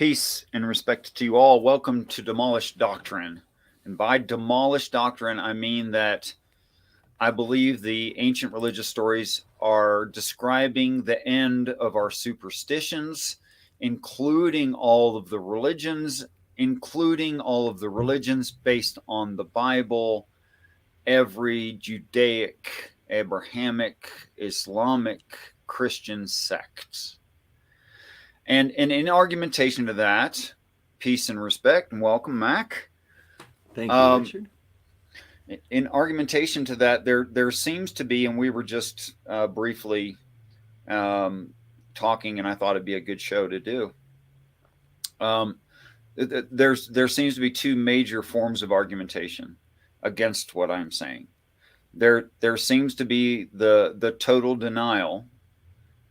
Peace and respect to you all. Welcome to Demolished Doctrine. And by demolished doctrine, I mean that I believe the ancient religious stories are describing the end of our superstitions, including all of the religions, based on the Bible, every Judaic, Abrahamic, Islamic, Christian sect. And in argumentation to that, peace and respect, and welcome, Mac. Thank you, Richard. In argumentation to that, there seems to be, and we were just briefly talking, and I thought it'd be a good show to do. There seems to be two major forms of argumentation against what I'm saying. There seems to be the total denial.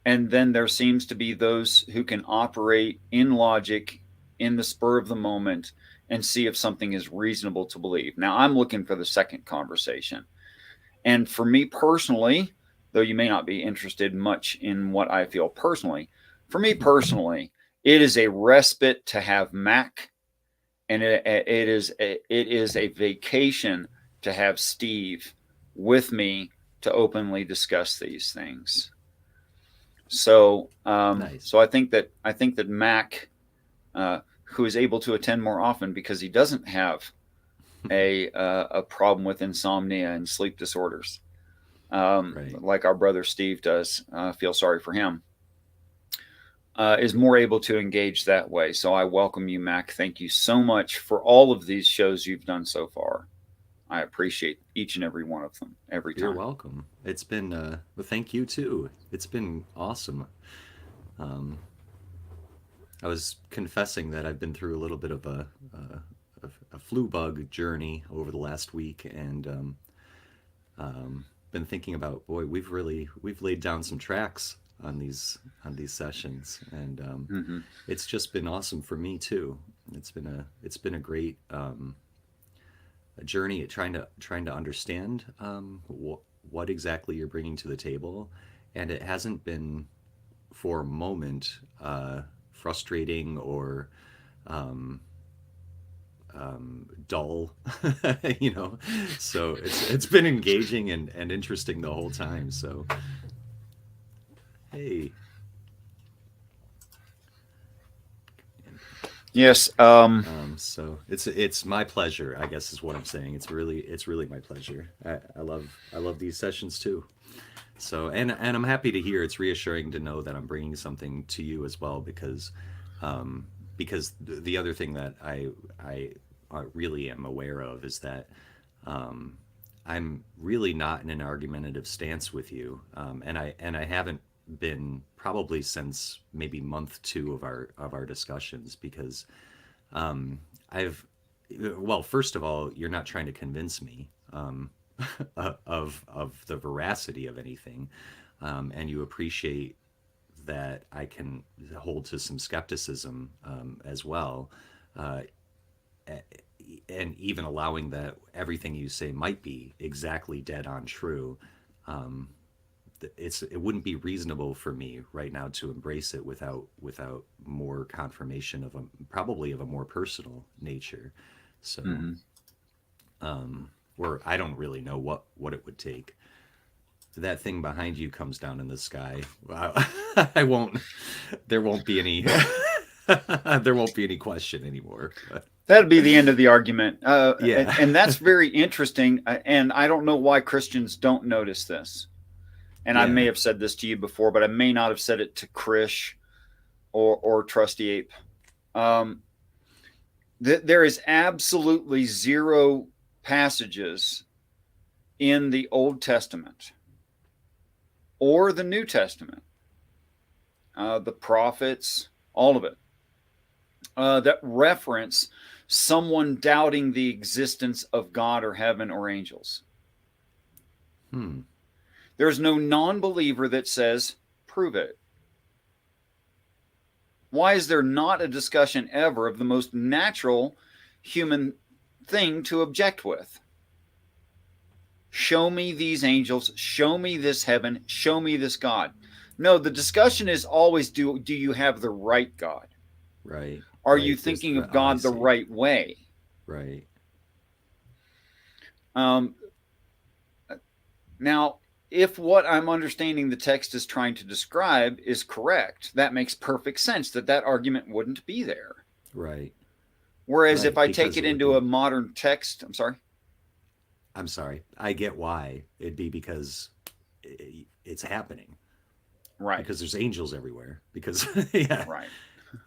And then there seems to be those who can operate in logic in the spur of the moment and see if something is reasonable to believe. Now, I'm looking for the second conversation. And for me personally, though you may not be interested much in what I feel personally, for me personally, it is a respite to have Mac, and it is a vacation to have Steve with me to openly discuss these things. So, Nice. so I think that Mac, who is able to attend more often because he doesn't have a problem with insomnia and sleep disorders, Right. like our brother Steve does, feel sorry for him, is more able to engage that way. So I welcome you, Mac. Thank you so much for all of these shows you've done so far. I appreciate each and every one of them every You're time. welcome. It's been, well, thank you too. It's been awesome. Um, I was confessing that I've been through a little bit of a flu bug journey over the last week, and been thinking about, boy, we've laid down some tracks on these sessions, and Mm-hmm. it's just been awesome for me too. It's been a great a journey at trying to understand what exactly you're bringing to the table, and it hasn't been for a moment frustrating or um, dull, you know. So it's been engaging and interesting the whole time. So hey, Yes. so it's my pleasure, I guess is what I'm saying. It's really my pleasure. I love these sessions too. So and I'm happy to hear, it's reassuring to know that I'm bringing something to you as well, because the other thing that I really am aware of is that um, I'm really not in an argumentative stance with you, and I haven't been probably since maybe month two of our discussions, because I've well, first of all, you're not trying to convince me of the veracity of anything, and you appreciate that I can hold to some skepticism as well, uh, and even allowing that everything you say might be exactly dead on true. Um, it wouldn't be reasonable for me right now to embrace it without more confirmation of a probably of a more personal nature. So, Mm-hmm. or I don't really know what it would take. That thing behind you comes down in the sky. I won't. There won't be any. There won't be any question anymore. But That'd be the end of the argument. yeah, And that's very interesting. And I don't know why Christians don't notice this. And I may yeah. have said this to you before, but I may not have said it to Krish or Trusty Ape. Um, there is absolutely zero passages in the Old Testament or the New Testament, the prophets, all of it, that reference someone doubting the existence of God or heaven or angels. Hmm. There's no non believer that says, prove it. Why is there not a discussion ever of the most natural human thing to object with? Show me these angels, show me this heaven, show me this God. No, the discussion is always, do you have the right God? Right. Are you Right. There's thinking the, of oh, I God the see. right way? Right. Um, Now, if what I'm understanding the text is trying to describe is correct, that makes perfect sense that that argument wouldn't be there. Right. Whereas if Right. I take Because it it would into a be, modern text, I'm sorry. I'm sorry. I get why. It'd be because it's happening. Right, Because there's angels everywhere. Because, yeah. right.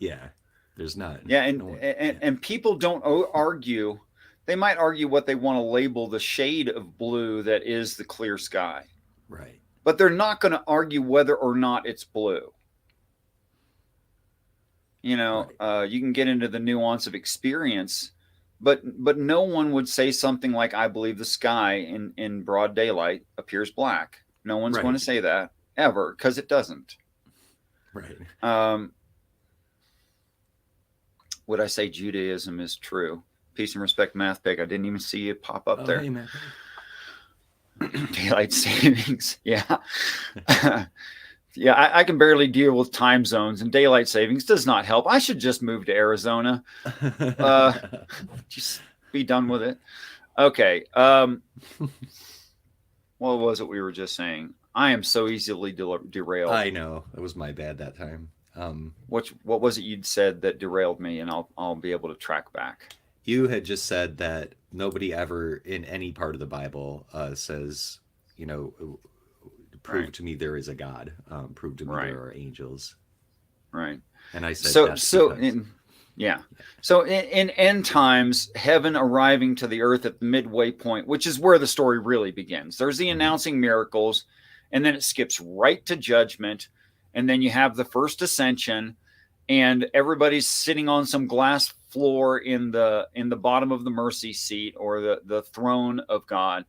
Yeah. There's not. Yeah, No one. and Yeah. and people don't argue. They might argue what they want to label the shade of blue that is the clear sky, Right. but they're not going to argue whether or not it's blue. Right. You can get into the nuance of experience, but no one would say something like, "I believe the sky in broad daylight appears black." No one's going to Right. say that ever because it doesn't. Right. Um, would I say Judaism is true? Peace and respect, math pick. I didn't even see you pop up Oh, there. hey, Matt. Daylight savings, yeah. Yeah, I can barely deal with time zones, and daylight savings does not help. I should just move to Arizona. Uh, just be done with it. Okay. What was it we were just saying? I am so easily derailed. I know. That was my bad that time. What was it you'd said that derailed me, and I'll be able to track back. You had just said that nobody ever in any part of the Bible says, you know, prove Right. to me there is a God, prove to me Right. there are angels. Right. And I said So that's so because. in yeah. So in end times, heaven arriving to the earth at the midway point, which is where the story really begins. There's the Mhm. announcing miracles, and then it skips right to judgment, and then you have the first ascension, and everybody's sitting on some glass floor in the bottom of the mercy seat or the throne of God,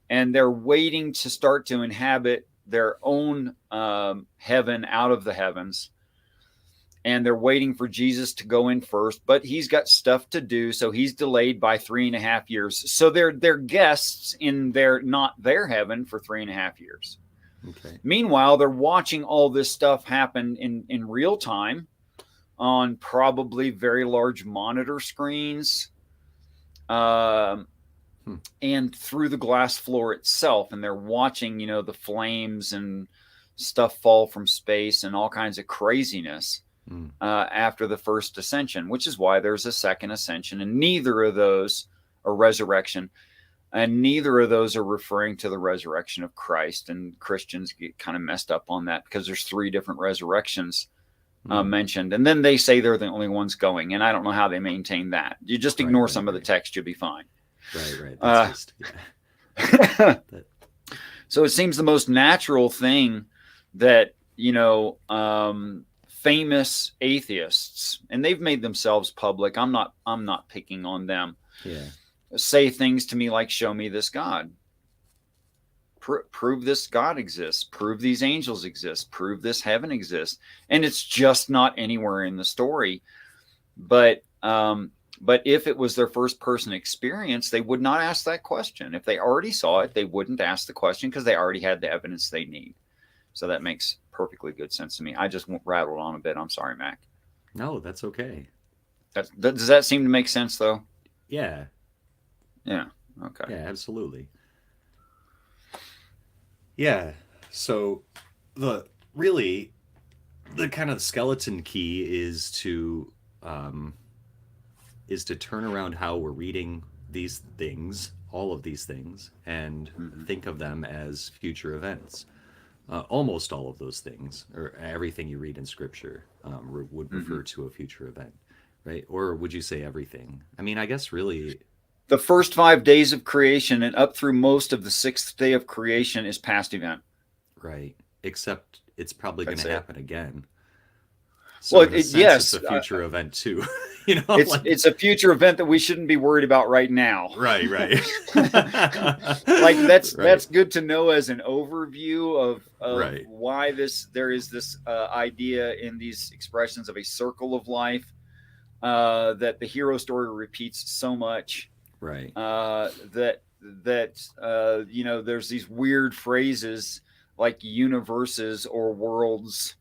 and they're waiting to start to inhabit their own heaven out of the heavens, and they're waiting for Jesus to go in first, but he's got stuff to do, so he's delayed by 3.5 years. So they're guests in their not their heaven for 3.5 years. Okay. Meanwhile, they're watching all this stuff happen in real time on probably very large monitor screens, um, Hmm. and through the glass floor itself, and they're watching, the flames and stuff fall from space and all kinds of craziness Mm. after the first ascension, which is why there's a second ascension, and neither of those are resurrection, and neither of those are referring to the resurrection of Christ. And Christians get kind of messed up on that because there's three different resurrections Mm. mentioned, and then they say they're the only ones going, and I don't know how they maintain that. You just Right. ignore Right. some of the Right. text, you'll be fine. Right. Right. That's Uh, just yeah. That. so it seems the most natural thing that famous atheists, and they've made themselves public. I'm not picking on them. Yeah. Say things to me like, "Show me this God. Prove this God exists. Prove these angels exist. Prove this heaven exists." And it's just not anywhere in the story. But if it was their first person experience, they would not ask that question. If they already saw it, they wouldn't ask the question because they already had the evidence they need. So that makes perfectly good sense to me. I just rattled on a bit. I'm sorry, Mac. No, that's okay. Does that seem to make sense, though? Yeah. Yeah. Okay. Yeah. Absolutely. Yeah. So the really the kind of skeleton key um, is to turn around how we're reading these things, all of these things, and Mm-hmm. think of them as future events. Almost all of those things, or everything you read in Scripture, would Mm-hmm. refer to a future event, right? Or would you say everything? I mean, I guess really, The first 5 days of creation and up through most of the sixth day of creation is past event. right? Except it's probably going That's to it. happen again. Well, So in a sense, it's yes, a future event too. You know, it's like it's a future event that we shouldn't be worried about right now. right, right, Like that's right, good to know as an overview of right, why there is this idea in these expressions of a circle of life, that the hero story repeats so much, right. that there's these weird phrases like universes or worlds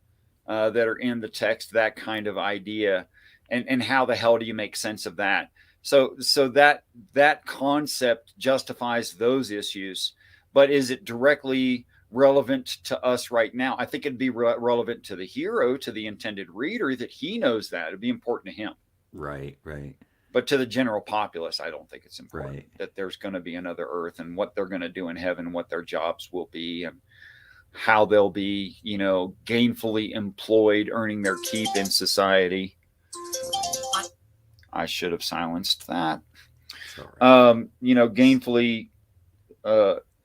that are in the text, that kind of idea. and how the hell do you make sense of that? So that concept justifies those issues, but is it directly relevant to us right now? I think it'd be relevant to the hero, to the intended reader, that he knows that it'd be important to him. Right, right, But to the general populace, I don't think it's important right. that there's going to be another Earth and what they're going to do in heaven, what their jobs will be, and how they'll be, gainfully employed, earning their keep in society. Right. I should have silenced that. It's all right. Gainfully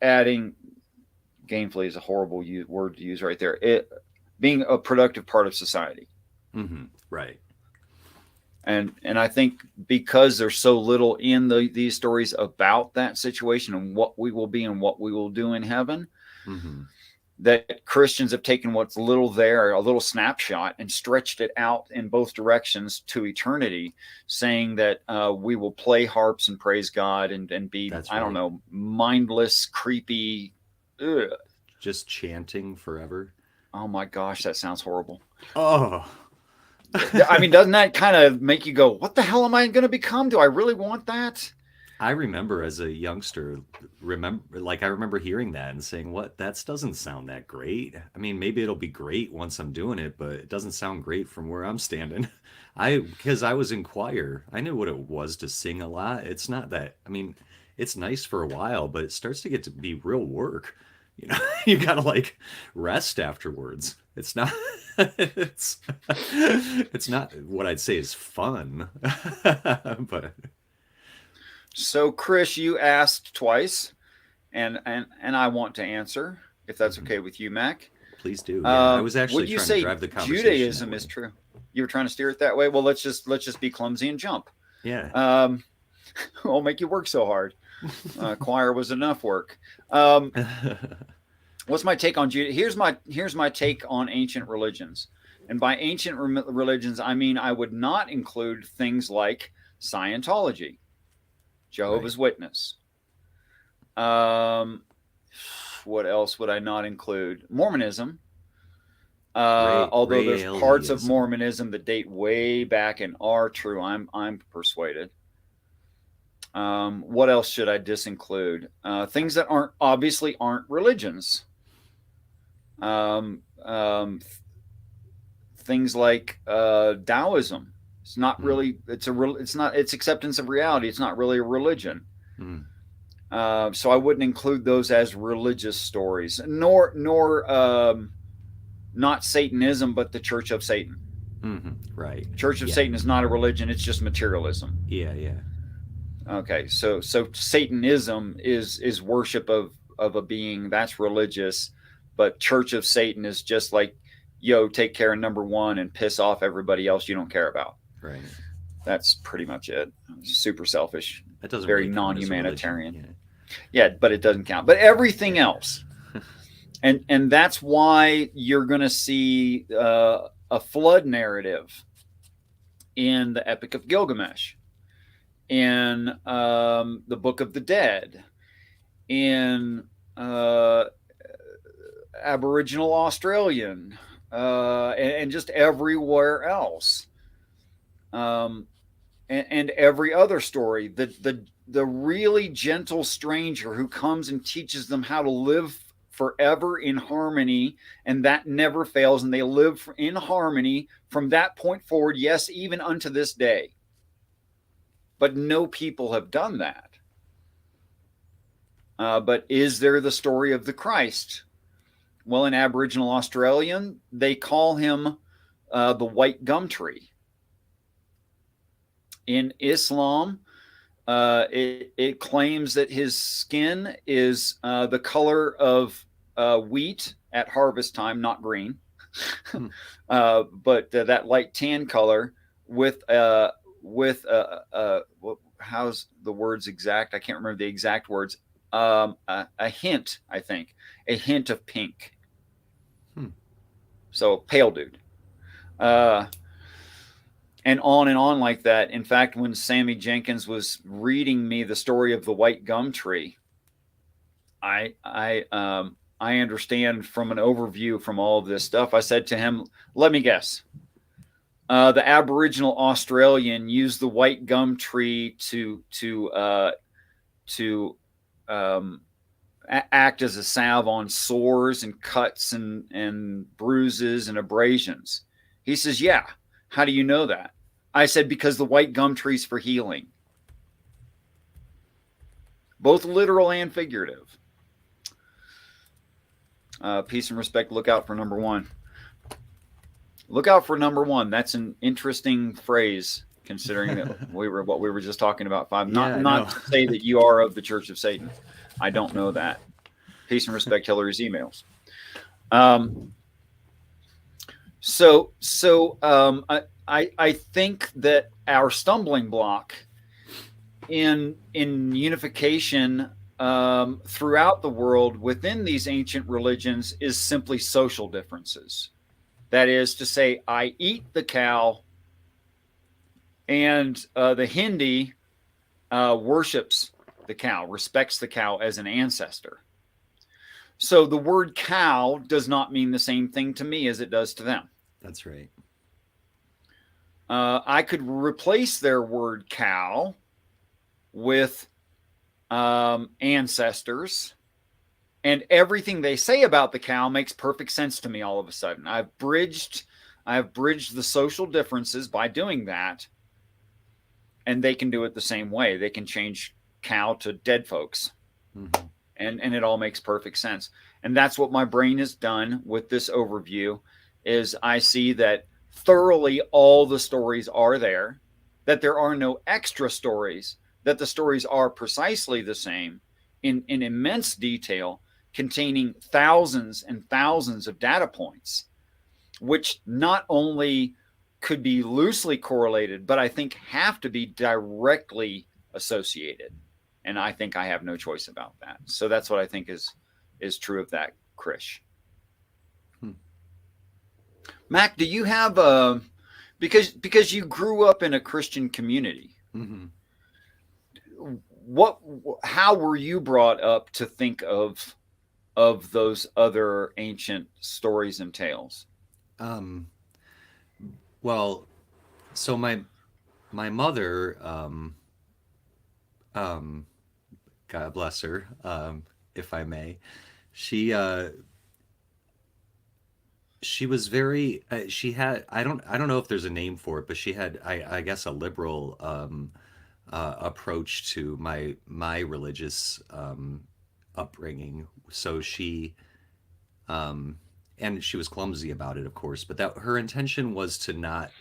adding, gainfully is a horrible word to use right there. Being a productive part of society. Mm-hmm. Right. And I think because there's so little in these stories about that situation and what we will be and what we will do in heaven, Mm-hmm. that Christians have taken what's little there, a little snapshot, and stretched it out in both directions to eternity, saying that we will play harps and praise God and be, That's I don't right. know, mindless, creepy. Ugh. Just chanting forever. Oh my gosh, that sounds horrible. Oh. I mean, doesn't that kind of make you go, what the hell am I going to become? Do I really want that? I remember as a youngster, I remember hearing that and saying, "What? That doesn't sound that great." I mean, maybe it'll be great once I'm doing it, but it doesn't sound great from where I'm standing. Because I was in choir, I knew what it was to sing a lot. It's not that. I mean, it's nice for a while, but it starts to get to be real work. You know, you gotta like rest afterwards. It's not. It's it's not what I'd say is fun, but. So, Chris, you asked twice, and I want to answer, if that's Mhm. okay with you, Mac. Please do. Yeah, I was Would actually you trying to say drive the conversation that Judaism is way. true? You were trying to steer it that way. Well, let's just be clumsy and jump. Yeah. Um, I'll make you work so hard. Choir was enough work. Um, what's my take on Judaism? Here's my take on ancient religions, and by ancient religions, I mean I would not include things like Scientology, Right. Jehovah's Witness. Um, what else would I not include? Mormonism. Although there's parts of Raelism. Mormonism that date way back and are true, I'm persuaded. What else should I disinclude? Things that aren't religions. Um, um, Things like Taoism. It's not Mm, really. It's not. It's acceptance of reality. It's not really a religion. mm, So I wouldn't include those as religious stories, nor not Satanism, but the Church of Satan. right. Church of Yeah. Satan is not a religion; it's just materialism. Yeah. Yeah. Okay, so Satanism is worship of a being that's religious, but Church of Satan is just like, yo, take care of number one and piss off everybody else you don't care about. Right. That's pretty much it. Super selfish, That doesn't very really count as a religion. non-humanitarian. Yeah. Yeah, but it doesn't count. But everything Yeah. else, and that's why you're going to see a flood narrative in the Epic of Gilgamesh, in the Book of the Dead, in Aboriginal Australian, and just everywhere else, um, and every other story. The really gentle stranger who comes and teaches them how to live forever in harmony, and that never fails, and they live in harmony from that point forward. Yes, even unto this day. But no people have done that. But is there the story of the Christ? Well, in Aboriginal Australian, they call him the white gum tree. In Islam, it claims that his skin is the color of wheat at harvest time, not green, Hmm. but that light tan color with how's the words exact? I can't remember the exact words. A hint, I think, a hint of pink. Hmm. So pale dude. Uh, and on like that. In fact, when Sammy Jenkins was reading me the story of the white gum tree, I understand from an overview from all of this stuff. I said to him, "Let me guess. The Aboriginal Australian used the white gum tree to act as a salve on sores and cuts and bruises and abrasions. He says, "Yeah, how do you know that?" I said, "Because the white gum tree's for healing, both literal and figurative." Peace and respect. Look out for number one. Look out for number one. That's an interesting phrase, considering that what we were just talking about. Five. Yeah, Not to say that you are of the Church of Satan. I don't know that. Peace and respect. Hillary's emails. I think that our stumbling block in unification throughout the world within these ancient religions is simply social differences. That is to say, I eat the cow, and the Hindi worships the cow, respects the cow as an ancestor. So the word cow does not mean the same thing to me as it does to them. That's right. I could replace their word cow with ancestors, and everything they say about the cow makes perfect sense to me all of a sudden. I've bridged the social differences by doing that, and they can do it the same way. They can change cow to dead folks. Mm-hmm. And it all makes perfect sense. And that's what my brain has done with this overview, is I see that thoroughly all the stories are there, that there are no extra stories, that the stories are precisely the same in immense detail, containing thousands and thousands of data points, which not only could be loosely correlated, but I think have to be directly associated. And I think I have no choice about that. So that's what I think is true of that, Krish. Mac, do you have because you grew up in a Christian community? Mm-hmm. How were you brought up to think of those other ancient stories and tales? Well, so my mother, God bless her, if I may, she was very she had, I don't know if there's a name for it, but she had, I guess, a liberal approach to my religious upbringing. So she and she was clumsy about it, of course, but that her intention was to not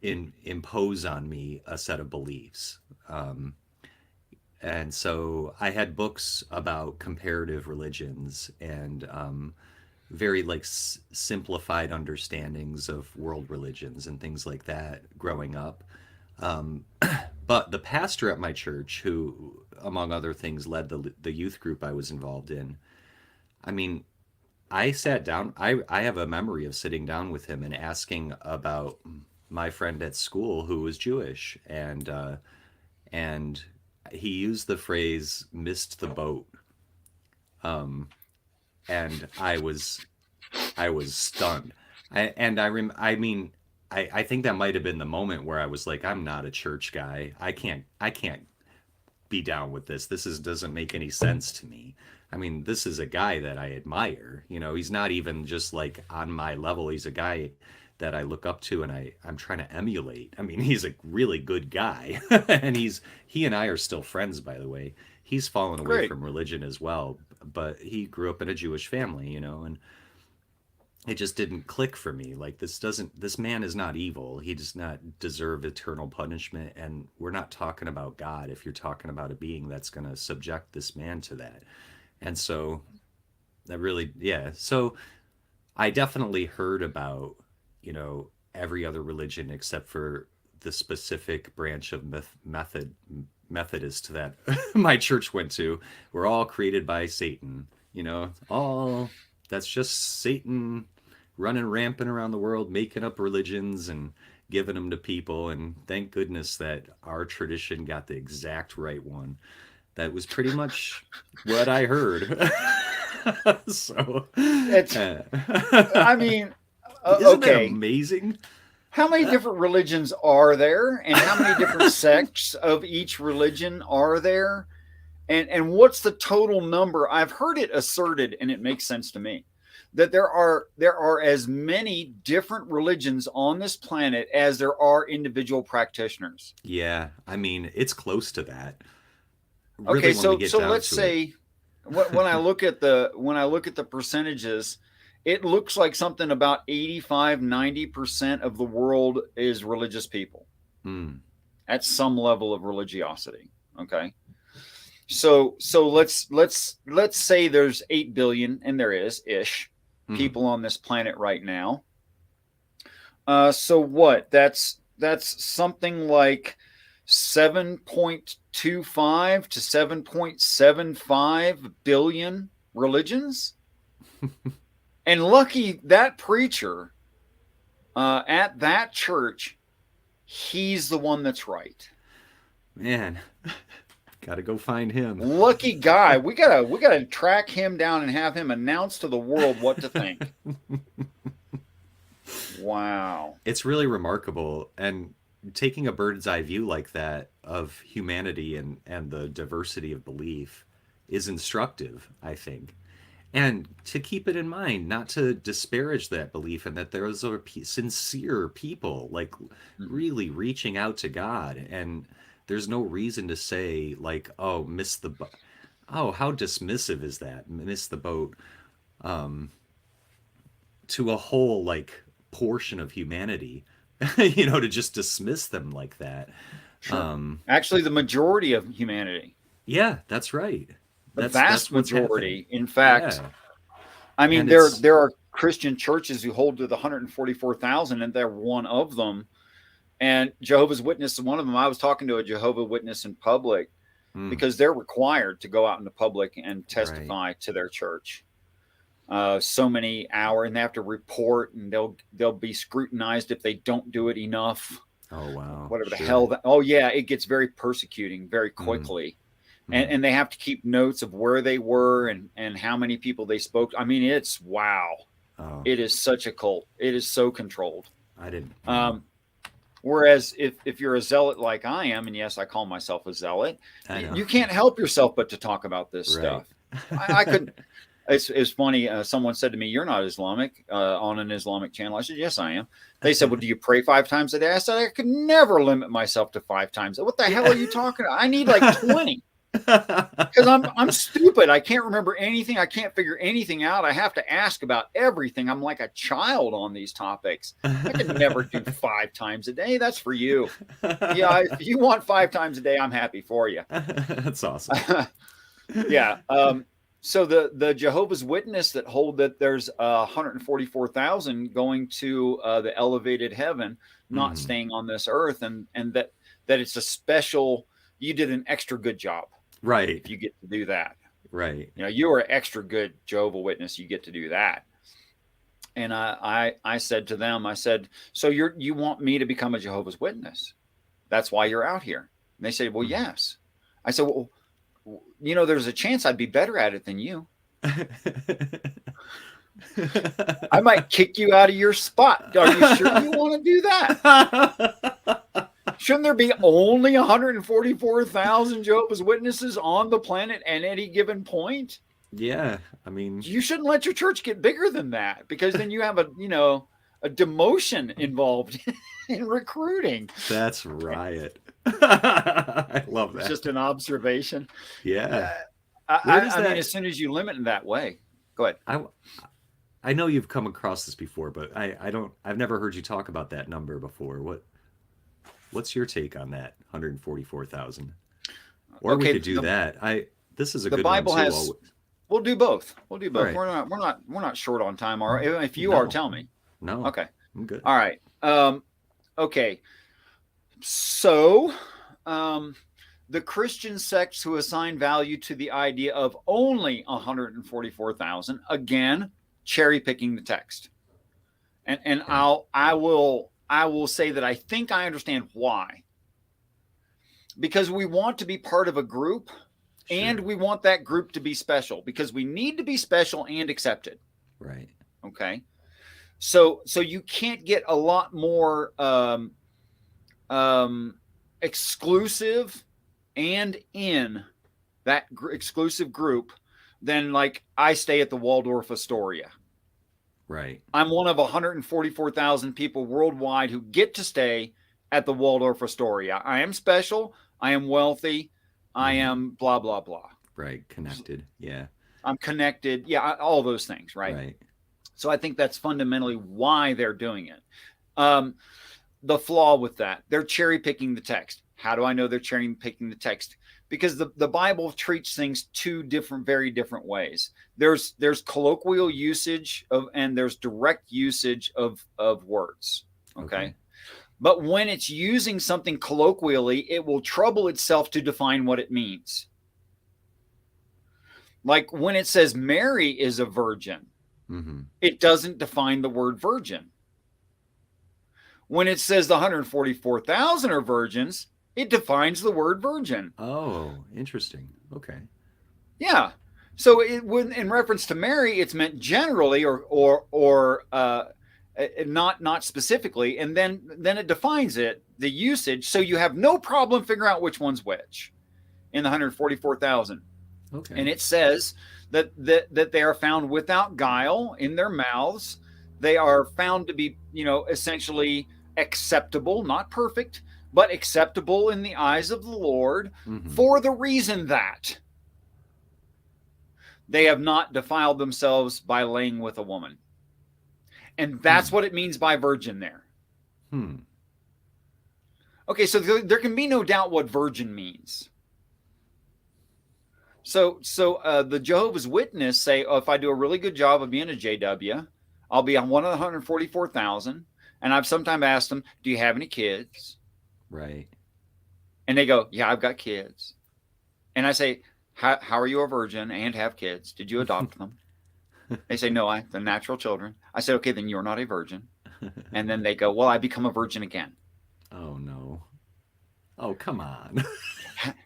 impose on me a set of beliefs. And so I had books about comparative religions and very like simplified understandings of world religions and things like that growing up. But the pastor at my church, who, among other things, led the youth group I was involved in, I mean, I sat down, I have a memory of sitting down with him and asking about my friend at school who was Jewish, and he used the phrase "missed the boat," and I was stunned. I mean, I think that might have been the moment where I was like, I'm not a church guy. I can't be down with this. Doesn't make any sense to me. I mean, this is a guy that I admire. You know, he's not even just like on my level. He's a guy that I look up to and I'm trying to emulate. I mean, he's a really good guy. And he and I are still friends, by the way. He's fallen away from religion as well, but he grew up in a Jewish family, you know, and it just didn't click for me. Like, this man is not evil. He does not deserve eternal punishment. And we're not talking about God if you're talking about a being that's going to subject this man to that. And so that really, yeah. So I definitely heard about, you know, every other religion except for the specific branch of Methodist that my church went to. We're all created by Satan, you know, that's just Satan running rampant around the world, making up religions and giving them to people. And thank goodness that our tradition got the exact right one. That was pretty much what I heard. So, I mean, isn't that amazing? How many different religions are there, and how many different sects of each religion are there? And what's the total number? I've heard it asserted, and it makes sense to me, that there are as many different religions on this planet as there are individual practitioners. Yeah, I mean, it's close to that. Really, Okay, when we so get so down let's to it. say when I look at the percentages, it looks like something about 85-90% of the world is religious people Mm, at some level of religiosity. Okay. So let's say there's 8 billion, and there is ish mm, people on this planet right now. So what? That's something like 7.25 to 7.75 billion religions. And lucky that preacher at that church, he's the one that's right. man, gotta go find him. Lucky guy. We gotta track him down and have him announce to the world what to think. Wow. It's really remarkable, and taking a bird's eye view like that of humanity and the diversity of belief is instructive, I think. And to keep it in mind, not to disparage that belief, and that those are sincere people, like Mhm. really reaching out to God. And there's no reason to say, like, oh, miss the boat. Oh, how dismissive is that? Miss the boat, um, to a whole, like, portion of humanity, to just dismiss them like that. Sure. Um, Actually, the majority of humanity, yeah, that's right. the That's vast what's happening. majority, in fact, Yeah. I mean, And there it's there are Christian churches who hold to the 144,000, and they're one of them. And Jehovah's Witness is one of them. I was talking to a Jehovah Witness in public mm, because they're required to go out into public and right. testify to their church. So many hours, and they have to report, and they'll be scrutinized if they don't do it enough. Oh wow, Whatever the hell. sure. That, oh yeah, it gets very persecuting very Mm, quickly, and mm. and they have to keep notes of where they were and how many people they spoke. I mean, it's wow. Oh, It is such a cult. It is so controlled. I didn't. Wow, Um, Whereas if you're a zealot like I am, and yes, I call myself a zealot, I know. you can't help yourself but to talk about this Right. stuff. I couldn't. It's funny. Someone said to me, "You're not Islamic on an Islamic channel." I said, "Yes, I am." They said, "Well, do you pray 5 times a day?" I said, "I could never limit myself to 5 times." What the hell Yeah. are you talking about? I need like 20 because I'm stupid. I can't remember anything. I can't figure anything out. I have to ask about everything. I'm like a child on these topics. I could never do 5 times a day. That's for you. Yeah, if you want 5 times a day, I'm happy for you. That's awesome. Yeah. So the Jehovah's Witness that hold that there's 144,000 going to the elevated heaven, not Mm, staying on this earth, and that it's a special. You did an extra good job right. if you get to do that. Right. You are extra good Jehovah Witness. You get to do that. And I said to them, I said, so you want me to become a Jehovah's Witness? That's why you're out here. And they said, well, Mm. yes. I said, well, there's a chance I'd be better at it than you. I might kick you out of your spot. Are you sure you want to do that? Shouldn't there be only 144,000 Jehovah's Witnesses on the planet at any given point? Yeah, I mean, You shouldn't let your church get bigger than that, because then you have a demotion involved in recruiting. that's riot. I love It's that. just an observation. Yeah. Uh, Where I, does I mean, that as soon as you limit in that way, go ahead. I I know you've come across this before, but I don't I've never heard you talk about that number before. What's your take on that 144,000? Or we Okay, could do that. I This is a the good one Bible too. has. We'll do both. We'll do All both. right. We're not short on time. All right. If you are, No. tell me. No. Okay. I'm good. All right. Okay. So, um, the Christian sects who assign value to the idea of only 144,000, again, cherry picking the text. And Okay. I will say that I think I understand why. Because we want to be part of a group, and Sure. we want that group to be special, because we need to be special and accepted. Right. Okay. So you can't get a lot more um, exclusive and in that exclusive group than like I stay at the Waldorf Astoria. Right. I'm one of 144,000 people worldwide who get to stay at the Waldorf Astoria. I am special. I am wealthy. I Mm-hmm. am blah, blah, blah. Right. Connected. Yeah. I'm connected. Yeah, all those things, right? Right. So I think that's fundamentally why they're doing it. Um, the flaw with that, they're cherry picking the text. How do I know they're cherry picking the text? Because the Bible treats things two different, very different ways. There's colloquial usage of, and there's direct usage of words. Okay. Okay. But when it's using something colloquially, it will trouble itself to define what it means. Like when it says Mary is a virgin, Mm-hmm. it doesn't define the word virgin. When it says the 144,000 are virgins, it defines the word virgin. Oh, interesting. Okay. Yeah. So when in reference to Mary, it's meant generally or not specifically, and then it defines it, the usage, so you have no problem figuring out which one's which in the 144,000. Okay. And it says that they are found without guile in their mouths. They are found to be, essentially acceptable, not perfect, but acceptable in the eyes of the Lord, Mm-hmm. for the reason that they have not defiled themselves by laying with a woman. And that's Hmm. what it means by virgin there. Hmm. Okay, so there can be no doubt what virgin means. So the Jehovah's Witness say, oh, if I do a really good job of being a JW, I'll be on one of the 144,000. And I've sometimes asked them, do you have any kids? Right. And they go, yeah, I've got kids. And I say, how are you a virgin and have kids? Did you adopt them? They say, no, they're natural children. I said, okay, then you're not a virgin. And then they go, well, I become a virgin again. Oh no. Oh, come on.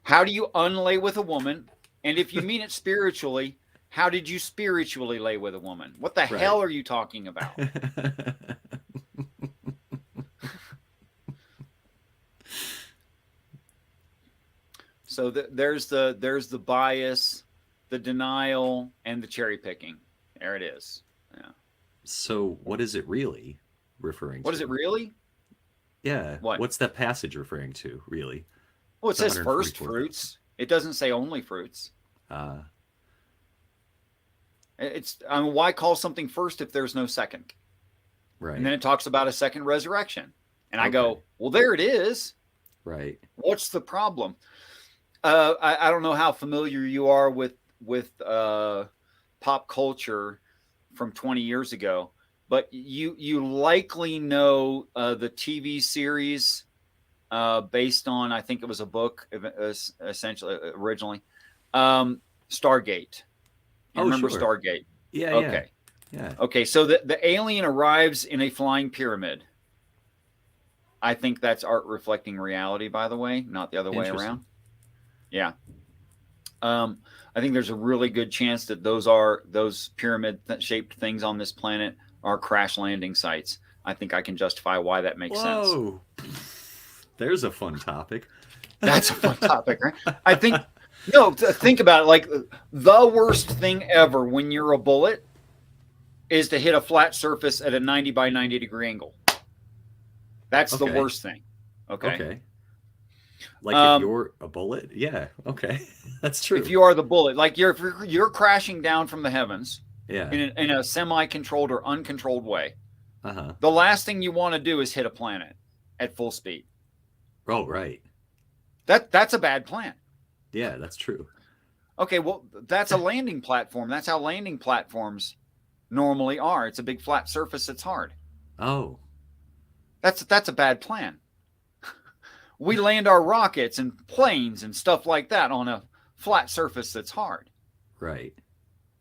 How do you unlay with a woman? And if you mean it spiritually, how did you spiritually lay with a woman? What the Right. hell are you talking about? So there's the bias, the denial, and the cherry picking. There it is. Yeah. So, what is it really referring What is to? it really? Yeah. What? What's that passage referring to, really? Well, it The says first 144. fruits. It doesn't say only fruits. Uh, Why call something first if there's no second? right. And then it talks about a second resurrection. And I Okay. go, well, there it is. Right. What's the problem? I don't know how familiar you are with pop culture from 20 years ago, but you likely know the TV series based on, I think it was a book, essentially originally, Stargate. You Oh, remember sure. Stargate? Yeah, yeah. Okay. Yeah. Okay. So the alien arrives in a flying pyramid. I think that's art reflecting reality, by the way, not the other way Interesting. around. Yeah. I think there's a really good chance that those pyramid shaped things on this planet are crash landing sites. I think I can justify why that makes sense. Whoa. There's a fun topic. That's a fun topic, right? I think, no, think about it. Like the worst thing ever when you're a bullet is to hit a flat surface at a 90 by 90 degree angle. That's the Okay. worst thing. Okay. Okay. Like if Um, you're a bullet? Yeah. Okay. That's if true. you are the bullet, like you're crashing down from the heavens Yeah. in a semi-controlled or uncontrolled way, Uh-huh. the last thing you want to do is hit a planet at full speed. Oh, right. That's a bad plan. Yeah, that's true. Okay, well, that's a landing platform. That's how landing platforms normally are. It's a big flat surface that's hard. Oh. That's a bad plan. We land our rockets and planes and stuff like that on a flat surface that's hard. Right.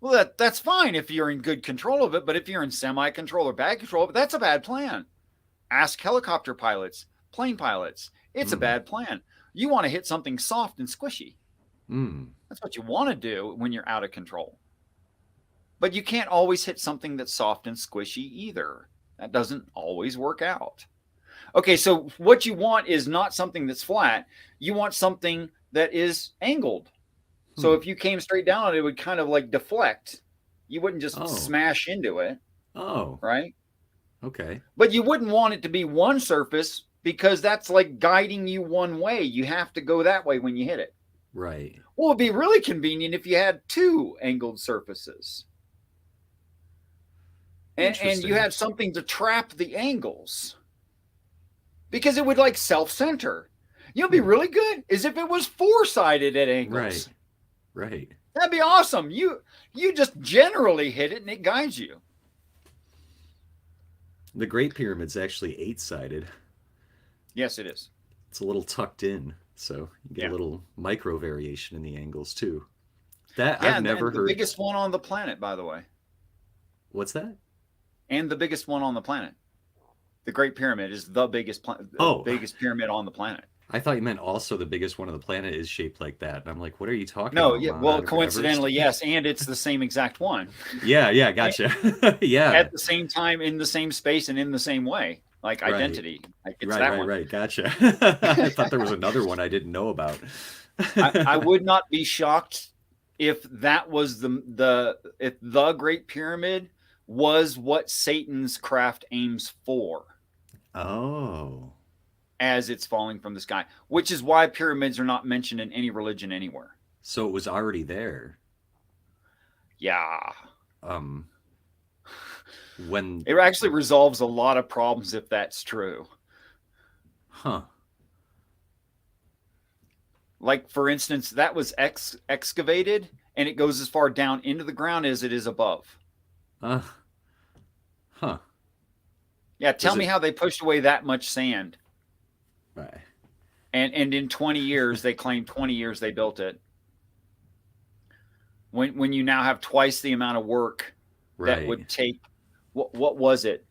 Well, that's fine if you're in good control of it, but if you're in semi-control or bad control, that's a bad plan. Ask helicopter pilots, plane pilots. It's a Mm. bad plan. You want to hit something soft and squishy. Mm. That's what you want to do when you're out of control. But you can't always hit something that's soft and squishy either. That doesn't always work out. Okay, so what you want is not something that's flat. You want something that is angled. So Hmm. if you came straight down, it would kind of like deflect. You wouldn't just Oh. smash into it, Oh. right? Okay. But you wouldn't want it to be one surface because that's like guiding you one way. You have to go that way when you hit it. Right. Well, it'd be really convenient if you had two angled surfaces and you Interesting. had something to trap the angles because it would like self center. You'll be Hmm. really good is if it was four sided at Right. angles. Right. That'd be awesome. You just generally hit it and it guides you. The Great Pyramid's actually eight-sided. Yes, it is. It's a little tucked in, so you get a Yeah. little micro variation in the angles too. That Yeah, I've and never the heard. biggest one on the planet, by the way. What's that? And the biggest one on the planet. The Great Pyramid is the Oh, biggest pyramid on the planet. I thought you meant also the biggest one on the planet is shaped like that. And I'm like, what are you talking No, about, yeah, Mount well, Everest? coincidentally, yes, and it's the same exact one. Yeah, yeah, gotcha. Yeah, At the same time, in the same space, and in the same way, like right, identity. Like it's right, that right, one. right. Gotcha. I thought there was another one I didn't know about. I would not be shocked if that was the if the Great Pyramid was what Satan's craft aims for Oh, as it's falling from the sky, which is why pyramids are not mentioned in any religion anywhere. so it was already there. Yeah. Um, when, It actually resolves a lot of problems if that's true. huh? Like, for instance, that was excavated and it goes as far down into the ground as it is above. Uh, huh? Yeah, Was tell me it? how they pushed away that much sand. Right, And in 20 years, they claim 20 years they built it. When you now have twice the amount of work that right. would take, what was it?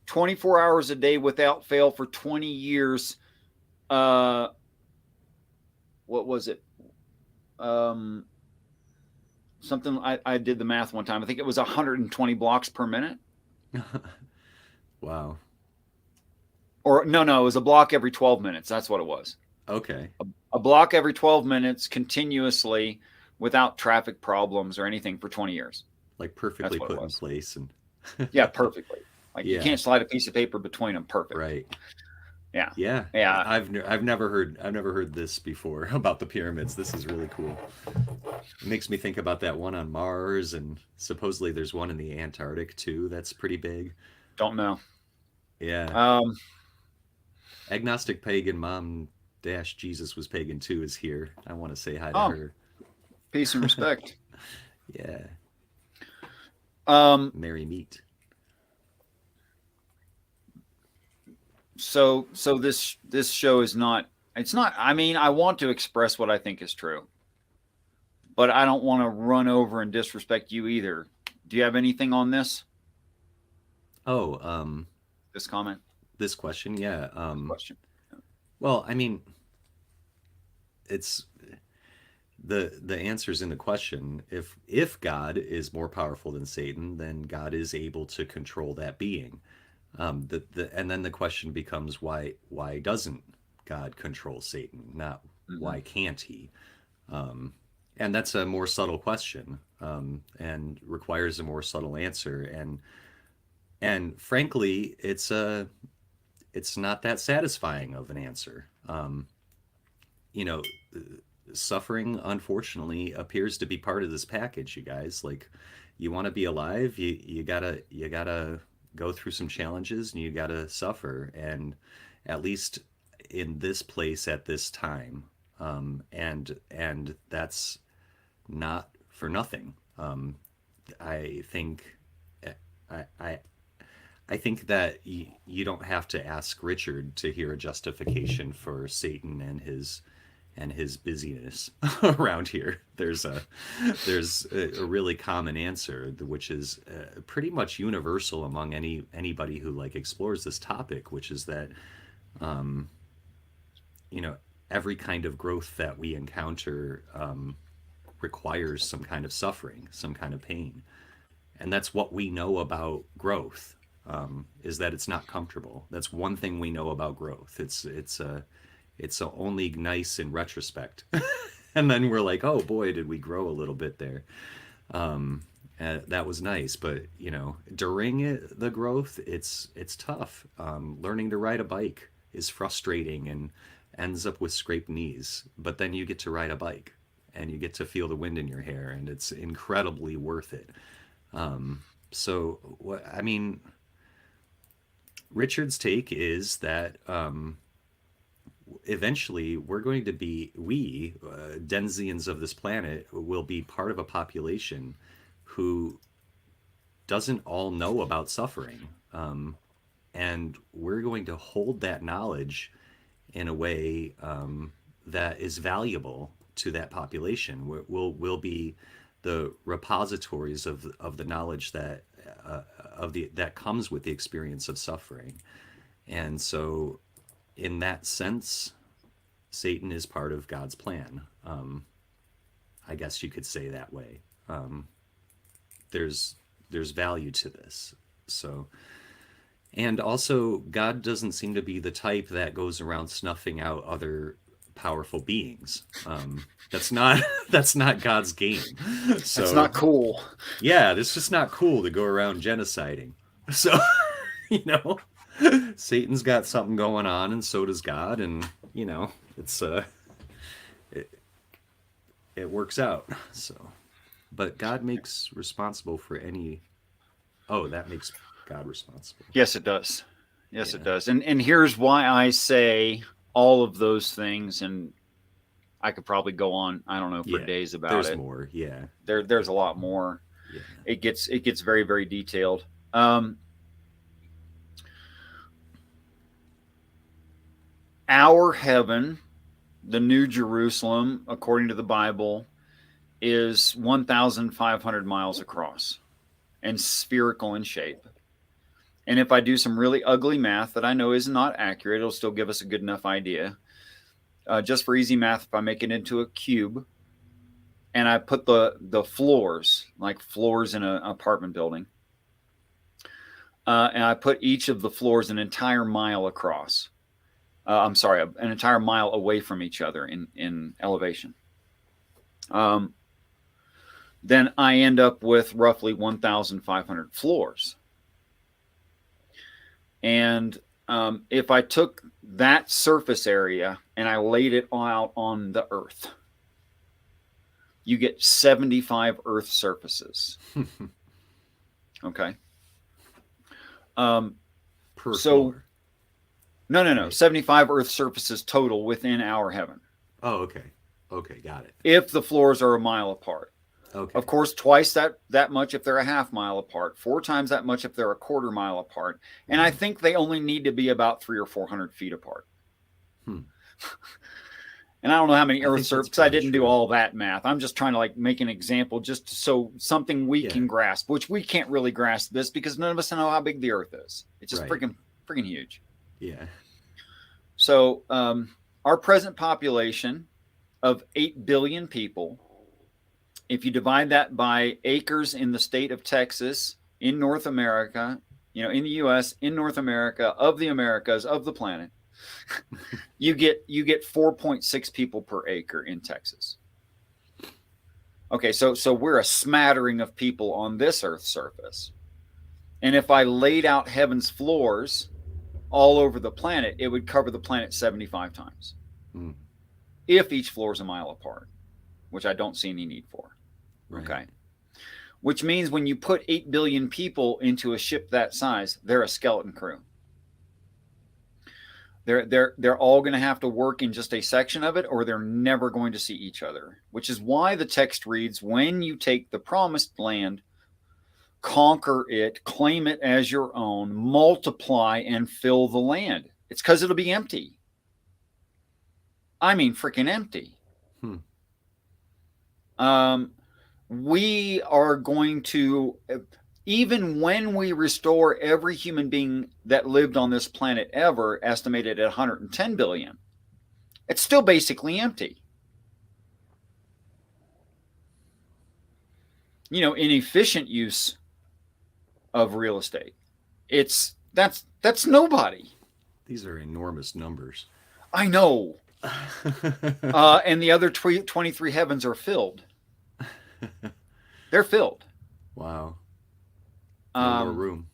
24 hours a day without fail for 20 years. Uh, what was it? Um, something I did the math one time. I think it was 120 blocks per minute. Wow. Or no, it was a block every 12 minutes. That's what it was. Okay. A block every 12 minutes continuously without traffic problems or anything for 20 years. Like That's perfectly what it put in was. place and Yeah, perfectly. Like you yeah, can't slide a piece of paper between them. Perfect. right. Yeah. Yeah. Yeah. I've never heard this before about the pyramids. This is really cool. It makes me think about that one on Mars, and supposedly there's one in the Antarctic too. That's pretty big. Don't know. Yeah. Um, Agnostic pagan mom dash Jesus was pagan too is here. I want to say hi to oh, her. peace and respect. Yeah. Um, Mary meet. so this show is not. It's not. I mean, I want to express what I think is true, but I don't want to run over and disrespect you either. Do you have anything on Oh, this comment, this question, yeah. this question? Well, I mean, it's the answer's in the question. If God is more powerful than Satan, then God is able to control that being. And then the question becomes why doesn't God control Satan? Not Mm-hmm. why can't he? And that's a more subtle question, and requires a more subtle answer. And frankly, it's not that satisfying of an answer. You know, suffering unfortunately appears to be part of this package, you guys. Like, you want to be alive, you gotta go through some challenges and you gotta suffer, and at least in this place at this time. And that's not for nothing. I think I I think that you don't have to ask Richard to hear a justification for Satan and his busyness around here. There's a really common answer, which is pretty much universal among anybody who like explores this topic, which is that you know every kind of growth that we encounter requires some kind of suffering, some kind of pain, and that's what we know about growth. is that it's not comfortable. That's one thing we know about growth. It's only nice in retrospect, and then we're like, oh boy, did we grow a little bit there. That was nice, but during the growth, it's tough. Learning to ride a bike is frustrating and ends up with scraped knees. But then you get to ride a bike, and you get to feel the wind in your hair, and it's incredibly worth it. So what I mean, Richard's take is that eventually we're going to be Denzians of this planet will be part of a population who doesn't all know about suffering, and we're going to hold that knowledge in a way that is valuable to that population. We'll be the repositories of the knowledge that comes with the experience of suffering. And so in that sense, Satan is part of God's plan. I guess you could say that way. There's value to this. So, and also God doesn't seem to be the type that goes around snuffing out other powerful beings. That's not that's not God's game. So That's not cool. yeah, it's just not cool to go around genociding. So you know, Satan's got something going on, and so does God, and it's it, it works out. So, but God makes responsible for any. Oh, that makes God responsible. Yes, it does. Yes, it Yeah, does. And here's why I say all of those things, and I could probably go on, I don't know, for yeah. days about There's it. more. Yeah, There's a lot more. yeah. It gets very, very detailed. Um, our heaven, the New Jerusalem, according to the Bible, is 1,500 miles across and spherical in shape. And if I do some really ugly math that I know is not accurate, it'll still give us a good enough idea. Just for easy math, if I make it into a cube and I put the floors, like floors in an apartment building, and I put each of the floors an entire mile across. I'm sorry, an entire mile away from each other in elevation. Um, then I end up with roughly 1,500 floors. And if I took that surface area and I laid it out on the Earth, you get 75 Earth surfaces. Okay. Per So floor, no, right? 75 Earth surfaces total within our heaven, Oh, okay. Okay, got it. if the floors are a mile apart. Okay. Of course, twice that much if they're a half mile apart, 4 times that much if they're a quarter mile apart, and I Right. think they only need to be about 300 or 400 feet apart. Hmm. And I don't know how many I Earth think that's surfaces. I probably didn't do true. all that math. I'm just trying to make an example, just so something we Yeah. can grasp, which we can't really grasp this because none of us know how big the Earth is. It's just Right. freaking huge. Yeah. So our present population of 8 billion people, if you divide that by acres in the state of Texas, in North America, in the U.S., in North America, of the Americas, of the planet, you get 4.6 people per acre in Texas. Okay, so we're a smattering of people on this Earth's surface. And if I laid out heaven's floors all over the planet, it would cover the planet 75 times Mm. if each floor is a mile apart, which I don't see any need for. Right. Okay. Which means when you put 8 billion people into a ship that size, they're a skeleton crew. They're all going to have to work in just a section of it, or they're never going to see each other, which is why the text reads, when you take the promised land, conquer it, claim it as your own, multiply and fill the land. It's because it'll be empty. I mean, freaking empty. Hmm. We are going to, even when we restore every human being that lived on this planet ever, estimated at 110 billion, it's still basically empty. Inefficient use of real estate. That's nobody. These are enormous numbers. I know. And the other 23 heavens are filled. They're filled. Wow. No more Um, room.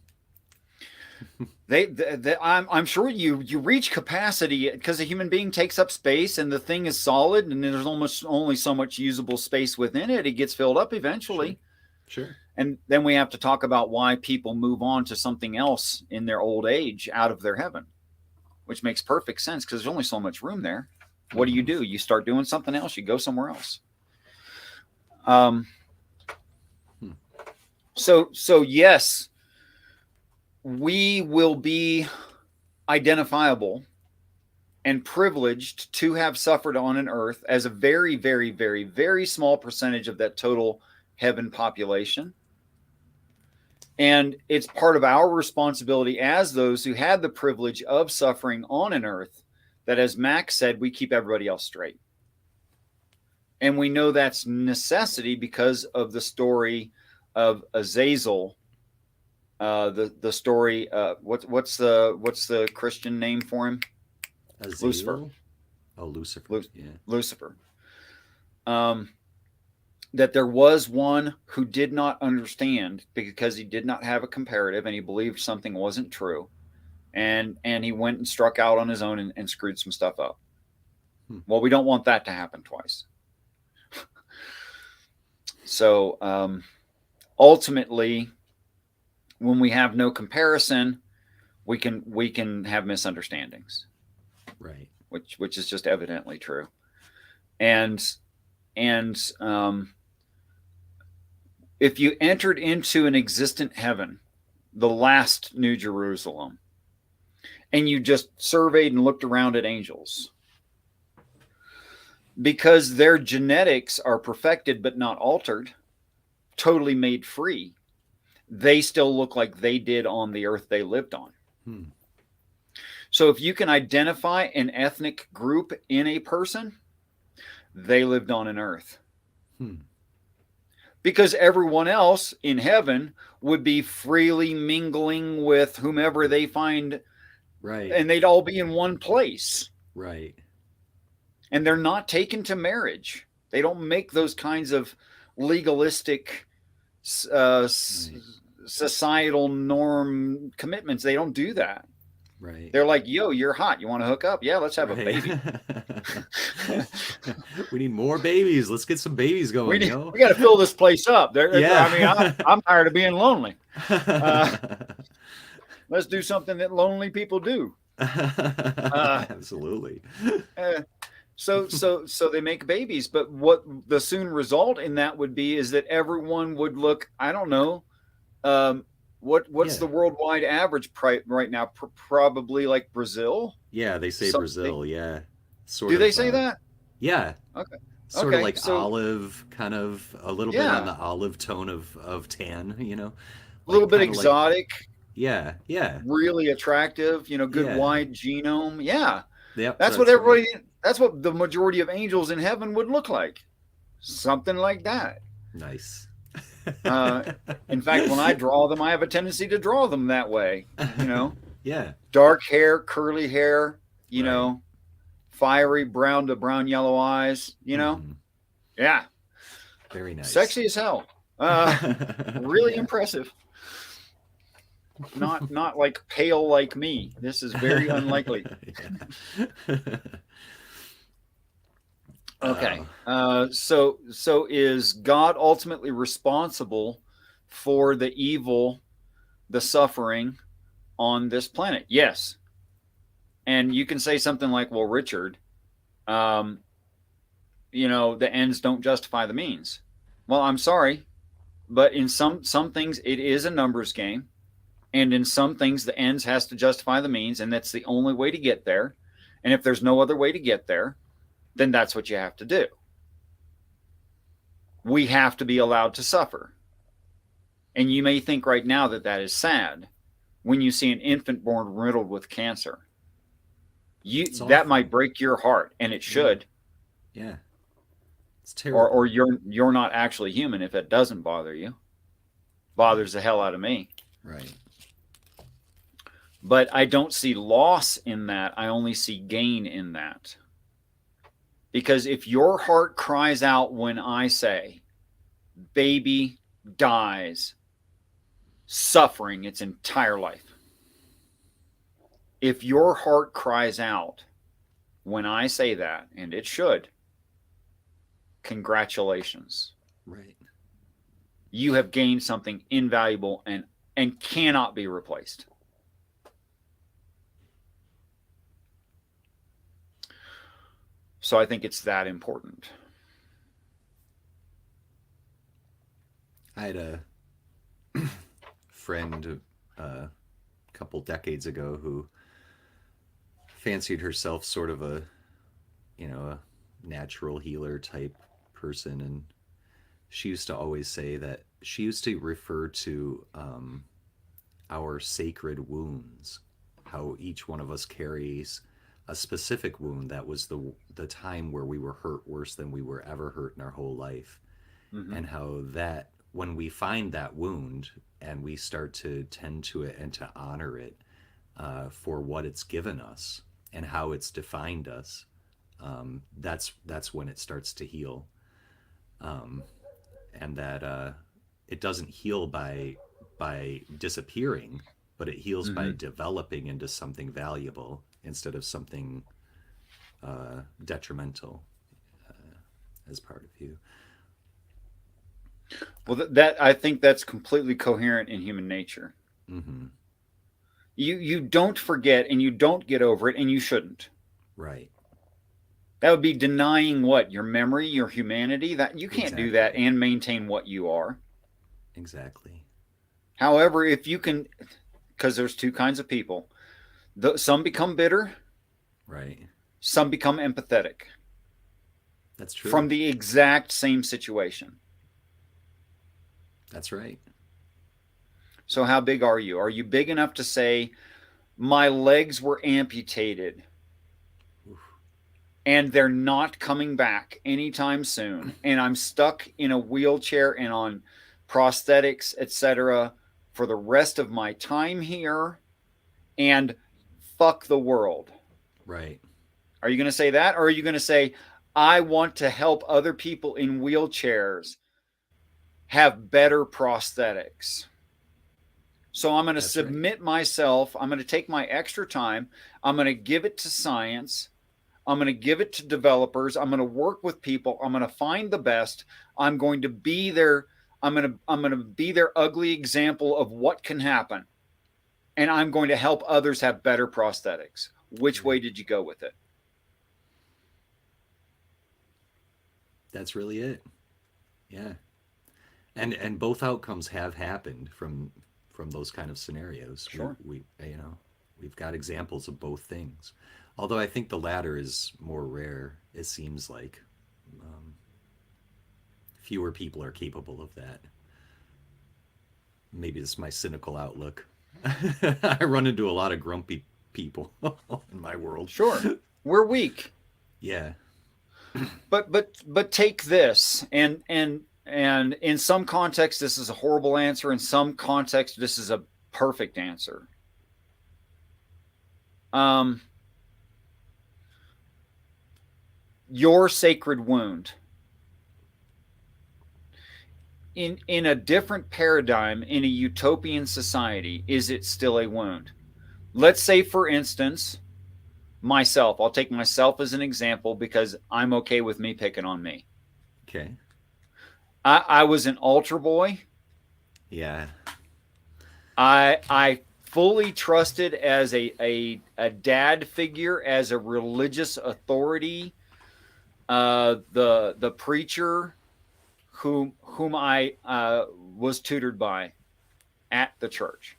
I'm sure you reach capacity because a human being takes up space and the thing is solid and there's almost only so much usable space within it. It gets filled up eventually. Sure. And then we have to talk about why people move on to something else in their old age out of their heaven, which makes perfect sense because there's only so much room there. What do? You start doing something else, you go somewhere else. So yes, we will be identifiable and privileged to have suffered on an earth as a very, very, very, very small percentage of that total heaven population. And it's part of our responsibility as those who had the privilege of suffering on an earth that, as Mac said, we keep everybody else straight. And we know that's necessity because of the story of Azazel. The story. What's the Christian name for him? Azazel? Lucifer. Oh, Lucifer. Yeah. Lucifer. That there was one who did not understand because he did not have a comparative and he believed something wasn't true, and he went and struck out on his own and screwed some stuff up. Well, we don't want that to happen twice. So ultimately, when we have no comparison, we can have misunderstandings, right? Which is just evidently true, and if you entered into an existent heaven, the last New Jerusalem, and you just surveyed and looked around at angels, because their genetics are perfected but not altered, totally made free, they still look like they did on the earth they lived on. So if you can identify an ethnic group in a person, they lived on an earth. Because everyone else in heaven would be freely mingling with whomever they find, right? And they'd all be in one place, right? And they're not taken to marriage. They don't make those kinds of legalistic societal norm commitments. They don't do that. Right. They're like, yo, you're hot. You want to hook up? Yeah, let's have a baby. We need more babies. Let's get some babies going. We got to fill this place up. Yeah. I mean, I'm tired of being lonely. Let's do something that lonely people do. Absolutely. So they make babies, but what the soon result in that would be is that everyone would look, I don't know, what's the worldwide average right now? Probably like Brazil. Yeah, they say Brazil. Yeah, sort of. Do they say that? Yeah. Okay. Sort of like olive, kind of a little bit on the olive tone of tan. You know, a little bit exotic. Yeah. Really attractive. Good wide genome. Yeah. Yep, that's what everybody. Right. That's what the majority of angels in heaven would look like. Something like that. Nice. In fact, when I draw them, I have a tendency to draw them that way. Yeah. Dark hair, curly hair. Fiery brown to brown yellow eyes. Yeah. Very nice. Sexy as hell. Really impressive. Not like pale like me. This is very unlikely. Okay. So is God ultimately responsible for the evil, the suffering on this planet? Yes. And you can say something like, well, Richard, the ends don't justify the means. Well, I'm sorry, but in some things it is a numbers game. And in some things, the ends has to justify the means, and that's the only way to get there. And if there's no other way to get there, then that's what you have to do. We have to be allowed to suffer. And you may think right now that is sad when you see an infant born riddled with cancer. That might break your heart, and it should. Yeah. It's terrible. Or you're not actually human if it doesn't bother you. Bothers the hell out of me. Right. But I don't see loss in that. I only see gain in that. Because if your heart cries out when I say, baby dies suffering its entire life, if your heart cries out when I say that, and it should, congratulations. Right. You have gained something invaluable and cannot be replaced. So I think it's that important. I had a friend a couple decades ago who fancied herself sort of a, a natural healer type person, and she used to always say that she used to refer to our sacred wounds, how each one of us carries a specific wound that was the time where we were hurt worse than we were ever hurt in our whole life, Mm-hmm. and how that when we find that wound and we start to tend to it and to honor it for what it's given us and how it's defined us, that's when it starts to heal, and that it doesn't heal by disappearing, but it heals by Mm-hmm. developing into something valuable instead of something detrimental as part of you. Well, that I think that's completely coherent in human nature. Mm-hmm. You don't forget and you don't get over it, and you shouldn't. Right. That would be denying what? Your memory, your humanity? That you can't do that Exactly. and maintain what you are. Exactly. However, if you can, because there's two kinds of people. Some become bitter, Right. some become empathetic That's true. from the exact same situation. That's right. So, how big are you? Are you big enough to say, my legs were amputated Oof. and they're not coming back anytime soon, and I'm stuck in a wheelchair and on prosthetics, etc., for the rest of my time here, and fuck the world? Right. Are you going to say that? Or are you going to say, I want to help other people in wheelchairs have better prosthetics? So I'm going to That's right. submit myself. I'm going to take my extra time. I'm going to give it to science. I'm going to give it to developers. I'm going to work with people. I'm going to find the best. I'm going to be their I'm going to be their ugly example of what can happen. And I'm going to help others have better prosthetics. Which way Right. did you go with it? That's really it. Yeah. And both outcomes have happened from those kind of scenarios. Sure. We've got examples of both things. Although I think the latter is more rare. It seems like fewer people are capable of that. Maybe it's my cynical outlook. I run into a lot of grumpy people in my world. Sure. We're weak. Yeah. But take this, and in some context this is a horrible answer, in some context this is a perfect answer. um your sacred wound, in a different paradigm, in a utopian society, is it still a wound? Let's say, for instance, myself. I'll take myself as an example because I'm okay with me picking on me. Okay. I was an altar boy. Yeah. I fully trusted as a dad figure, as a religious authority, the preacher whom I was tutored by at the church.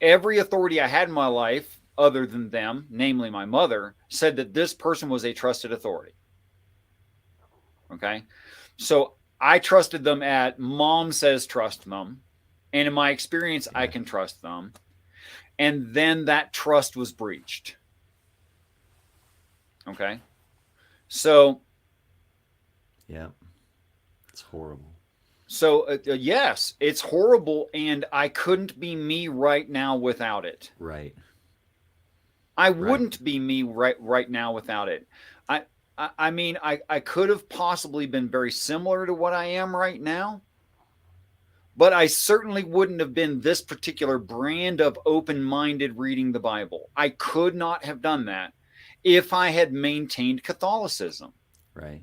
Every authority I had in my life, other than them, namely my mother, said that this person was a trusted authority. Okay, so I trusted them at mom says trust them, and in my experience, I Yeah. can trust them. And then that trust was breached. Okay, so Yeah. It's horrible. yes, it's horrible, and I couldn't be me right now without it. Right. I Right. wouldn't be me right now without it. I I mean, I could have possibly been very similar to what I am right now, but I certainly wouldn't have been this particular brand of open-minded reading the Bible. I could not have done that if I had maintained Catholicism. Right.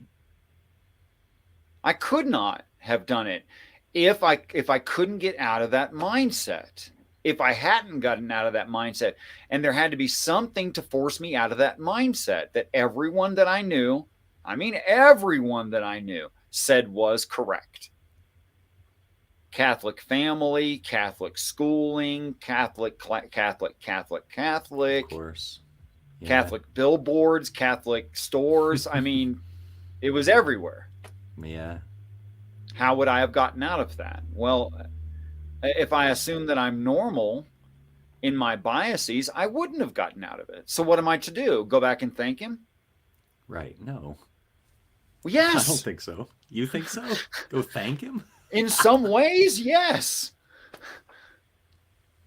I could not have done it if I couldn't get out of that mindset. If I hadn't gotten out of that mindset, and there had to be something to force me out of that mindset that everyone that I knew, I mean everyone that I knew, said was correct. Catholic family, Catholic schooling, Of Catholic, course. Yeah. Catholic billboards, Catholic stores. I mean, it was everywhere. Yeah. How would I have gotten out of that? Well, if I assume that I'm normal in my biases, I wouldn't have gotten out of it. So what am I to do? Go back and thank him? Right. No. Well, I don't yes. think so. You think so? Go thank him? In some ways, yes.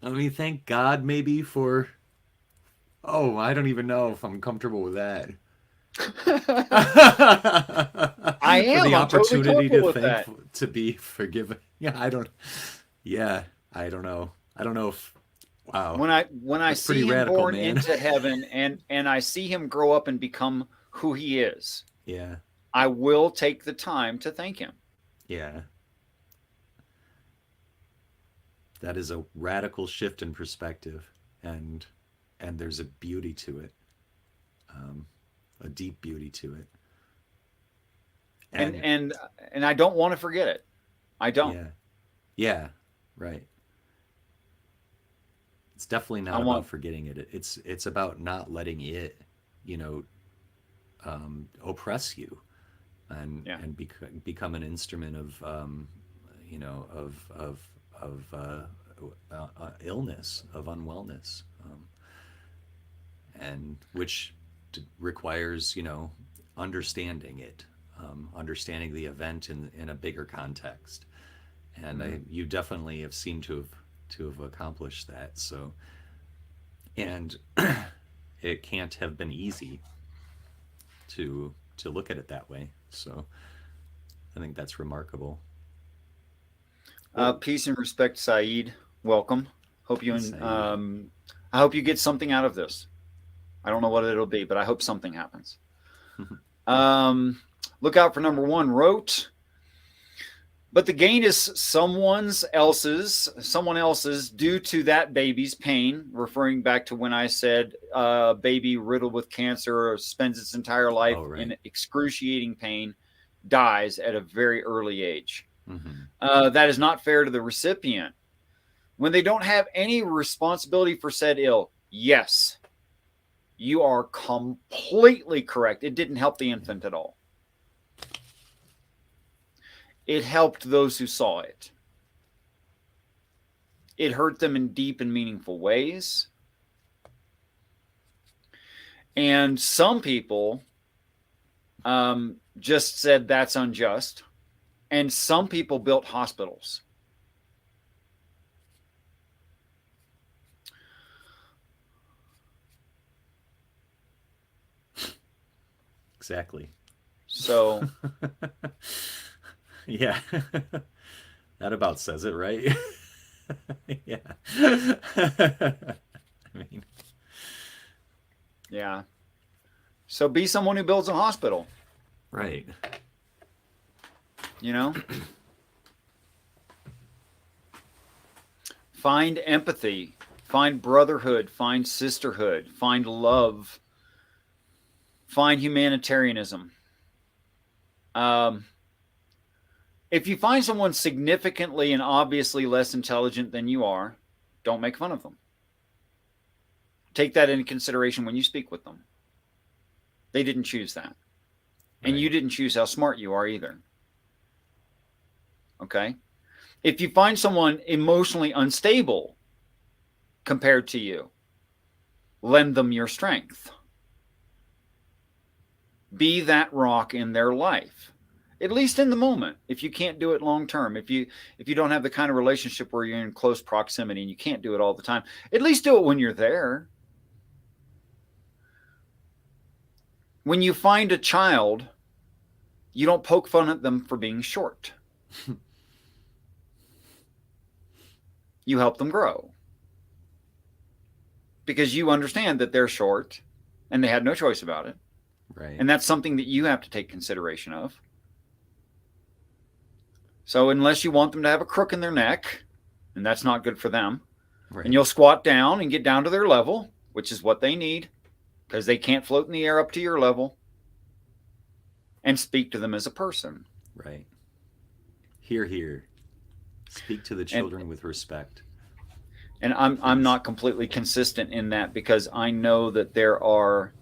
I mean, thank God maybe for. Oh, I don't even know if I'm comfortable with that. I For am. the I'm totally opportunity comfortable to with thank, that. to be forgiven. Yeah, I don't. Yeah, I don't know. I don't know if. Wow, When I that's pretty see him radical, born man. into heaven and I see him grow up and become who he is, Yeah, I will take the time to thank him. yeah. That is a radical shift in perspective, and there's a beauty to it, um, a deep beauty to it, And and and and I don't want to forget it. I don't. yeah, yeah, right. It's definitely I not about want forgetting it. It's about not letting it, you know, oppress you, and yeah. become an instrument of, you know, of illness, of unwellness, and which requires, you know, understanding it, understanding the event in a bigger context. And Mhm. you definitely have seemed to have accomplished that. So, and it can't have been easy to look at it that way. So I think that's remarkable. Well, Peace and respect, Saeed. Welcome. Hope you hey, Saeed. I hope you get something out of this. I don't know what it'll be, but I hope something happens. Um, Look out for number one. Wrote, but the gain is someone else's due to that baby's pain. Referring back to when I said baby riddled with cancer spends its entire life Oh, right. in excruciating pain, dies at a very early age. Mm-hmm. That is not fair to the recipient when they don't have any responsibility for said ill. Yes, you are completely correct. It didn't help the Yeah. infant at all. It helped those who saw it. It hurt them in deep and meaningful ways. And some people just said that's unjust. And some people built hospitals. Exactly. So, Yeah. That about says it, right? Yeah. I mean, yeah. So be someone who builds a hospital, right. you know? Find empathy, find brotherhood, find sisterhood, find love, find humanitarianism. Um, if you find someone significantly and obviously less intelligent than you are, don't make fun of them. Take that into consideration when you speak with them. They didn't choose that. And you Right. didn't choose how smart you are either. Okay? If you find someone emotionally unstable compared to you, lend them your strength. Be that rock in their life, at least in the moment. If you can't do it long term, if you don't have the kind of relationship where you're in close proximity and you can't do it all the time, at least do it when you're there. when you find a child, you don't poke fun at them for being short. You help them grow. Because you understand that they're short and they had no choice about it. Right. And that's something that you have to take consideration of. So unless you want them to have a crook in their neck, and that's not good for them, Right. and you'll squat down and get down to their level, which is what they need, because they can't float in the air up to your level, and speak to them as a person. Right. Hear, hear. Speak to the children with respect. And I'm not completely consistent in that, because I know that there are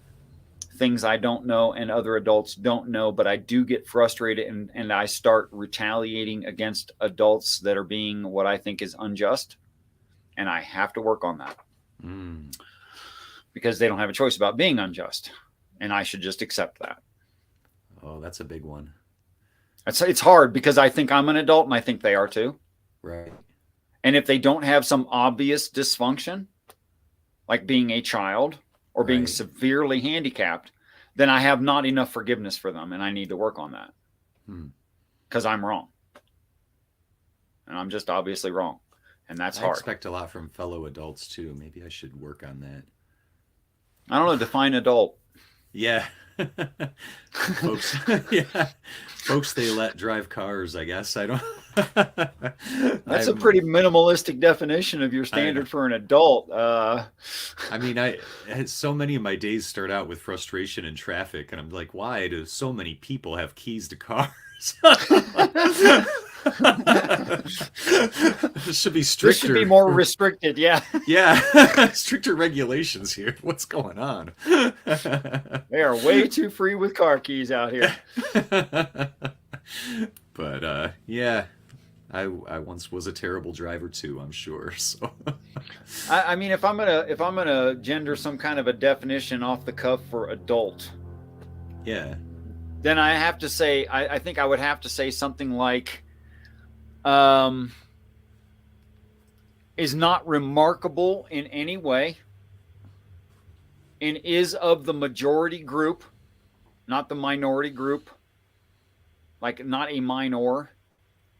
things I don't know and other adults don't know, but I do get frustrated, and I start retaliating against adults that are being what I think is unjust. And I have to work on that because they don't have a choice about being unjust. And I should just accept that. Oh, that's a big one. It's hard because I think I'm an adult and I think they are too. Right. And if they don't have some obvious dysfunction, like being a child or being Right. severely handicapped, then I have not enough forgiveness for them, and I need to work on that because I'm wrong. And I'm just obviously wrong. And that's I hard. expect a lot from fellow adults too. Maybe I should work on that. I don't know, define adult. Yeah. Folks, yeah. Folks they let drive cars, I guess. I don't That's a pretty minimalistic definition of your standard for an adult. I mean, so many of my days start out with frustration in traffic, and I'm like, why do so many people have keys to cars? This should be stricter. This should be more restricted, yeah. Yeah, stricter regulations here. What's going on? They are way too free with car keys out here. But yeah, I once was a terrible driver too, I'm sure. So I mean, if I'm gonna gender some kind of a definition off the cuff for adult, yeah, then I have to say, I think I would have to say something like, is not remarkable in any way, and is of the majority group, not the minority group, like not a minor.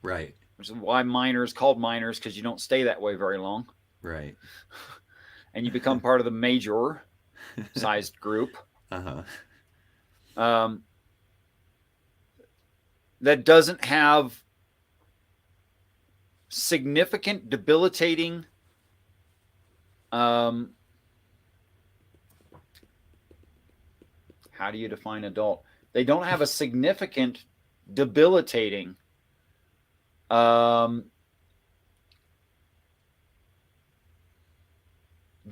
right, Which is why minors called minors, because you don't stay that way very long. right. And you become part of the major sized group. That doesn't have significant debilitating how do you define adult? They don't have a significant debilitating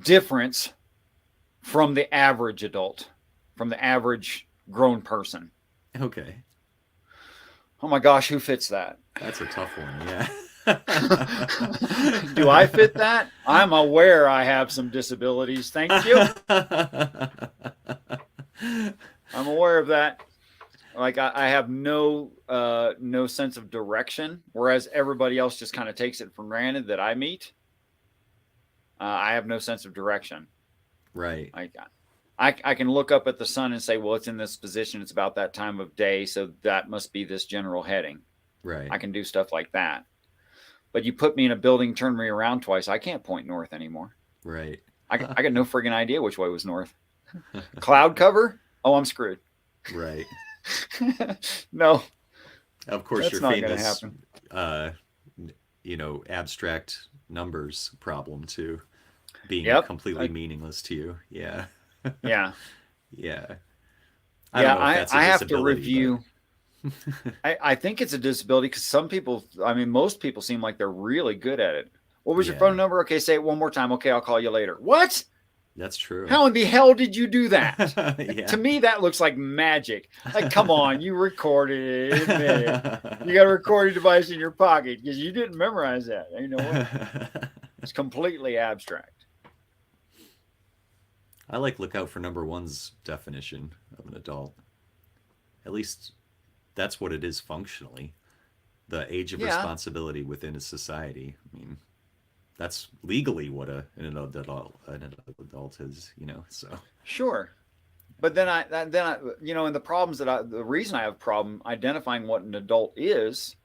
difference from the average adult, from the average grown person. Okay. Oh my gosh, who fits that? That's a tough one, yeah. Do I fit that? I'm aware I have some disabilities. Thank you. I'm aware of that. Like I have no sense of direction, whereas everybody else just kind of takes it for granted that I meet. I have no sense of direction. Right. I can look up at the sun and say, well, it's in this position. It's about that time of day, so that must be this general heading. Right. I can do stuff like that. But you put me in a building, turn me around twice, I can't point north anymore. Right. I got no friggin' idea which way was north. Cloud cover? Oh, I'm screwed. Right. No. Of course, That's your not famous, gonna abstract numbers problem too, being completely meaningless to you. Yeah. Yeah. Yeah. I have to review. I think it's a disability because some people, I mean, most people seem like they're really good at it. What was your phone number? Okay, say it one more time. Okay, I'll call you later. What? That's true. How in the hell did you do that? Yeah. To me, that looks like magic. Like, come on, you recorded it. Admit it. You got a recording device in your pocket because you didn't memorize that. You know what? It's completely abstract. I look out for number one's definition of an adult. At least that's what it is functionally. The age of responsibility within a society. I mean, that's legally what an adult is, So Sure. But and the problems the reason I have problem identifying what an adult is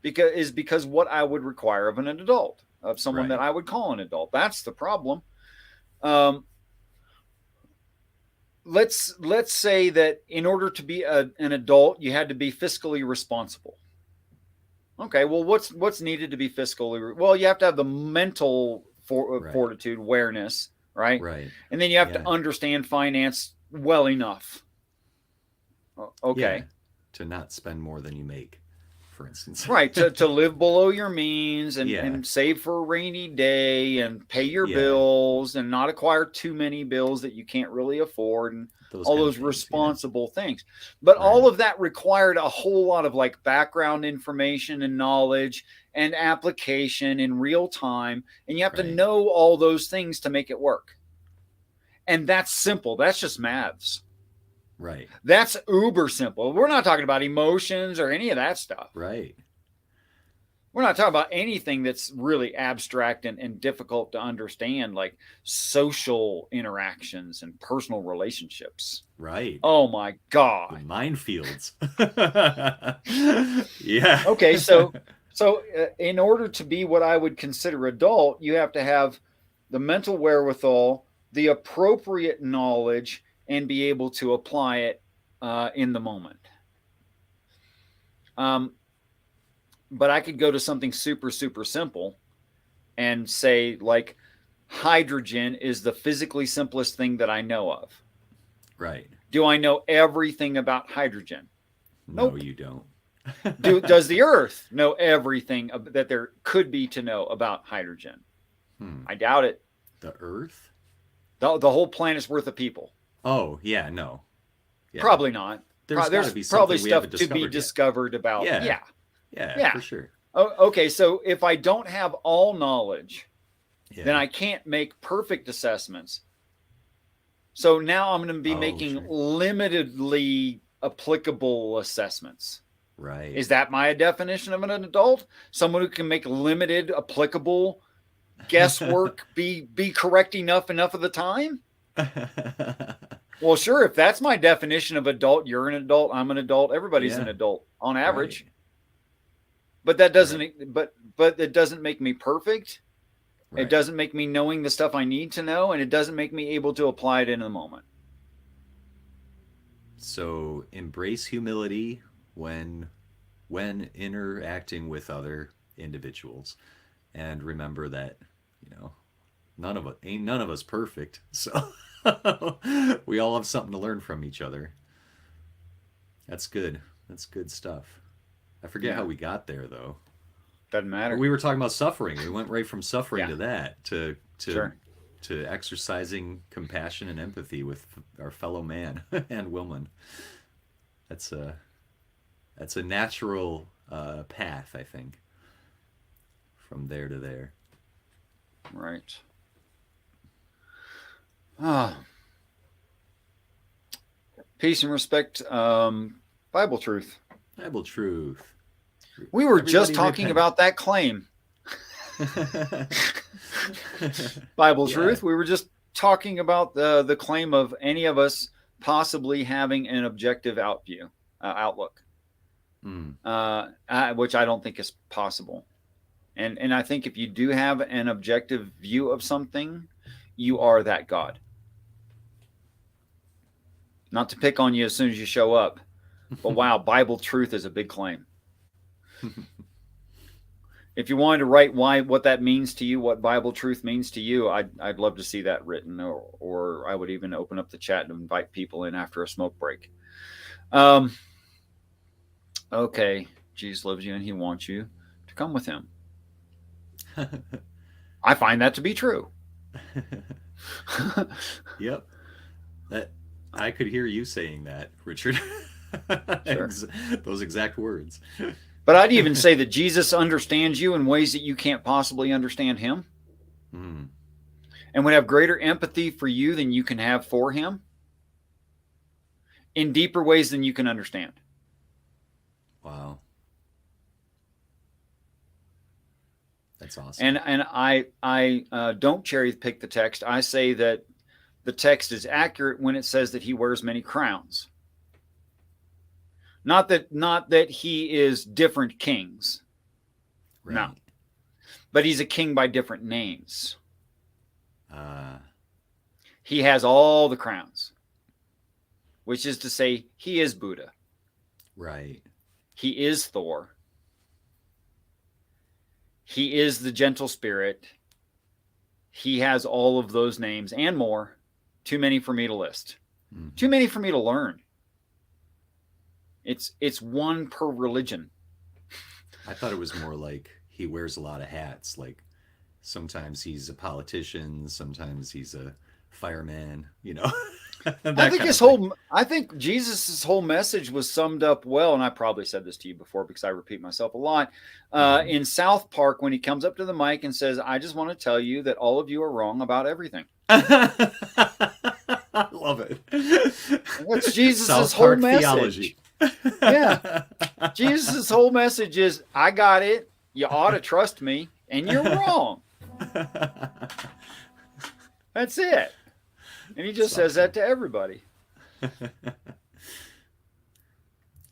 because what I would require of an adult, of someone that Right. I would call an adult. That's the problem. Um, let's say that in order to be an adult, you had to be fiscally responsible. Okay, well, what's needed to be fiscally? Well, you have to have the mental Right. fortitude, awareness, right? Right. And then you have to Yeah. understand finance well enough. Yeah. Okay, To not spend more than you make, for instance. right, to live below your means Yeah. and save for a rainy day and pay your Yeah. bills and not acquire too many bills that you can't really afford and Those all kind of those things. Yeah. responsible things. But all Right. of that required a whole lot of like background information and knowledge and application in real time. And you have to Right. know all those things to make it work. And that's simple. That's just maths. Right. That's uber simple. We're not talking about emotions or any of that stuff. Right. We're not talking about anything that's really abstract and difficult to understand, like social interactions and personal relationships. Right. Oh my The God. minefields. Yeah. Okay, in order to be what I would consider adult, you have to have the mental wherewithal, the appropriate knowledge, and be able to apply it in the moment. Um, but I could go to something super, super simple and say, like, hydrogen is the physically simplest thing that I know of. Right. Do I know everything about hydrogen? No, Nope. you don't. Does the Earth know everything that there could be to know about hydrogen? Hmm. I doubt it. The Earth? The whole planet's worth of people. Oh, yeah, no. Yeah. Probably not. There's got to There's be probably something we stuff haven't to be discovered yet. discovered about. Yeah. Yeah. Yeah, Yeah. for sure. Okay. So if I don't have all knowledge, then Yeah. I can't make perfect assessments. So now I'm going to be Oh, making sure. limitedly applicable assessments. Right. Is that my definition of an adult? Someone who can make limited applicable guesswork be correct enough of the time? Well, sure. If that's my definition of adult, you're an adult. I'm an adult. Everybody's an Yeah. adult on Right. average. But that Right. doesn't. But it doesn't make me perfect. It Right. doesn't make me knowing the stuff I need to know, and it doesn't make me able to apply it in the moment. So embrace humility when interacting with other individuals, and remember that you know none of us perfect. So we all have something to learn from each other. That's good. That's good stuff. I forget how Yeah, we got there though. doesn't matter. We were talking about suffering. We went right from suffering Yeah, to that sure. to exercising compassion and empathy with our fellow man and woman. That's a natural path, I think, from there to there. Right. Ah, peace and respect. Bible truth. Bible truth. We were just Everybody talking repent. about that claim. Bible Yeah. truth. We were just talking about the claim of any of us possibly having an objective outlook, Mm. which I don't think is possible. And I think if you do have an objective view of something, you are that God. Not to pick on you as soon as you show up, but wow, Bible truth is a big claim. If you wanted to write what that means to you, what Bible truth means to you, I'd love to see that written, or I would even open up the chat and invite people in after a smoke break. Um, okay, Jesus loves you and He wants you to come with Him. I find that to be true. Yep. That I could hear you saying that, Richard. Sure. Those exact words. But I'd even say that Jesus understands you in ways that you can't possibly understand Him, Mm. and would have greater empathy for you than you can have for Him, in deeper ways than you can understand. Wow. That's awesome. And I don't cherry pick the text. I say that the text is accurate when it says that he wears many crowns. Not that he is different kings. No. Right. But he's a king by different names. Uh, He has all the crowns, which is to say, he is Buddha. right. He is Thor. He is the gentle spirit. He has all of those names and more. Too many for me to list. Mm-hmm. Too many for me to learn. It's one per religion. I thought it was more like he wears a lot of hats. Like sometimes he's a politician, sometimes he's a fireman, you know, that kind of thing. I think Jesus' whole message was summed up well, and I probably said this to you before because I repeat myself a lot. Mm-hmm. In South Park, when he comes up to the mic and says, "I just want to tell you that all of you are wrong about everything." I love it. That's Jesus' South whole Park message. theology. Yeah. Jesus' whole message is, I got it. You ought to trust me, and you're wrong. That's it. And he just says that to everybody.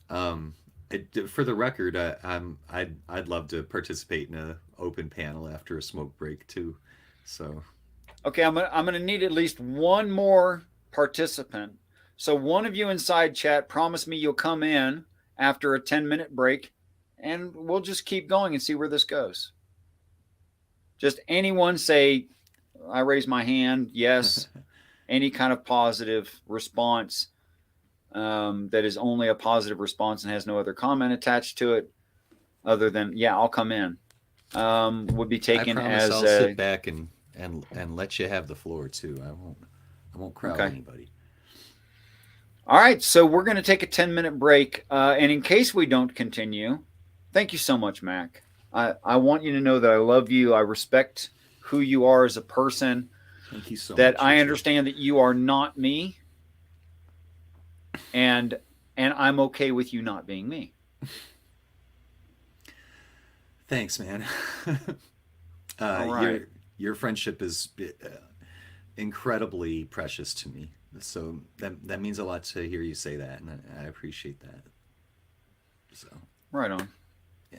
For the record, I'd love to participate in a open panel after a smoke break too. So Okay, I'm gonna need at least one more participant. So one of you inside chat, promise me you'll come in after a 10-minute break, and we'll just keep going and see where this goes. Just anyone say, I raise my hand, yes. Any kind of positive response that is only a positive response and has no other comment attached to it, other than yeah, I'll come in, would be I taken promise as I'll a sit back and let you have the floor too. I won't crowd okay. anybody. All right, so we're going to take a 10-minute break, and in case we don't continue, thank you so much, Mac. I want you to know that I love you. I respect who you are as a person. Thank you so That much, I Richard. understand that you are not me, and I'm okay with you not being me. Thanks, man. All Your right. friendship is incredibly precious to me. So that means a lot to hear you say that, and I appreciate that. So Right on. yeah,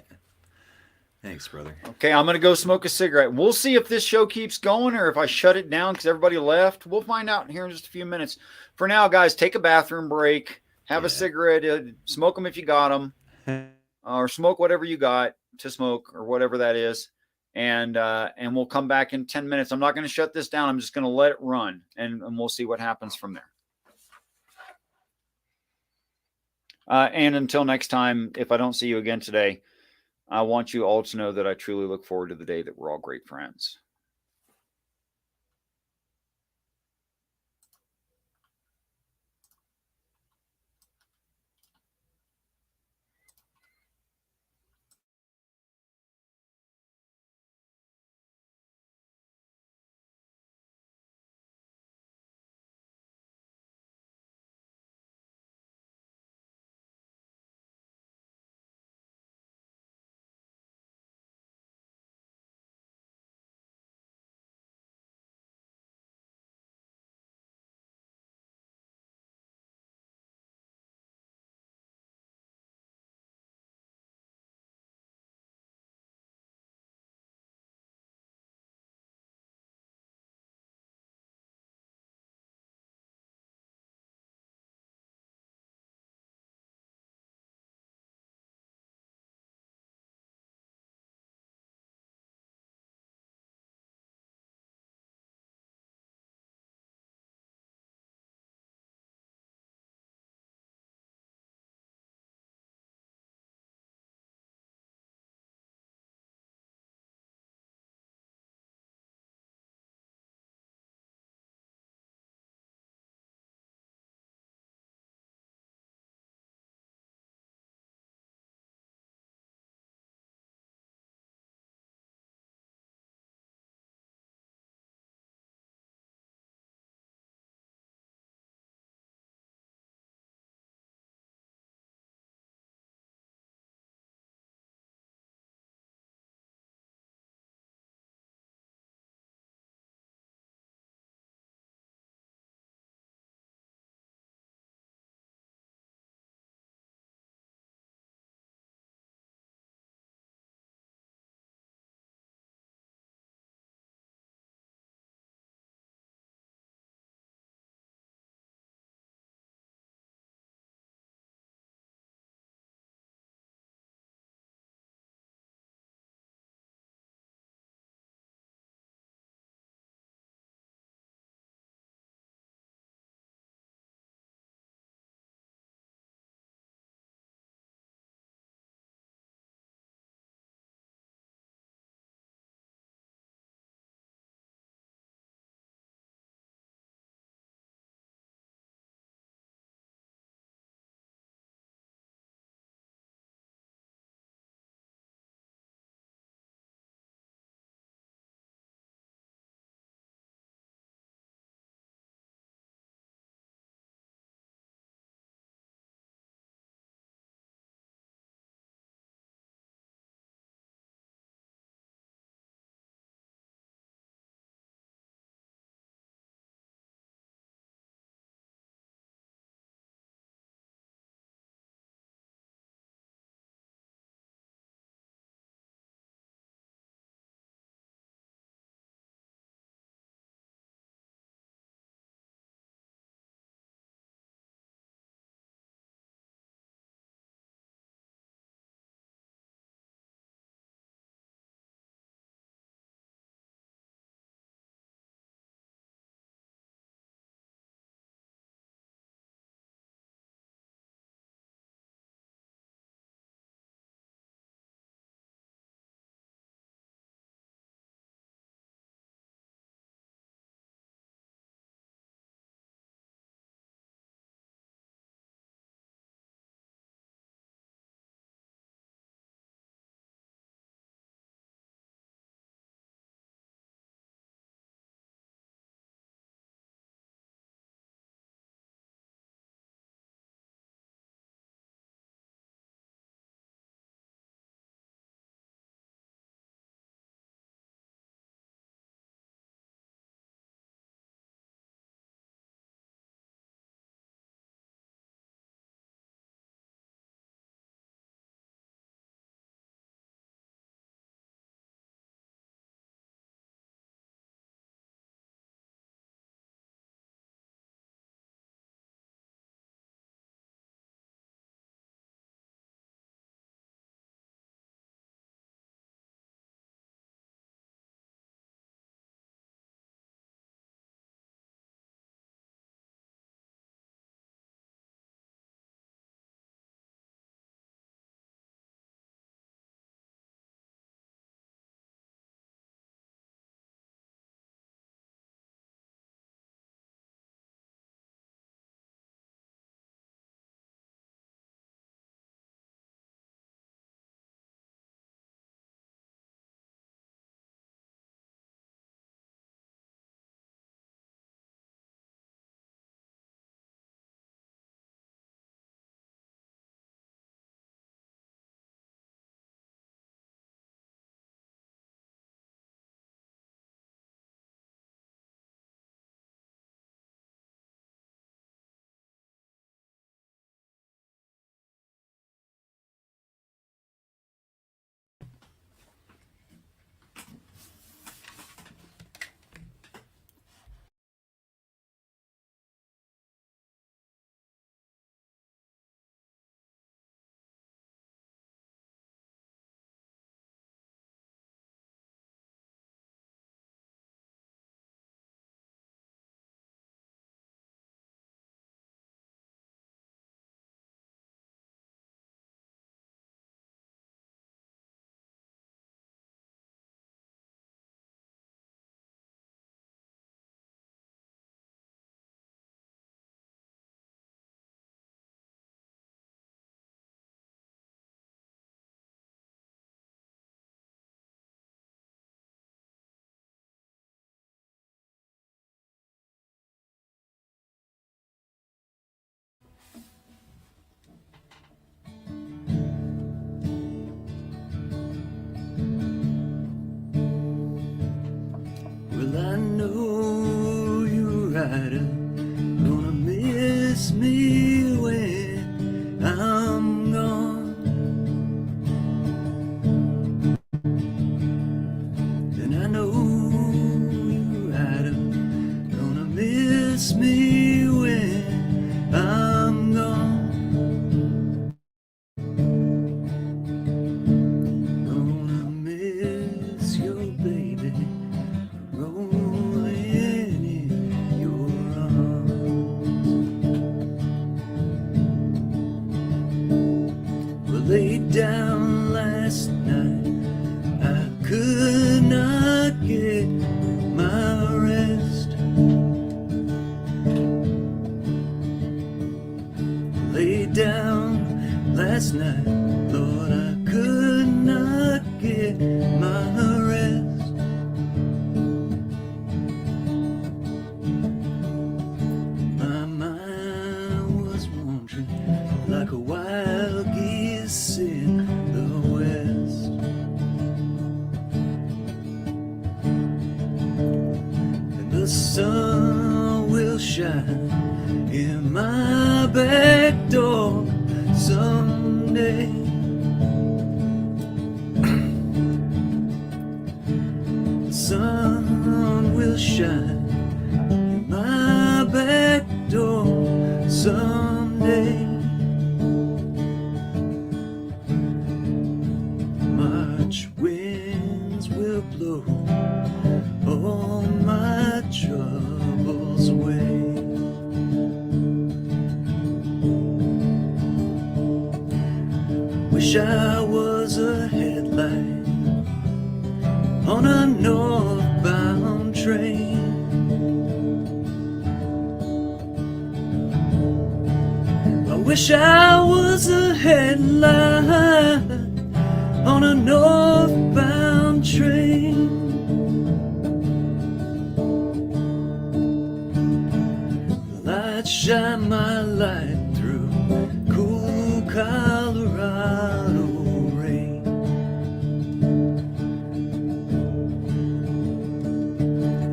thanks, brother. Okay, I'm going to go smoke a cigarette. We'll see if this show keeps going or if I shut it down because everybody left. We'll find out here in just a few minutes. For now, guys, take a bathroom break, have a Yeah. cigarette, smoke them if you got them, or smoke whatever you got to smoke or whatever that is. And we'll come back in 10 minutes. I'm not going to shut this down. I'm just going to let it run, and we'll see what happens from there. And until next time, if I don't see you again today, I want you all to know that I truly look forward to the day that we're all great friends. rider gonna miss me when I'm gone. And I know you rider gonna miss me when I'm gone. Gonna miss your baby rolling in your arms. Well, laid down last night, I could not get my rest. Laid down last night, Lord, I could not get my rest. My mind was wandering like a wild geese in the west. And the sun will shine in my back door someday. The sun will shine in my back door someday. March winds will blow all my troubles away. Wish I was a headlight on a northbound train. I wish I was a headlight on a northbound train. Light shine my light through cool Colorado rain.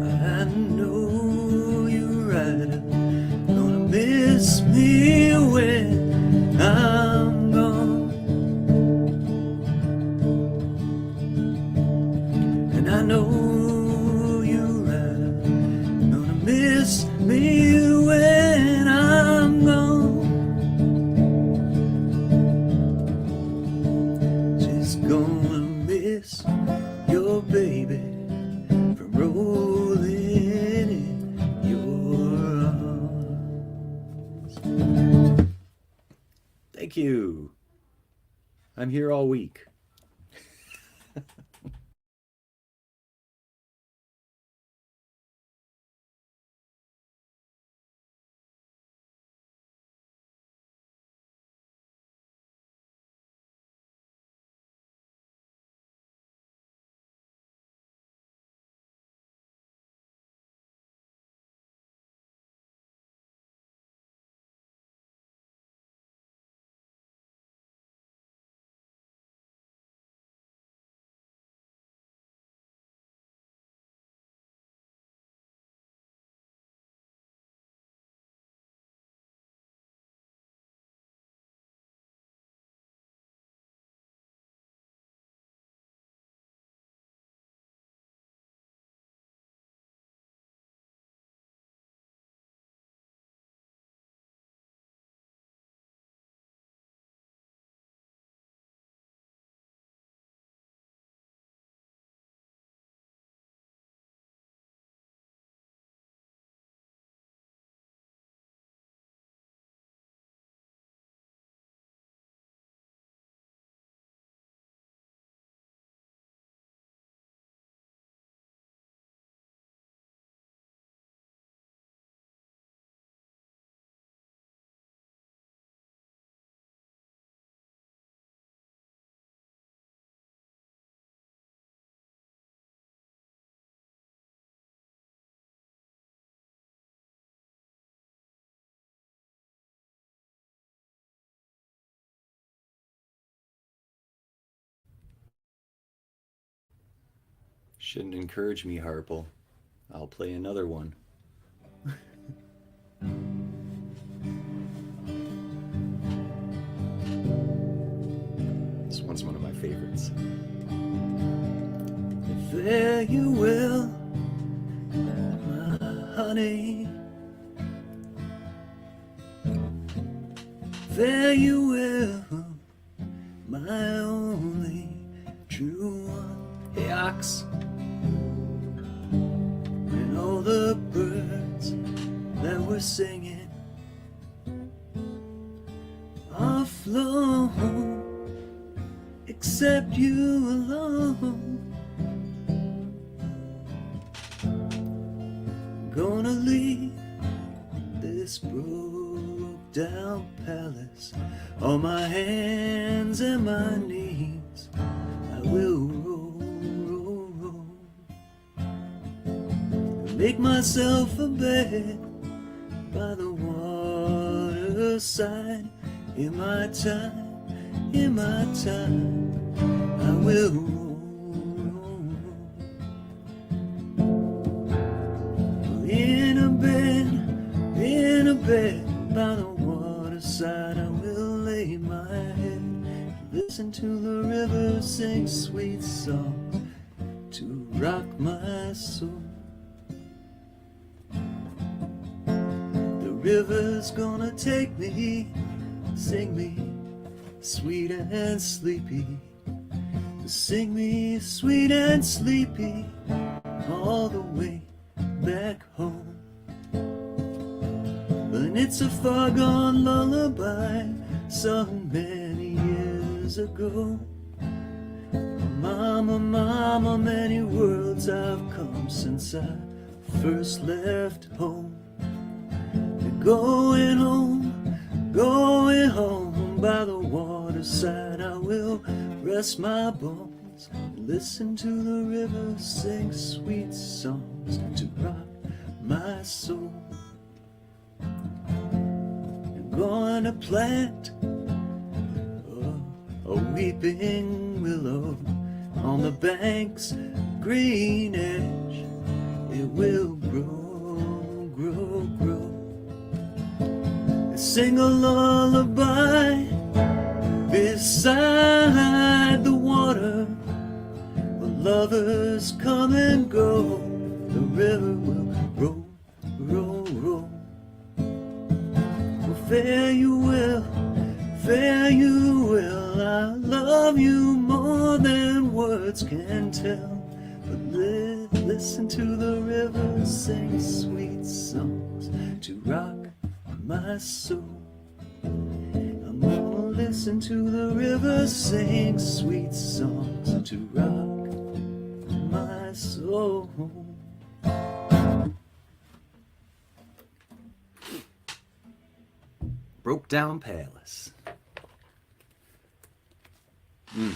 I know you're right, gonna miss me when I'm gone. And I know you're right, gonna miss me when I'm gone. Just gonna miss your baby from rolling in your arms. Thank you. I'm here all week. Shouldn't encourage me, Harple. I'll play another one. This one's one of my favorites. Fare you well, my honey. Fare you well, my only true one. Hey, ox. And all the birds that were singing are flown, except you alone. Gonna leave this broke down palace on my hands and my knees. I will roll, roll, roll. Make myself a bed by the waterside. In my time, I will roll, roll, roll. In a bed by the waterside, I will lay my head, listen to the river sing sweet songs to rock my soul. The river's gonna take me, sing me sweet and sleepy, to sing me sweet and sleepy all the way back home. And it's a far-gone lullaby sung many years ago. Mama, mama, many worlds I've come since I first left home. And going home by the waterside, I will rest my bones and listen to the river sing sweet songs to rock my soul. I'm going to plant a weeping willow on the bank's green edge. It will grow, grow, grow, and sing a lullaby beside the water. The lovers come and go, the river will roll, roll, roll. Well, fare you well, fare you well. I love you more than words can tell. But listen to the river sing sweet songs to rock my soul. I'm gonna listen to the river sing sweet songs to rock my soul. Broke Down Palace. I'm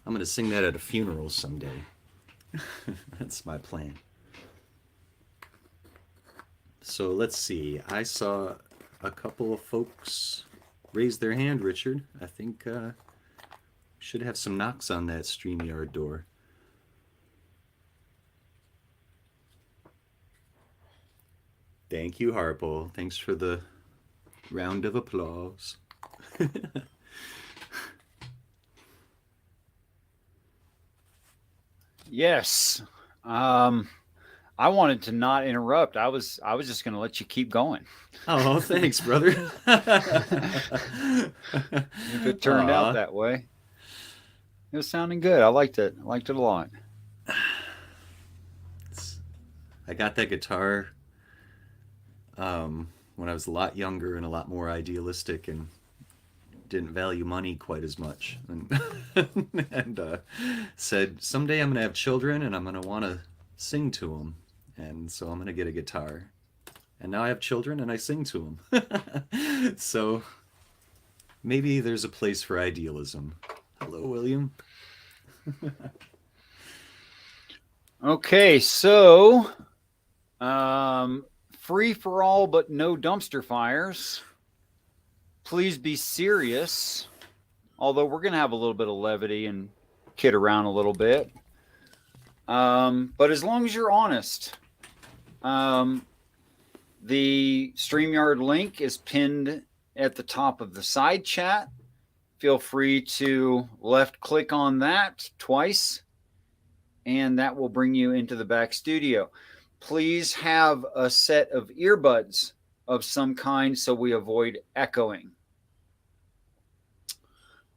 gonna sing that at a funeral someday. That's my plan. So let's see. I saw a couple of folks raise their hand, Richard. I think should have some knocks on that StreamYard door. Thank you, Harpo. Thanks for the round of applause. Yes. I wanted to not interrupt. I was just going to let you keep going. Oh, thanks, brother. If it turned out that way. It was sounding good. I liked it. I liked it a lot. I got that guitar when I was a lot younger and a lot more idealistic and didn't value money quite as much. And said, someday I'm going to have children and I'm going to want to sing to them. And so I'm going to get a guitar. And now I have children and I sing to them. So maybe there's a place for idealism. Hello, William. Okay, so free for all but no dumpster fires. Please be serious. Although we're going to have a little bit of levity and kid around a little bit. But as long as you're honest, The StreamYard link is pinned at the top of the side chat. Feel free to left click on that twice, and that will bring you into the back studio. Please have a set of earbuds of some kind so we avoid echoing.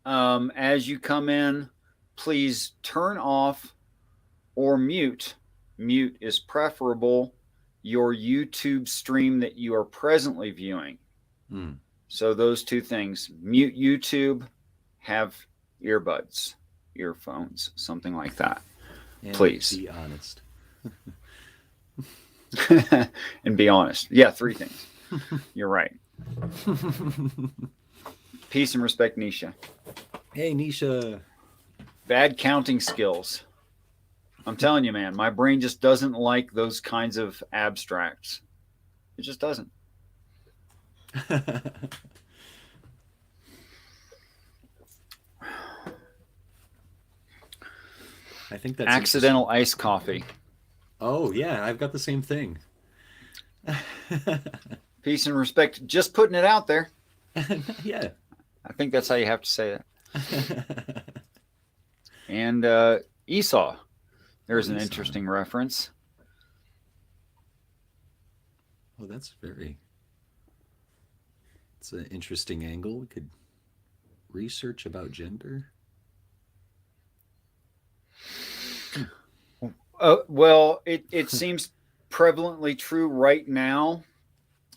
As you come in, please turn off or mute. Mute is preferable, your YouTube stream that you are presently viewing. So those two things: mute YouTube, have earbuds, earphones, something like that. And please be honest. And be honest. Yeah, 3 things. You're right. Peace and respect, Nisha. Hey, Nisha. Bad counting skills. I'm telling you, man, my brain just doesn't like those kinds of abstracts. It just doesn't. I think that's accidental iced coffee. Oh, yeah, I've got the same thing. Peace and respect. Just putting it out there. Yeah. I think that's how you have to say it. And Esau. There's an interesting reference. Oh, that's it's an interesting angle. We could research about gender. Well, it seems prevalently true right now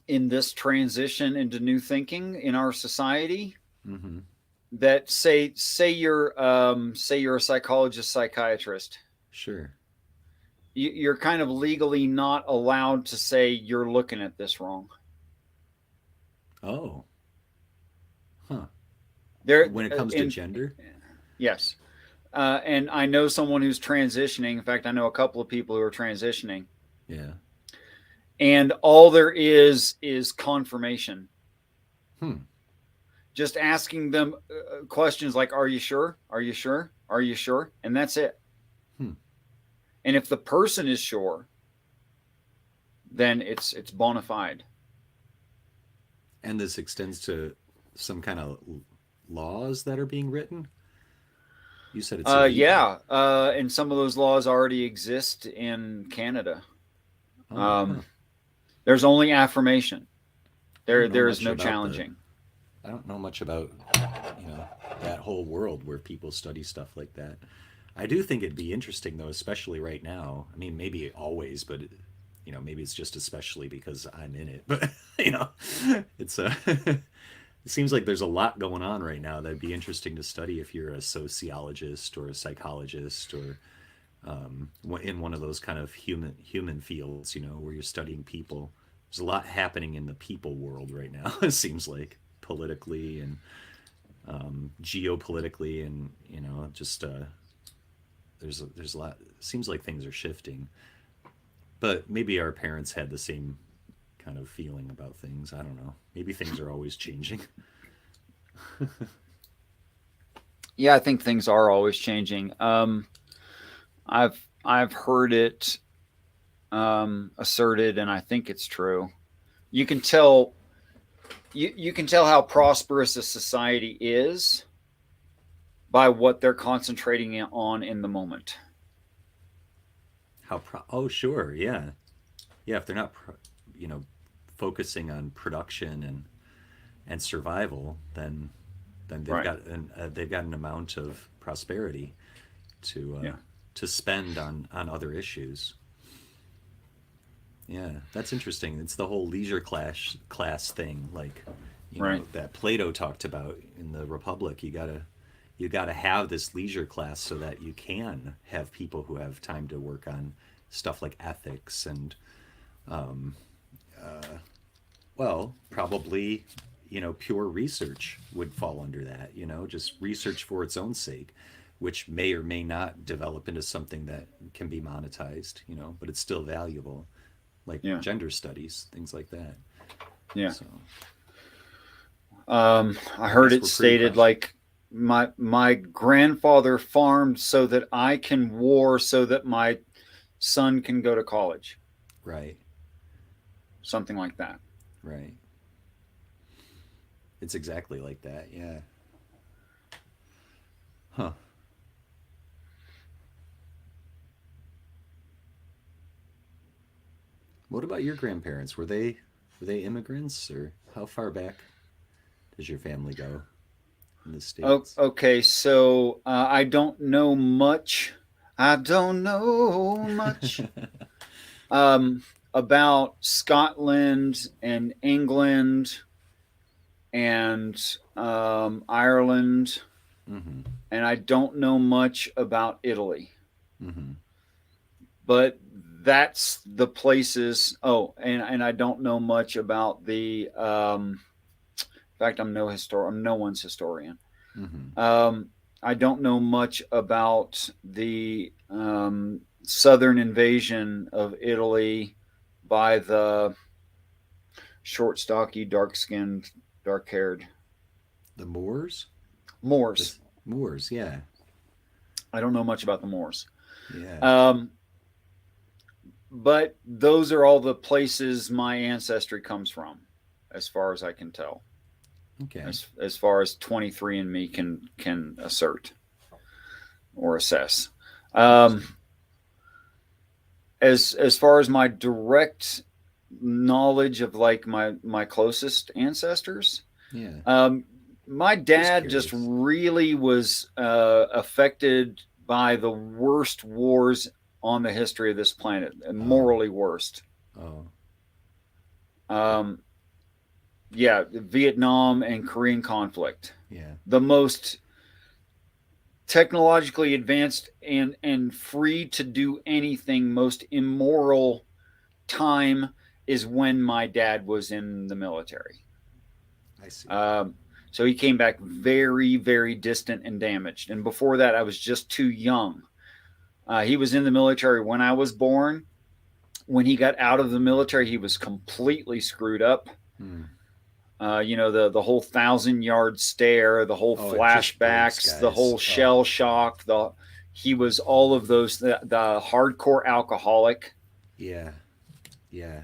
in this transition into new thinking in our society. Mm-hmm. That say you're a psychologist, psychiatrist. Sure. You're kind of legally not allowed to say you're looking at this wrong. Oh. Huh. When it comes to gender? Yes. And I know someone who's transitioning. In fact, I know a couple of people who are transitioning. Yeah. And all there is confirmation. Just asking them questions like, are you sure? Are you sure? Are you sure? And that's it. And if the person is sure, then it's bona fide. And this extends to some kind of laws that are being written? You said it's illegal. Yeah. And some of those laws already exist in Canada. There's only affirmation. There is no challenging. I don't know much about, that whole world where people study stuff like that. I do think it'd be interesting, though, especially right now. I mean, maybe always, but, maybe it's just especially because I'm in it. But, it's it seems like there's a lot going on right now that'd be interesting to study if you're a sociologist or a psychologist or in one of those kind of human fields, where you're studying people. There's a lot happening in the people world right now, it seems like, politically and geopolitically, and just there's a lot. It seems like things are shifting, but maybe our parents had the same kind of feeling about things. I don't know. Maybe things are always changing. Yeah, I think things are always changing. I've heard it asserted, and I think it's true. You can tell. You can tell how prosperous a society is by what they're concentrating on in the moment. Oh, sure, yeah, if they're not, focusing on production and survival, then they've got an amount of prosperity to spend on other issues. Yeah, that's interesting. It's the whole leisure class thing, like that Plato talked about in the Republic. You gotta have this leisure class so that you can have people who have time to work on stuff like ethics and, probably pure research would fall under that. Just research for its own sake, which may or may not develop into something that can be monetized. But it's still valuable. Like gender studies, things like that. Yeah. So, I heard it stated like my grandfather farmed so that I can war so that my son can go to college. Right. something like that. Right. It's exactly like that. Yeah. Huh. What about your grandparents? Were they immigrants, or how far back does your family go in the Oh, states? okay, so I don't know much. I don't know much um, about Scotland and England and Ireland, Mm-hmm. and I don't know much about Italy. Mm-hmm. But that's the places. Oh, and I don't know much about the. In fact, I'm no one's historian. Mm-hmm. Um, I don't know much about the southern invasion of Italy by the short, stocky, dark skinned, dark haired The Moors? The Moors. Moors, yeah. I don't know much about the Moors. Yeah. Um, but those are all the places my ancestry comes from, as far as I can tell. Okay. As far as 23andMe can assert or assess. Um, Interesting. as far as my direct knowledge of like my closest ancestors, Yeah. um, my Just dad just curious. really was affected by the worst wars on the history of this planet, and Oh. morally worst. Oh. Um, yeah, the Vietnam and Korean conflict, Yeah. the most technologically advanced and free to do anything, most immoral time is when my dad was in the military. I see. Um, so he came back very, very distant and damaged. And before that, I was just too young. He was in the military when I was born. When he got out of the military, he was completely screwed up. Hmm. The whole 1,000 yard stare, the whole Oh, it just breaks flashbacks, the guys. whole Oh. shell shock. He was all of those. The hardcore alcoholic. Yeah. Yeah.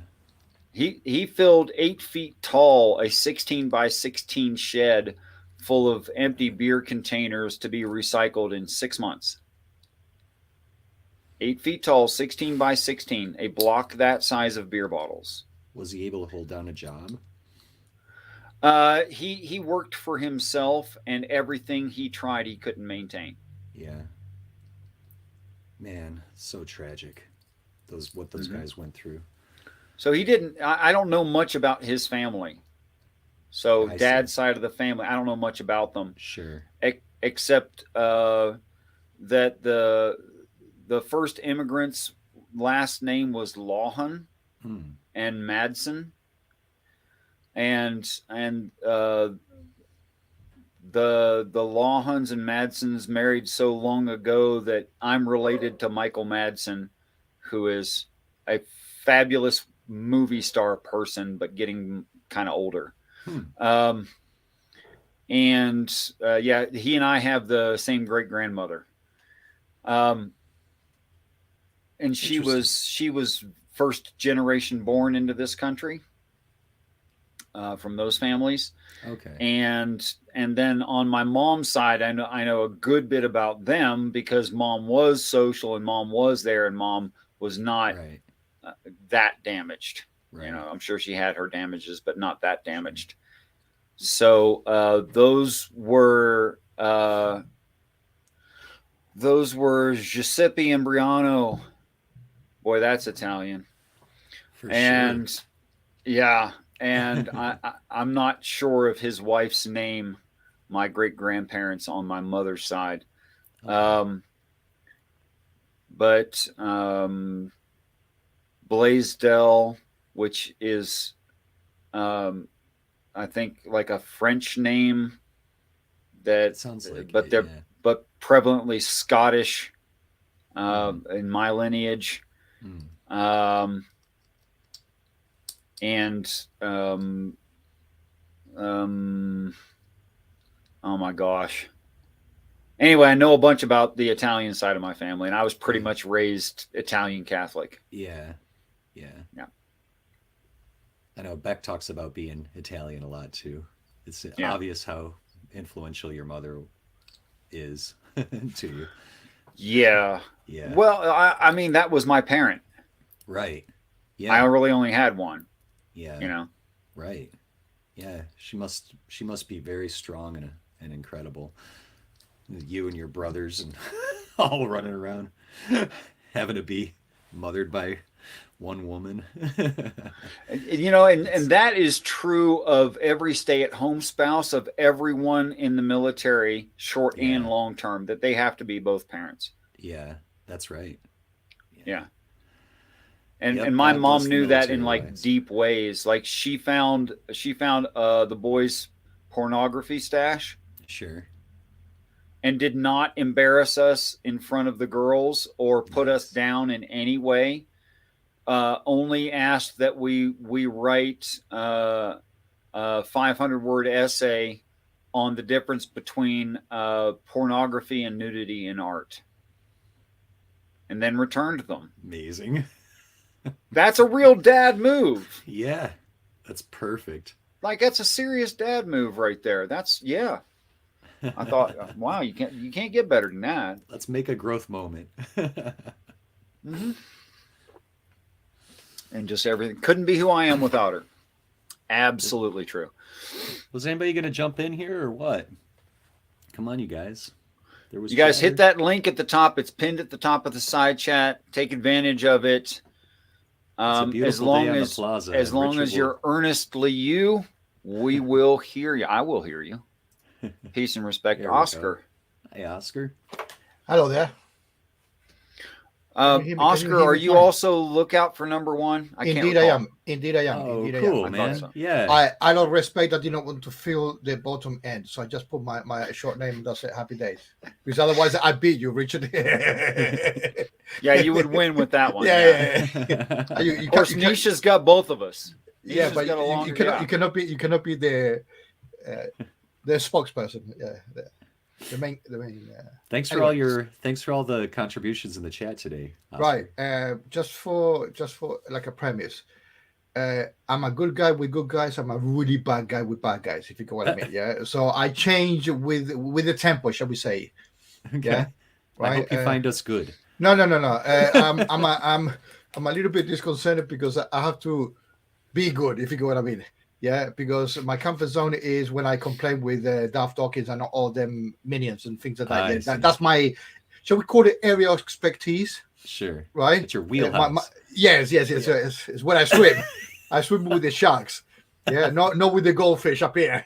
He filled 8 feet tall a 16 by 16 shed full of empty beer containers to be recycled in 6 months. 8 feet tall, 16 by 16, a block that size of beer bottles. Was he able to hold down a job? He worked for himself, and everything he tried he couldn't maintain. Yeah. Man, so tragic. What those Mm-hmm. guys went through. So he didn't. I don't know much about his family. So I see. dad's side of the family, I don't know much about them, Sure. except that the first immigrants' last name was Lawhon Hmm. and Madsen, and the Lawhons and Madsens married so long ago that I'm related to Michael Madsen, who is a fabulous movie star person, but getting kind of older. Hmm. Um, and yeah, he and I have the same great grandmother. Um, and Interesting. she was first generation born into this country from those families, Okay. and then on my mom's side, I know a good bit about them because mom was social and mom was there and mom was not Right. uh, that damaged. Right. I'm sure she had her damages, but not that Sure. damaged. So those were Giuseppe and Briano. Boy, that's Italian. For sure. And yeah, and I'm not sure of his wife's name. My great grandparents on my mother's side, Okay. um, but Blaisdell, which is I think like a French name that, It sounds like but it. they're Yeah. but prevalently Scottish Mm-hmm. in my lineage. Mm. Um, and um, oh my gosh. Anyway, I know a bunch about the Italian side of my family, and I was pretty Yeah. much raised Italian Catholic. Yeah. Yeah. Yeah. I know Beck talks about being Italian a lot too. It's Yeah. obvious how influential your mother is to you. Yeah. Yeah. Well, I mean, that was my parent. Right. I Yeah. really only had one, Yeah. you know. Right. Yeah. She must be very strong and incredible. You and your brothers and all running around having to be mothered by one woman. You know, and That's that is true of every stay-at-home spouse, of everyone in the military, short and yeah. long term, that they have to be both parents. Yeah. That's right. Yeah. Yeah. And Yep. my God mom bless the knew that in military like wives. deep ways. Like she found the boys' pornography stash Sure. and did not embarrass us in front of the girls or put us Nice. down in any way. Only asked that we write a 500-word essay on the difference between pornography and nudity in art, and then returned them. Amazing. That's a real dad move. Yeah. That's perfect. Like that's a serious dad move right there. That's yeah. I thought, wow, you can't get better than that. Let's make a growth moment. Mm-hmm. And just everything couldn't be who I am without her. Absolutely true. Was anybody going to jump in here or what? Come on, you guys. There was You guys hit chatter. that link at the top. It's pinned at the top of the side chat. Take advantage of it. It's a As beautiful day long on the as plaza. as And long Richard as will. you're earnestly you, we will hear you. I will hear you. Peace and respect, There we go. Oscar. Hey, Oscar. Hello there. Can you hear me? Can you Oscar, hear are me you fine? also lookout for number one? I can't Indeed, I recall. am. Indeed, I am. Oh, Indeed, I am. cool, I thought man. so. Yeah. I out of respect, I did not want to fill the bottom end, so I just put my short name. That's it. Happy days. Because otherwise, I beat you, Richard. Yeah, you would win with that one. Yeah. You Of course, you can, Nisha's got both of us. yeah, Nisha's but got a longer. you cannot be the spokesperson. Yeah, the main. thanks for Anyways. all the contributions in the chat today, Right. Oscar. Just for like a premise. I'm a good guy with good guys. I'm a really bad guy with bad guys, if you get what I mean. Yeah. So I change with the tempo, shall we say? Okay. Yeah. I Right. hope you find us good. No. I'm a little bit disconcerted because I have to be good, if you get what I mean. Yeah, because my comfort zone is when I complain with Daft Dawkins and all them minions and things like that. I Yeah, see. that's my, shall we call it area of expertise? Sure. Right? It's your wheelhouse. Yes. It's where I swim. I swim with the sharks. Yeah, not with the goldfish up here.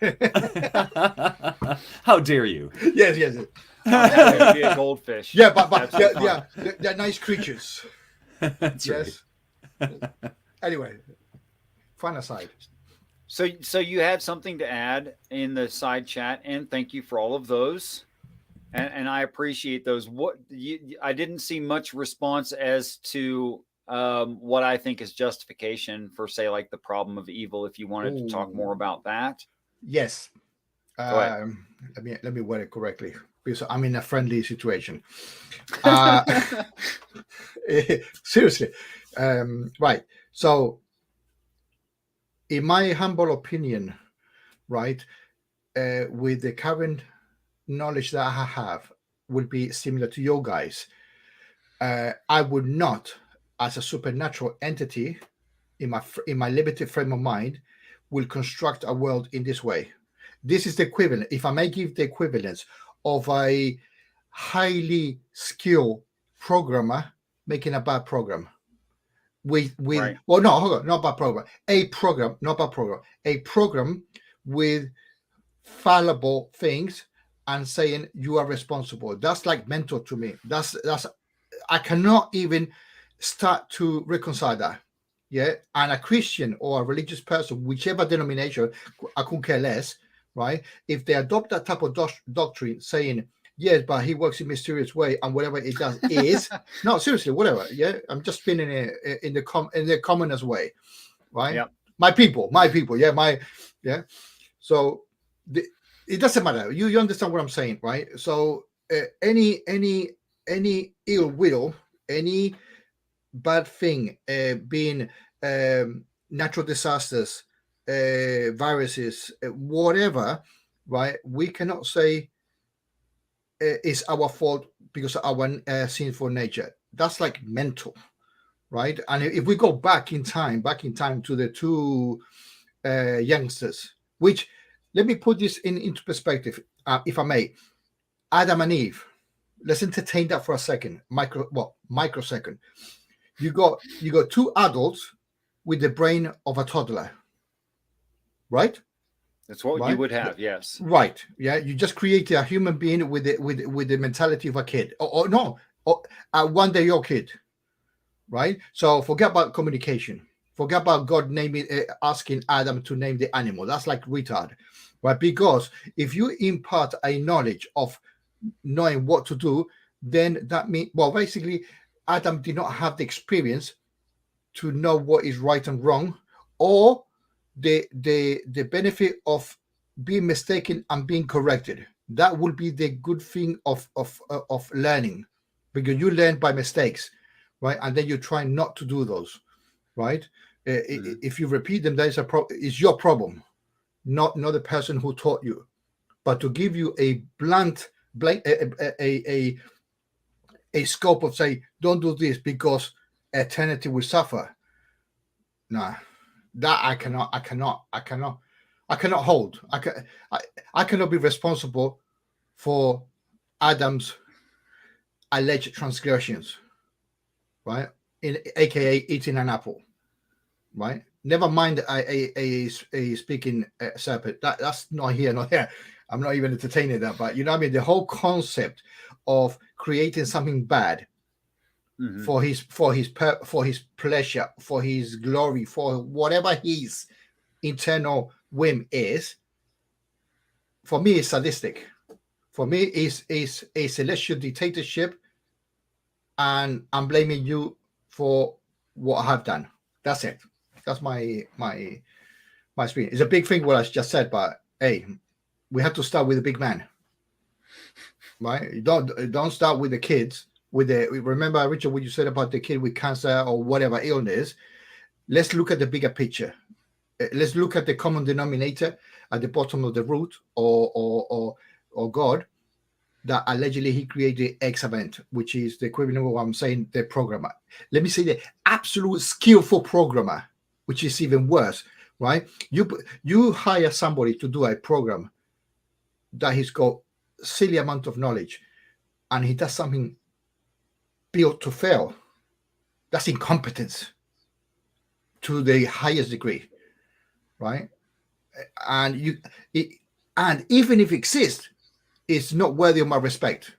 How dare you? yes. That'd be a goldfish. Yeah, but Absolutely fine. yeah, they're nice creatures. That's Yes. Anyway, fun aside. So you had something to add in the side chat, and thank you for all of those. And I appreciate those. I didn't see much response as to what I think is justification for, say, like the problem of evil. If you wanted to talk more about that, Yes. go ahead. Let me word it correctly because I'm in a friendly situation. Seriously. Right. So, in my humble opinion, right, with the current knowledge that I have, would be similar to your guys. I would not, as a supernatural entity, in my limited frame of mind, will construct a world in this way. This is the equivalent, if I may give the equivalence of a highly skilled programmer making a bad program. With Right. well, no, hold on, not bad program. A program, not bad program. A program with fallible things and saying you are responsible. That's like mental to me. That's I cannot even start to reconcile that. Yeah, and a Christian or a religious person, whichever denomination, I couldn't care less, right? If they adopt that type of doctrine, saying yes, but he works in mysterious way, and whatever it does is no, seriously, whatever. Yeah, I'm just spinning it in the commonest way, right? Yep. My people, yeah. So it doesn't matter. You understand what I'm saying, right? So any ill will, any bad thing being natural disasters, viruses, whatever, right? We cannot say it's our fault because of our sinful nature. That's like mental, right? And if we go back in time to the two youngsters, which, let me put this into perspective, if I may. Adam and Eve. Let's entertain that for a second. Microsecond. You got two adults with the brain of a toddler, right? That's what you Right? would have, yes. Right. Yeah. You just created a human being with the mentality of a kid, or no, or a 1-day-old kid, right? So forget about communication. Forget about God asking Adam to name the animal. That's like retard, right? Because if you impart a knowledge of knowing what to do, then that means, well, basically, Adam did not have the experience to know what is right and wrong, or the benefit of being mistaken and being corrected. That would be the good thing of learning, because you learn by mistakes, right? And then you try not to do those, right? If you repeat them, that is it's your problem, not the person who taught you. But to give you a blank a scope of, say, don't do this because eternity will suffer. Nah, that I cannot hold. I cannot be responsible for Adam's alleged transgressions, right? AKA eating an apple, right? Never mind a speaking serpent. That's not here, not there. I'm not even entertaining that, but you know what I mean? The whole concept of creating something bad for his pleasure, for his glory, for whatever his internal whim is, for me, is sadistic. For me, is a celestial dictatorship, and I'm blaming you for what I have done. That's it. That's my experience. It's a big thing what I just said, but hey, we have to start with the big man, right? You don't start with the kids. Remember, Richard, what you said about the kid with cancer or whatever illness. Let's look at the bigger picture. Let's look at the common denominator at the bottom of the root, or God, that allegedly he created X event, which is the equivalent of what I'm saying, the programmer. Let me say the absolute skillful programmer, which is even worse, right? You hire somebody to do a program that he's got silly amount of knowledge, and he does something built to fail. That's incompetence to the highest degree, right? And and even if it exists, it's not worthy of my respect,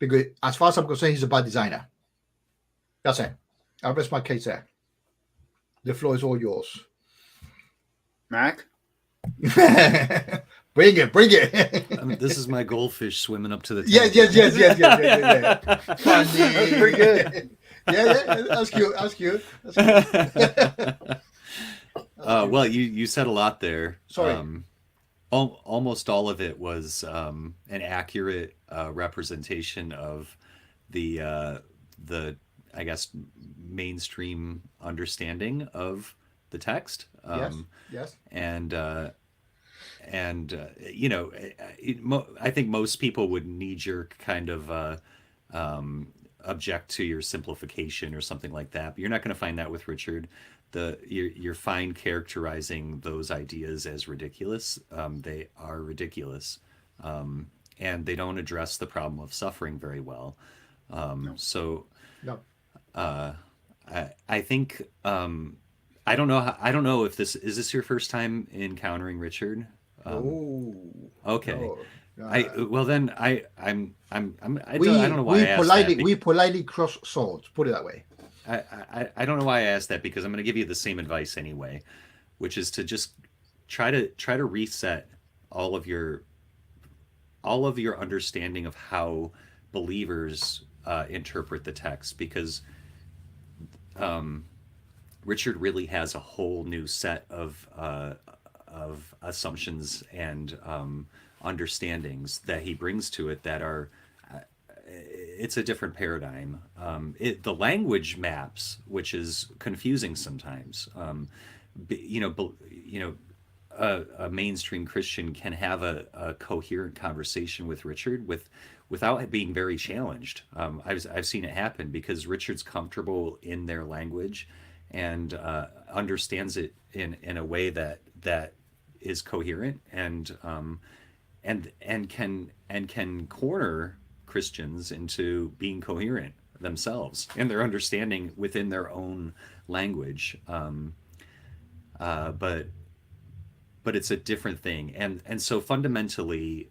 because as far as I'm concerned, he's a bad designer. That's it. I'll rest my case there. The floor is all yours. Mac? Bring it. I mean, this is my goldfish swimming up to the Yes. Funny. That's pretty good. Yeah. That's cute. Well, you said a lot there. Sorry. Almost all of it was an accurate representation of the I guess mainstream understanding of the text. Yes. And you know, I think most people would knee-jerk kind of object to your simplification or something like that. But you're not going to find that with Richard. You're fine characterizing those ideas as ridiculous. They are ridiculous, and they don't address the problem of suffering very well. No. So, No. I think I don't know. I don't know if this is your first time encountering Richard. Okay. No. Well then I don't know why I asked that. We politely cross swords. Put it that way. I don't know why I asked that, because I'm going to give you the same advice anyway, which is to just try to reset all of your understanding of how believers interpret the text, because Richard really has a whole new set of assumptions and understandings that he brings to it that are it's a different paradigm. The language maps, which is confusing sometimes, a mainstream Christian can have a coherent conversation with Richard without it being very challenged. I've seen it happen because Richard's comfortable in their language and understands it in a way that is coherent and can corner Christians into being coherent themselves in their understanding within their own language. But it's a different thing, and so fundamentally,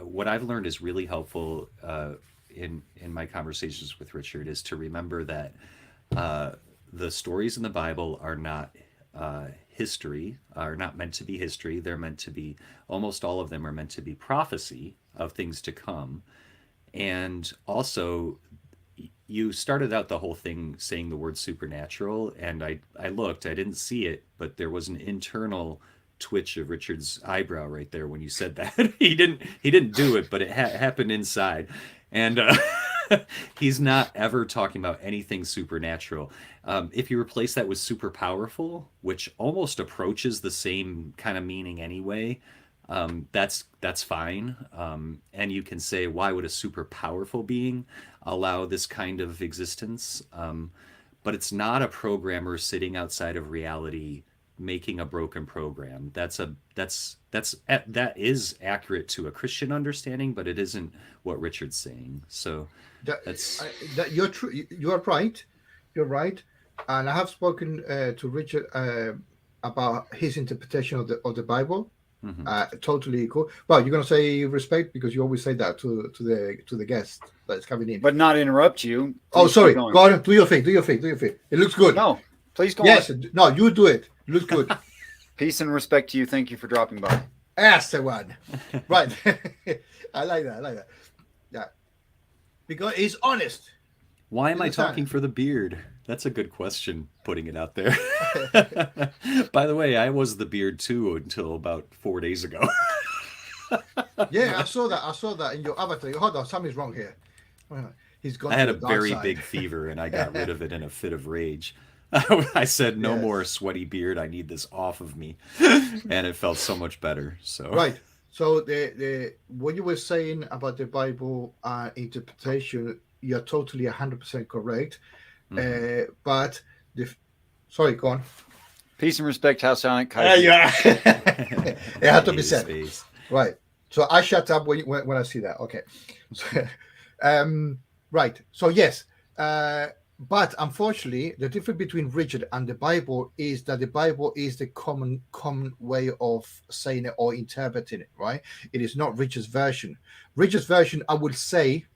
what I've learned is really helpful in my conversations with Richard is to remember that the stories in the Bible are not history, are not meant to be history. They're meant to be, almost all of them are meant to be prophecy of things to come. And also, you started out the whole thing saying the word supernatural, and I looked, I didn't see it, but there was an internal twitch of Richard's eyebrow right there when you said that. He didn't do it, but it happened inside. And he's not ever talking about anything supernatural. If you replace that with super powerful, which almost approaches the same kind of meaning anyway, that's fine. And you can say, why would a super powerful being allow this kind of existence? But it's not a programmer sitting outside of reality making a broken program. That is accurate to a Christian understanding, but it isn't what Richard's saying. So you're true. You are right. You're right. And I have spoken to Richard about his interpretation of the Bible. Mm-hmm. Totally cool. Well, you're gonna say respect because you always say that to the guest that's coming in, but not interrupt you. Please. Oh, sorry. Go on. Do your thing. It looks good. No, please go yes. on. No, you do it. It looks good. Peace and respect to you. Thank you for dropping by. That's the one. Right. I like that. Yeah. Because he's honest. Why am I talking for the beard? That's a good question, putting it out there. By the way, I was the beard too until about 4 days ago. Yeah, I saw that in your avatar. Hold on, something's wrong here. He's gone. I had a very big fever and I got rid of it in a fit of rage. I said, no more sweaty beard. I need this off of me. And it felt so much better. So right. So the what you were saying about the Bible interpretation, you're totally 100% correct. Mm-hmm. But sorry, go on. Peace and respect, House Sonic. Yeah. It had to be said. Space. Right. So I shut up when I see that. Okay. So, right. So yes. But unfortunately, the difference between Richard and the Bible is that the Bible is the common way of saying it or interpreting it, right? It is not Richard's version. Richard's version, I would say,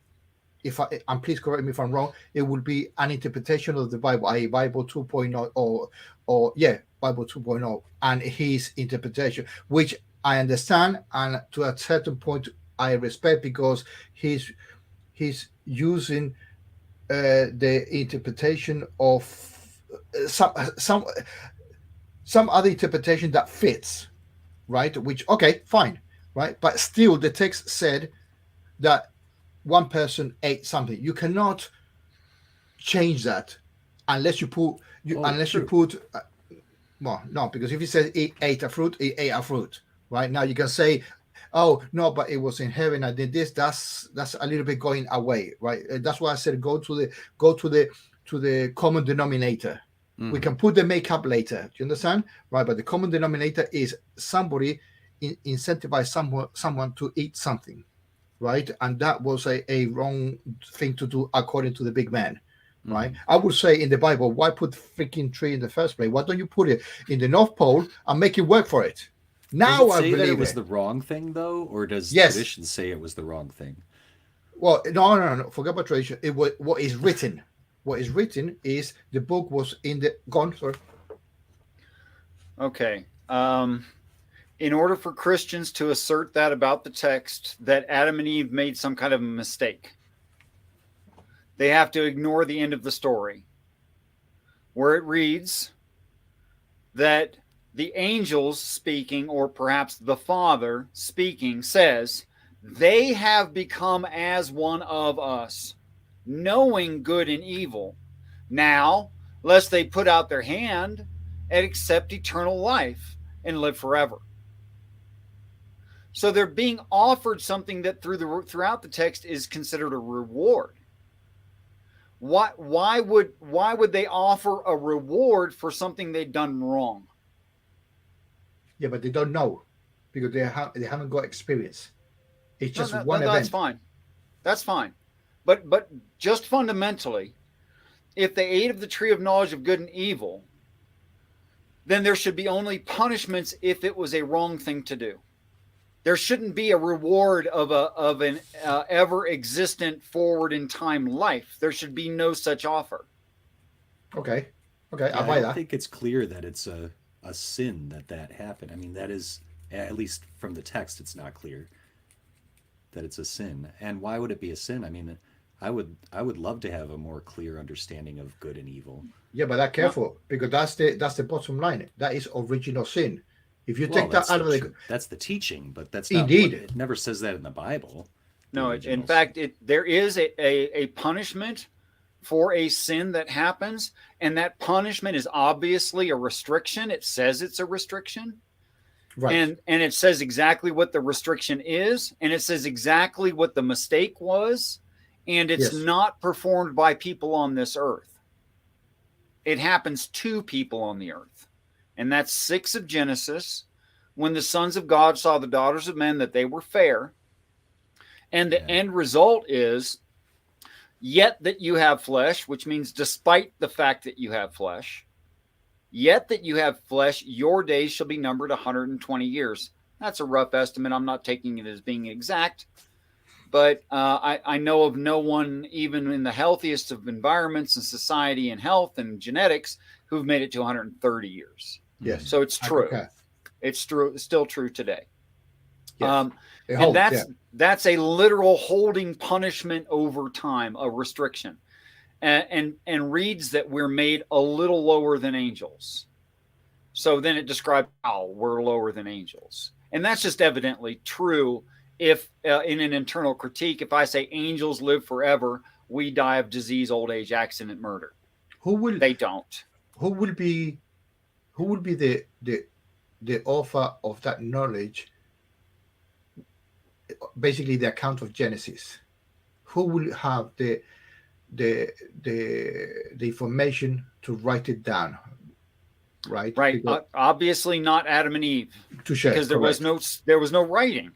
and please correct me if I'm wrong, it would be an interpretation of the Bible, i.e. Bible 2.0 Bible 2.0 and his interpretation, which I understand and to a certain point I respect because he's using the interpretation of some other interpretation that fits, right? Which okay, fine, right? But still, the text said that one person ate something. You cannot change that unless you put well, no, because if he says he ate a fruit, he ate a fruit, right? Now you can say, oh no, but it was in heaven. I did this. That's a little bit going away, right? That's why I said go to the common denominator. Mm-hmm. We can put the makeup later. Do you understand, right? But the common denominator is somebody incentivize someone to eat something, right? And that was a wrong thing to do according to the big man, right? Mm-hmm. I would say in the Bible, why put freaking tree in the first place? Why don't you put it in the North Pole and make it work for it? Now I believe that it was the wrong thing, though, or does tradition say it was the wrong thing? Well, no. Forget about tradition. It was what is written. What is written is the book was in the gone. Sorry. Okay. In order for Christians to assert that about the text, that Adam and Eve made some kind of a mistake, they have to ignore the end of the story, where it reads that the angels speaking, or perhaps the Father speaking, says, they have become as one of us, knowing good and evil. Now, lest they put out their hand and accept eternal life and live forever. So they're being offered something that throughout the text is considered a reward. Why would they offer a reward for something they've done wrong? Yeah, but they don't know because they haven't got experience. It's just one That's event. fine. That's fine. But just fundamentally, if they ate of the tree of knowledge of good and evil, then there should be only punishments if it was a wrong thing to do. There shouldn't be a reward of an ever existent forward in time life. There should be no such offer. Okay, Yeah, I'll I buy don't that. think it's clear that it's a sin that happened. I mean, that is, at least from the text, it's not clear that it's a sin. And why would it be a sin? I mean, I would love to have a more clear understanding of good and evil. Yeah, but that careful because that's the bottom line. That is original sin. If you Well, take that out of the that's the teaching, but that's not indeed, it never says that in the Bible. No, in fact, there is a punishment for a sin that happens, and that punishment is obviously a restriction. It says it's a restriction. right? And it says exactly what the restriction is, and it says exactly what the mistake was, and it's Yes. not performed by people on this earth. It happens to people on the earth. And that's 6 of Genesis, when the sons of God saw the daughters of men that they were fair. And the end result is, yet that you have flesh, which means despite the fact that you have flesh, yet that you have flesh, your days shall be numbered 120 years. That's a rough estimate. I'm not taking it as being exact. But I know of no one, even in the healthiest of environments and society and health and genetics, who've made it to 130 years. Yes. So it's true. Okay. It's true. It's still true today. Yes. And that's a literal holding punishment over time, a restriction, and reads that we're made a little lower than angels. So then it describes how we're lower than angels, and that's just evidently true. If in an internal critique, if I say angels live forever, we die of disease, old age, accident, murder. They don't. Who will be the author of that knowledge? Basically, the account of Genesis. Who will have the information to write it down? Right. Right. Obviously, not Adam and Eve, To share because there was no writing.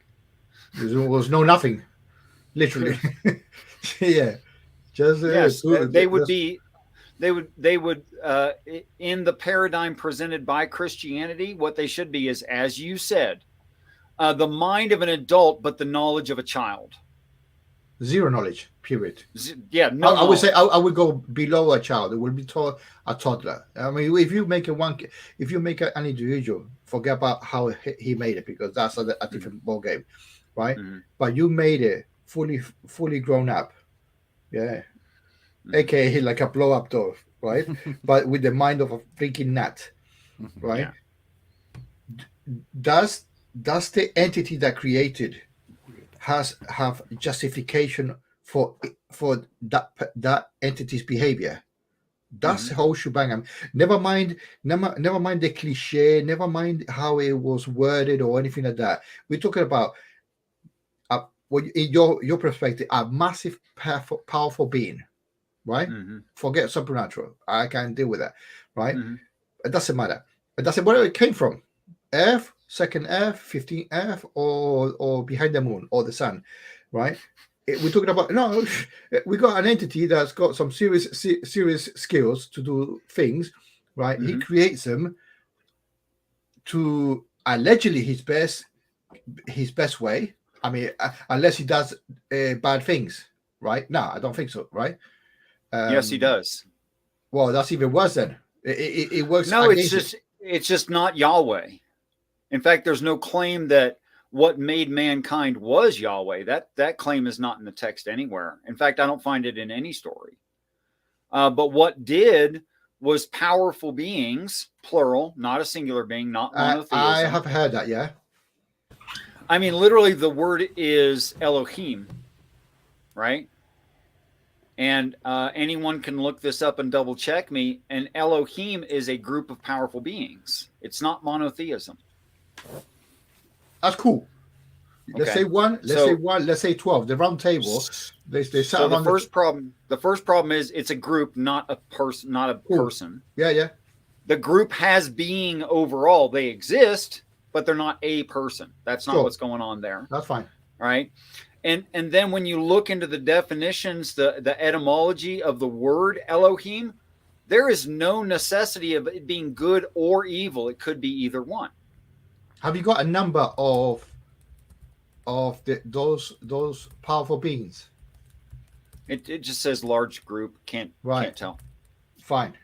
There was no nothing, literally. Yeah. Just yes, they would in the paradigm presented by Christianity, what they should be is, as you said, the mind of an adult, but the knowledge of a child. Zero knowledge, period. Yeah, no. I would say I would go below a child. It would be a toddler. I mean, if you make an individual, forget about how he made it, because that's a different ball game, right? Mm-hmm. But you made it fully grown up, yeah, aka like a blow up doll, right? But with the mind of a freaking nut, right? Yeah. Does the entity that created have justification for that entity's behavior? That's the whole shebang. Never mind the cliche, never mind how it was worded or anything like that. We're talking about in your perspective, a massive, powerful being, right? Forget supernatural. I can't deal with that, right? It doesn't matter. It doesn't matter where it came from. Earth, second Earth, 15th Earth, or behind the moon or the sun, right? We're talking about we got an entity that's got some serious skills to do things, right? He creates them to allegedly his best way. I mean, unless he does bad things, right? No, I don't think so, right? Yes, he does. Well, that's even worse then. It works. No, it's just not Yahweh. In fact, there's no claim that what made mankind was Yahweh. That claim is not in the text anywhere. In fact, I don't find it in any story. But what did was powerful beings, plural, not a singular being, not monotheism. I have heard that, yeah. I mean, literally, the word is Elohim, right? And anyone can look this up and double check me. And Elohim is a group of powerful beings. It's not monotheism. That's cool. Let's Okay. say one. Let's So- say one. Let's say 12. The round table. They sat So the around first problem is it's a group, not a person, not a Cool. person. Yeah. The group has being overall. They exist, but they're not a person. That's not Sure. what's going on there. That's fine. Right. And then when you look into the definitions, the etymology of the word Elohim, there is no necessity of it being good or evil. It could be either one. Have you got a number of those powerful beings? It just says large group. Can't tell. Fine.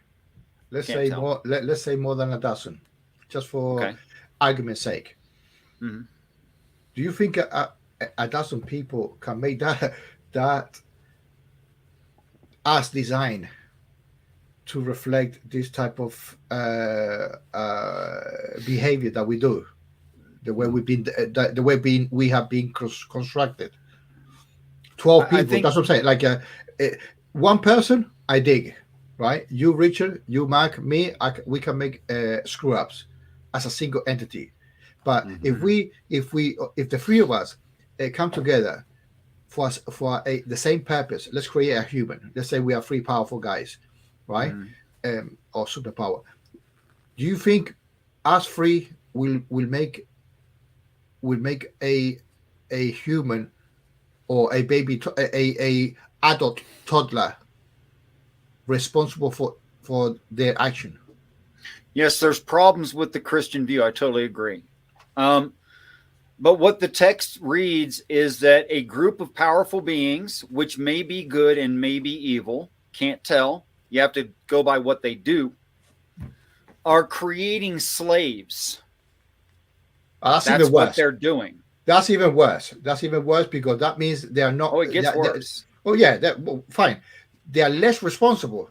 Let's Can't say tell. more. Let's say more than a dozen, just for Okay. argument's sake. Mhm. Do you think a dozen people can make that as designed to reflect this type of behavior that we do, the way we have been constructed? 12 I people. think- That's what I'm saying. Like one person, I dig. Right? You, Richard, you, Mark, me. We can make screw ups as a single entity. But if the three of us come together for the same purpose, let's create a human. Let's say we are three powerful guys, right? Or superpower. Do you think us three will make a human or a baby, a adult toddler responsible for their action? Yes, there's problems with the Christian view. I totally agree. But what the text reads is that a group of powerful beings, which may be good and may be evil, can't tell, you have to go by what they do, are creating slaves. That's That's even what worse. they're doing. That's even worse. That's even worse because that means they are not. Oh, it gets worse. Fine. They are less responsible.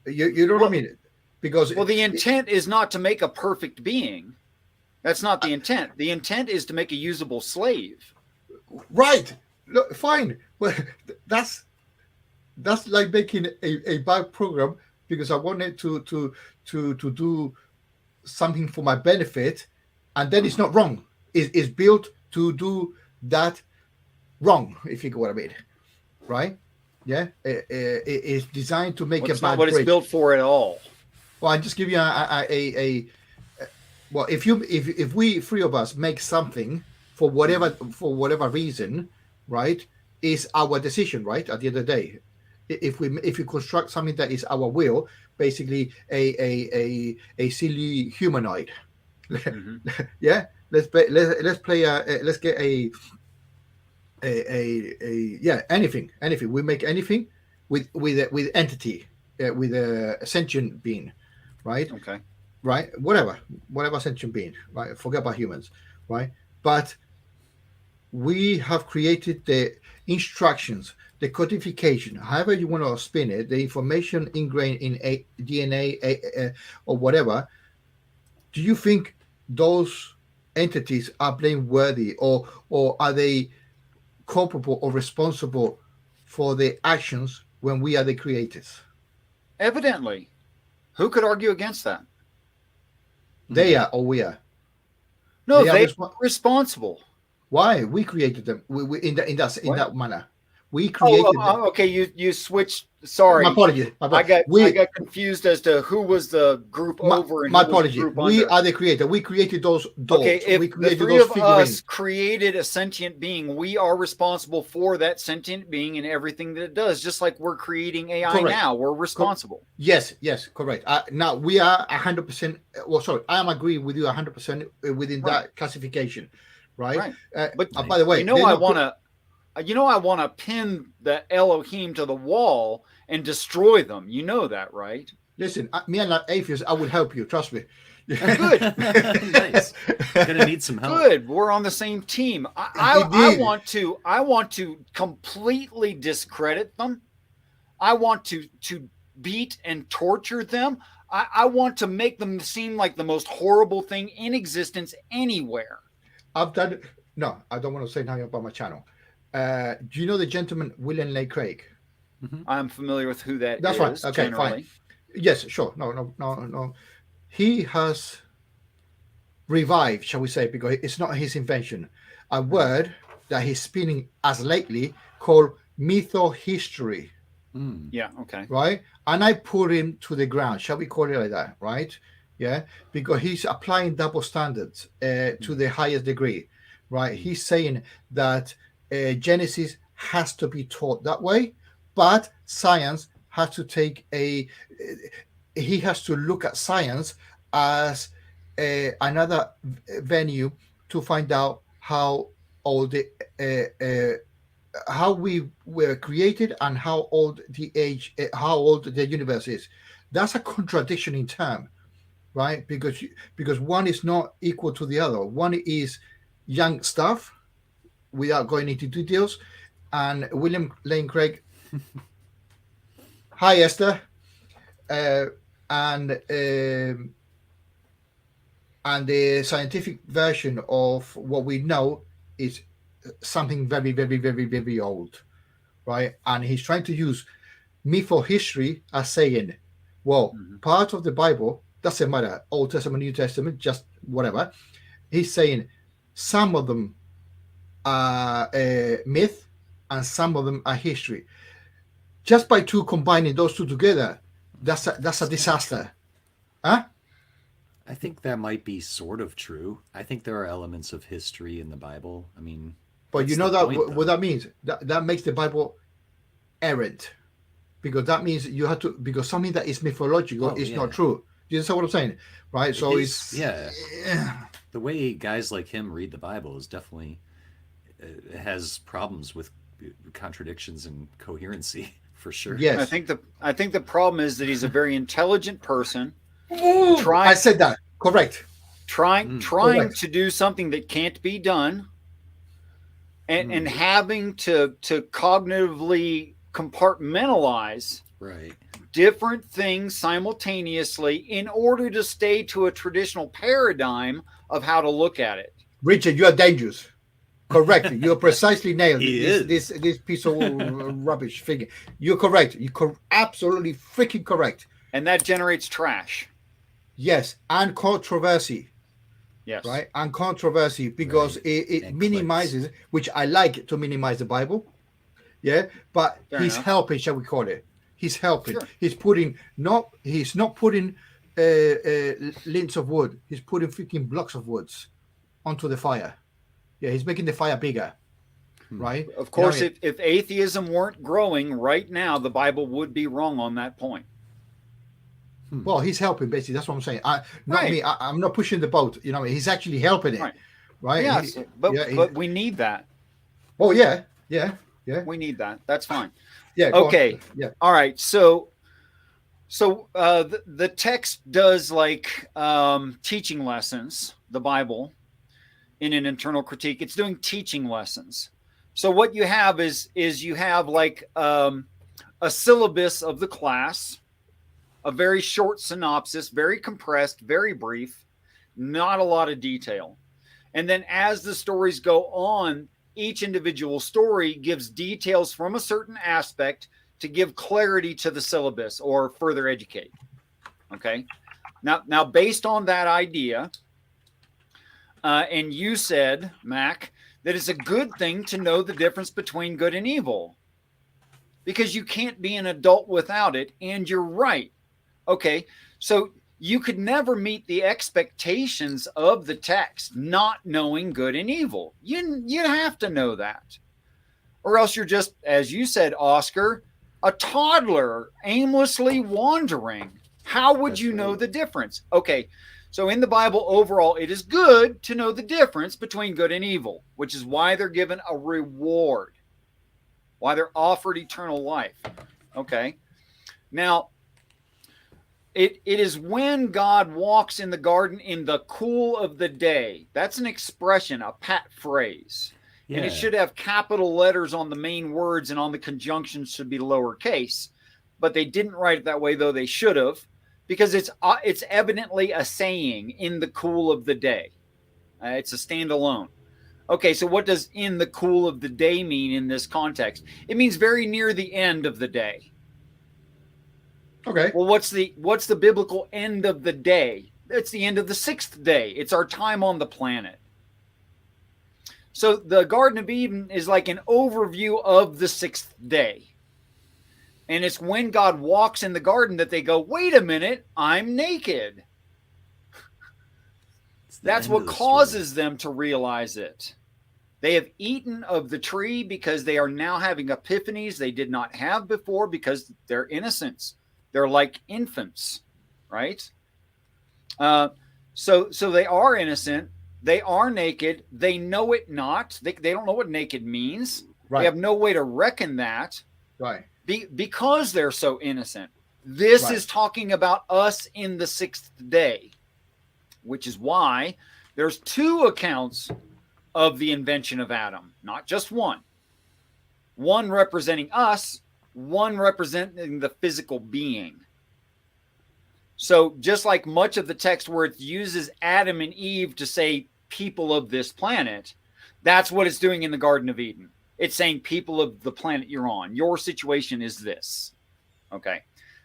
You know what I mean? Because the intent is not to make a perfect being. That's not the intent. The intent is to make a usable slave. Right. Look, fine. Well, that's like making a bad program because I wanted to do something for my benefit, and then it's not wrong. It's built to do that wrong, if you get what I mean. Right? Yeah. It's designed to make a bad not what bridge. it's built for at all. Well, I just give you well, if we three of us make something for whatever reason, right, is our decision, right? At the end of the day, if we construct something that is our will, basically a silly humanoid, yeah. Let's get anything. We make anything with entity, with a sentient being, right? Okay. Right, whatever sentient being, right? Forget about humans, right? But we have created the instructions, the codification, however you want to spin it, the information ingrained in DNA or whatever. Do you think those entities are blameworthy, or are they culpable or responsible for their actions when we are the creators? Evidently. Who could argue against that? They are, or we are. No, They are they're responsible. Why? We created them in that manner. We created them. Okay. You switched. Sorry, My apology. I got confused as to who was the group over. And my who was the apology. group We under. are the creator. We created those dolls. Okay, if we the created three those of figurines. us created a sentient being, we are responsible for that sentient being and everything that it does. Just like we're creating AI Correct. now, we're responsible. Yes, correct. Now we are 100%. Well, sorry, I am agreeing with you 100% within that classification, right? But by the way, I want to pin the Elohim to the wall and destroy them. You know that, right? Listen, me and that atheist, I will help you. Trust me. Good. Nice. Gonna need some help. Good. We're on the same team. I want to completely discredit them. I want to beat and torture them. I want to make them seem like the most horrible thing in existence anywhere. I've done it. No, I don't want to say nothing about my channel. Do you know the gentleman William Lane Craig? Mm-hmm. I'm familiar with who that That's is fine. Okay, fine. generally. Yes, sure. No. He has revived, shall we say, because it's not his invention, a word that he's spinning as lately called mythohistory, Mm. Yeah. Okay. right? And I put him to the ground. Shall we call it like that, right? Yeah, because he's applying double standards to the highest degree, right? He's saying that Genesis has to be taught that way, but science has to take a. He has to look at science as another venue to find out how old the how we were created and how old the age, how old the universe is. That's a contradiction in term, right? Because one is not equal to the other. One is young stuff without going into details, and William Lane Craig. Hi, Esther, uh, and um, and the scientific version of what we know is something very, very, very, very old, right? And he's trying to use me for history as saying, well, Mm-hmm. part of the Bible doesn't matter, Old Testament, New Testament, just whatever. He's saying some of them are myth and some of them are history. Just by combining those two together, that's a disaster, huh? I think that might be sort of true. I think there are elements of history in the Bible. I mean, But you what's know the that point, what though? that means. That makes the Bible errant, because that means you have to, because something that is mythological Oh, is not yeah. true. You understand what I'm saying, right? So His, it's yeah. The way guys like him read the Bible is definitely has problems with contradictions and coherency for sure. yes. I think the problem is that he's a very intelligent person Ooh, I trying said that correct. Mm. trying Correct. to do something that can't be done, and Mm. having to cognitively compartmentalize Right. different things simultaneously in order to stay to a traditional paradigm of how to look at it. Richard, you are dangerous. Correct. You're precisely nailed He this is. this piece of rubbish figure. You're correct. You're absolutely freaking correct. And that generates trash. Yes, and controversy, Yes. right? And controversy because Right. it And clicks. minimizes, which I like to minimize the Bible. Yeah, but Fair he's enough. helping, shall we call it? He's helping. Sure. He's not putting lints of wood. He's putting freaking blocks of woods onto the fire. Yeah, he's making the fire bigger, Hmm. right? Of You know what course, I mean? if atheism weren't growing right now, the Bible would be wrong on that point. Hmm. Well, he's helping basically. That's what I'm saying. Not Right. me. I'm not pushing the boat. You know, what I mean? He's actually helping it, Right. right? Yes, Yeah. but we need that. Oh yeah, yeah, yeah, We need that. That's fine. yeah. Go on. Okay. Yeah. All right. So the text does like teaching lessons, the Bible, in an internal critique. It's doing teaching lessons. So what you have is you have like a syllabus of the class, a very short synopsis, very compressed, very brief, not a lot of detail. And then as the stories go on, each individual story gives details from a certain aspect to give clarity to the syllabus or further educate. Okay. Now based on that idea, and you said, Mac, that it's a good thing to know the difference between good and evil because you can't be an adult without it. And you're right. Okay. So you could never meet the expectations of the text not knowing good and evil. You have to know that. Or else you're just, as you said, Oscar, a toddler aimlessly wandering. How would That's you know right. the difference? Okay, so in the Bible, overall, it is good to know the difference between good and evil, which is why they're given a reward, why they're offered eternal life. Okay, now it is when God walks in the garden in the cool of the day. That's an expression, a pat phrase. And it Yeah. should have capital letters on the main words and on the conjunctions should be lowercase. But they didn't write it that way, though they should have, because it's evidently a saying in the cool of the day. It's a standalone. Okay, so what does in the cool of the day mean in this context? It means very near the end of the day. Okay. Well, what's the biblical end of the day? It's the end of the sixth day. It's our time on the planet. So the Garden of Eden is like an overview of the sixth day. And it's when God walks in the garden that they go, wait a minute, I'm naked. That's what causes them to realize it. They have eaten of the tree because they are now having epiphanies they did not have before because they're innocents. They're like infants, right? So they are innocent. They are naked. They know it not. They don't know what naked means. Right. They have no way to reckon that. Right. Because they're so innocent. This is talking about us in the sixth day, which is why there's two accounts of the invention of Adam, not just one. One representing us, one representing the physical being. So just like much of the text where it uses Adam and Eve to say people of this planet, that's what it's doing in the Garden of Eden. It's saying people of the planet you're on. Your situation is this. Okay.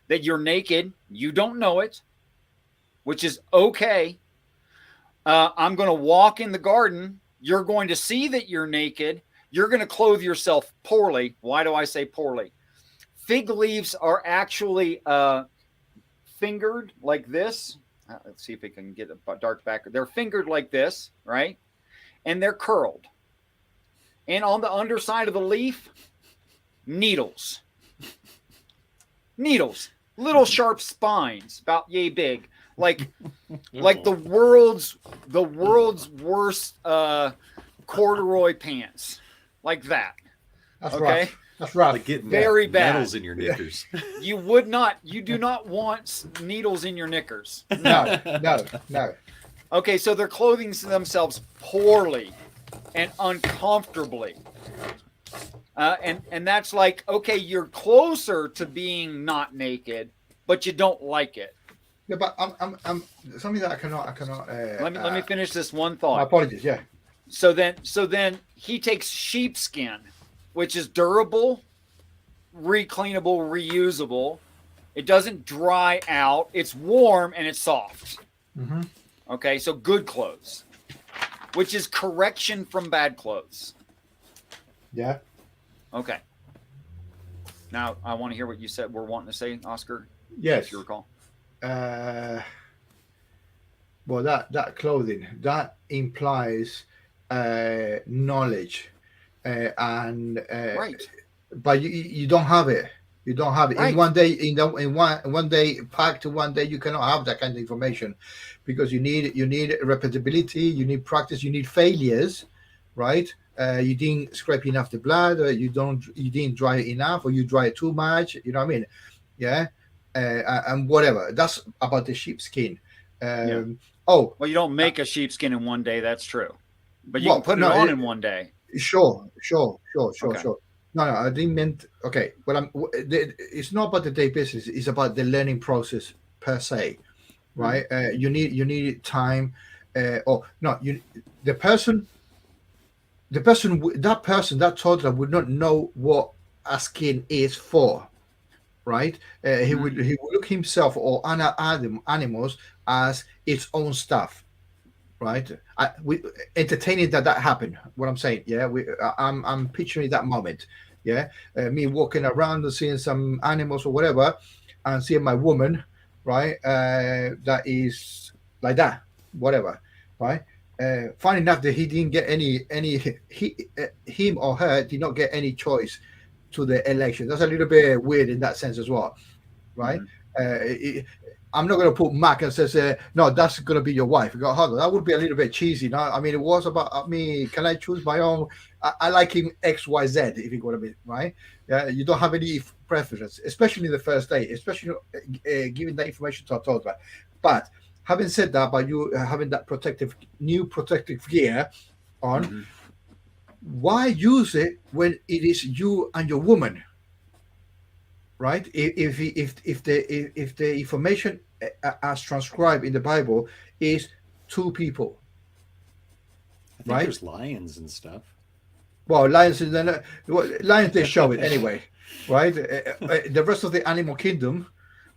That you're naked. You don't know it, which is okay. I'm going to walk in the garden. You're going to see that you're naked. You're going to clothe yourself poorly. Why do I say poorly? Fig leaves are actually fingered like this. Let's see if we can get a dark background. They're fingered like this, right? And they're curled. And on the underside of the leaf, needles. Needles. Little sharp spines, about yay big. Like the world's worst corduroy pants. Like that. That's okay? Rough. That's rough. Like getting very bad. Needles in your knickers. You do not want needles in your knickers. No. Okay, so they're clothing themselves poorly and uncomfortably. And that's like, okay, you're closer to being not naked, but you don't like it. Yeah, but I'm something that I cannot. Let me finish this one thought. My apologies. Yeah. So then he takes sheepskin, which is durable, recleanable, reusable. It doesn't dry out. It's warm and it's soft. Mm-hmm. Okay, so good clothes, which is correction from bad clothes. Yeah. Okay. Now I want to hear what you said. We're wanting to say, Oscar. Yes. If you recall. Well, that clothing that implies knowledge, and Right. But you don't have it. You don't have it Right. in one day. In one day, packed to one day, you cannot have that kind of information, because you need repeatability, you need practice, you need failures, right? You didn't scrape enough the blood, or you didn't dry it enough, or you dry it too much. You know what I mean? Yeah. And whatever. That's about the sheepskin. Yeah. Oh, Well, you don't make a sheepskin in one day. That's true, but you Well, can put it no, on it- in one day. sure. Okay. No, I didn't meant. Okay, well, it's not about the day business. It's about the learning process per se, right? You need time, or no, the person, that toddler would not know what a skin is for, right? He would look himself or animals as its own stuff, right? We entertaining that happened. What I'm saying, yeah, I'm picturing that moment, yeah, me walking around and seeing some animals or whatever, and seeing my woman, right, that is like that, whatever, right. Funny enough that he didn't get him or her did not get any choice to the election. That's a little bit weird in that sense as well, right? I'm not going to put Mac and says, no, that's going to be your wife. You go, hold on, that would be a little bit cheesy. No, I mean, it was about me. Can I choose my own? I like him X, Y, Z, if you got to be right. Yeah, you don't have any preference, especially in the first day, especially giving that information to a toddler. But having said that, by you having that new protective gear on, why use it when it is you and your woman? Right? If the information as transcribed in the Bible is two people, I think right? there's lions and stuff. Well, lions they show it anyway, right? The rest of the animal kingdom,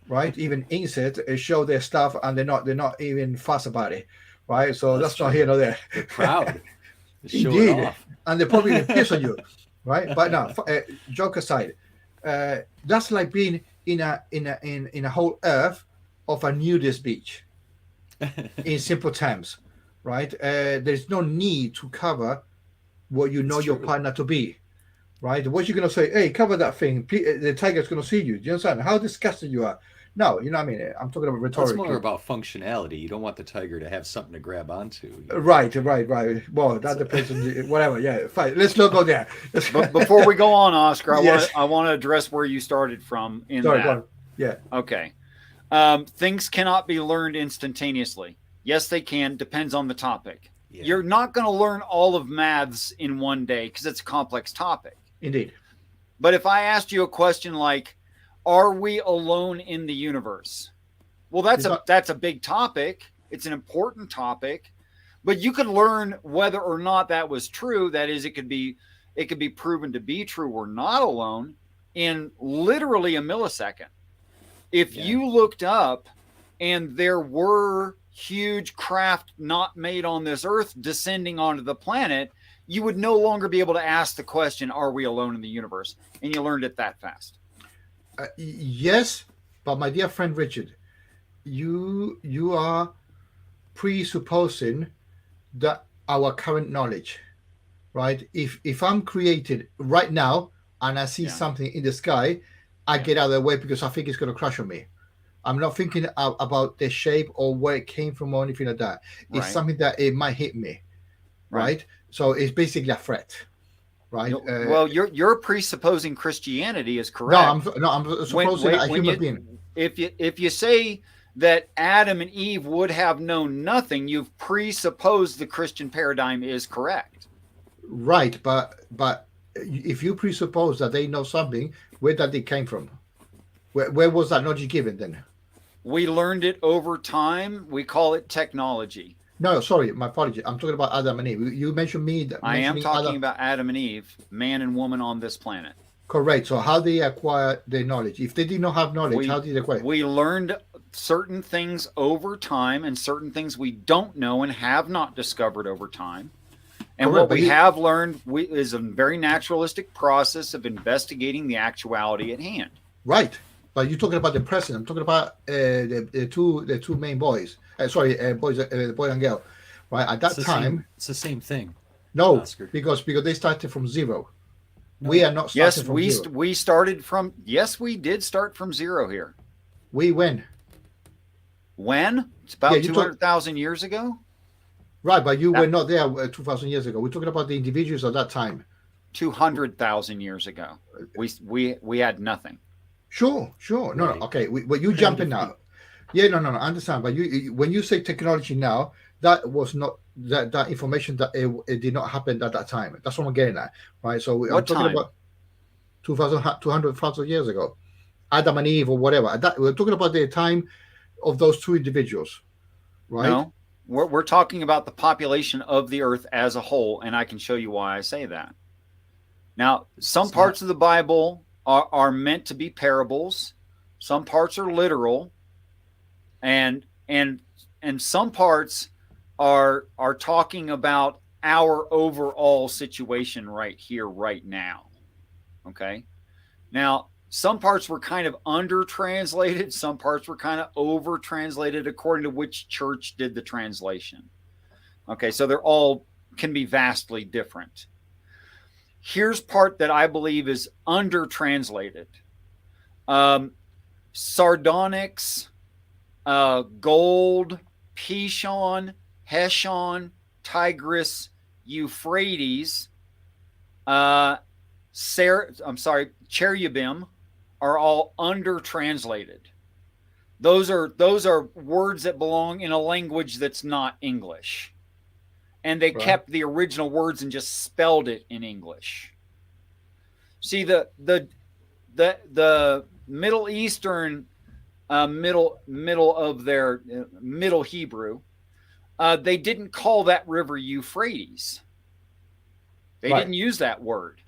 right? Even insects show their stuff, and they're not even fuss about it, right? So That's that's not true. here nor there. They're proud to show it Indeed, off. and they probably even piss on you, right? But no, joke aside, that's like being in a whole earth of a nudist beach. In simple terms, right? There's no need to cover what you know It's your true. partner to be, right? What you're gonna say? Hey, cover that thing. The tiger's gonna see you. Do you understand how disgusted you are? No, you know what I mean. I'm talking about That's more rhetorically. about functionality. You don't want the tiger to have something to grab onto. Right. Well, that So, depends on whatever. Yeah, fine. Let's not go there. But before we go on, Oscar, Yes. I want to address where you started from in Sorry, go that. on. Yeah, Okay. Things cannot be learned instantaneously. Yes, they can. Depends on the topic. yeah. You're not going to learn all of maths in one day because it's a complex topic. indeed. But if I asked you a question like, "Are we alone in the universe?" Well, that's a big topic. It's an important topic, but you could learn whether or not that was true. That is, it could be proven to be true or not alone in literally a millisecond. If you looked up and there were huge craft not made on this earth descending onto the planet, you would no longer be able to ask the question, "Are we alone in the universe?" And you learned it that fast. Yes, but my dear friend Richard, you are presupposing that our current knowledge, right? If I'm created right now and I see something in the sky, I get out of the way because I think it's going to crash on me. I'm not thinking about the shape or where it came from or anything like that. It's Right. something that it might hit me, right? So it's basically a threat, right? Well, you're presupposing Christianity is no, correct. I'm supposing that a human being. If you say that Adam and Eve would have known nothing, you've presupposed the Christian paradigm is correct. Right, but if you presuppose that they know something, where that it came from? Where was that knowledge given then? We learned it over time. We call it technology. No, sorry, my apology. I'm talking about Adam and Eve. You mentioned me. I am talking Adam. about Adam and Eve, man and woman on this planet. Correct. So how they acquire the knowledge? If they did not have knowledge, how did they acquire? We learned certain things over time and certain things we don't know and have not discovered over time. And Correct, what we have learned is a very naturalistic process of investigating the actuality at hand. Right. But you're talking about the present. I'm talking about the two main boys. Boys, boy and girl. Right. At that time, it's the same thing. no, Oscar. because they started from zero. No. We are not starting from zero. We started from. Yes, we did start from zero here. We when? When? It's about 200,000 years ago. Right, but you were not there 2,000 years ago. We're talking about the individuals at that time. 200,000 years ago. We had nothing. Sure. No, okay. But you jumping now. Yeah, no, I understand. But when you say technology now, that was not that information that it did not happen at that time. That's what I'm getting at, right? So I'm talking about 200,000 years ago, Adam and Eve or whatever. We're talking about the time of those two individuals, right? No, we're talking about the population of the earth as a whole, and I can show you why I say that. Now, some parts of the Bible are meant to be parables. Some parts are literal, and some parts are talking about our overall situation right here, right now. Okay. Now, some parts were kind of under translated. Some parts were kind of over translated according to which church did the translation. Okay. So they're all can be vastly different. Here's part that I believe is under translated. Sardonyx, Gold, Pishon, Heshon, Tigris, Euphrates, Cherubim are all under translated. Those are words that belong in a language that's not English. And they kept the original words and just spelled it in English. See, the Middle Eastern middle of their Middle Hebrew they didn't call that river Euphrates. They Right. didn't use that word.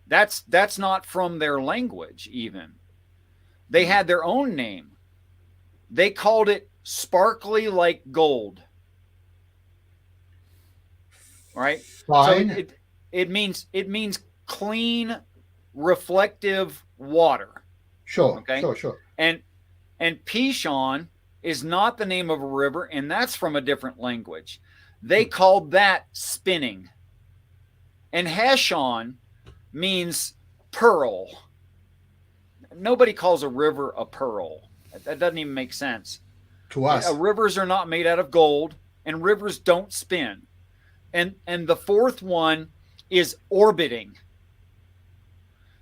That's not from their language even. They had their own name. They called it sparkly like gold. Right? So Fine. it means clean, reflective water. Sure. Okay? Sure. And Pishon is not the name of a river, and that's from a different language. They called that spinning. And Heshon means pearl. Nobody calls a river a pearl. That doesn't even make sense. To us. Rivers are not made out of gold, and rivers don't spin. And the fourth one is orbiting.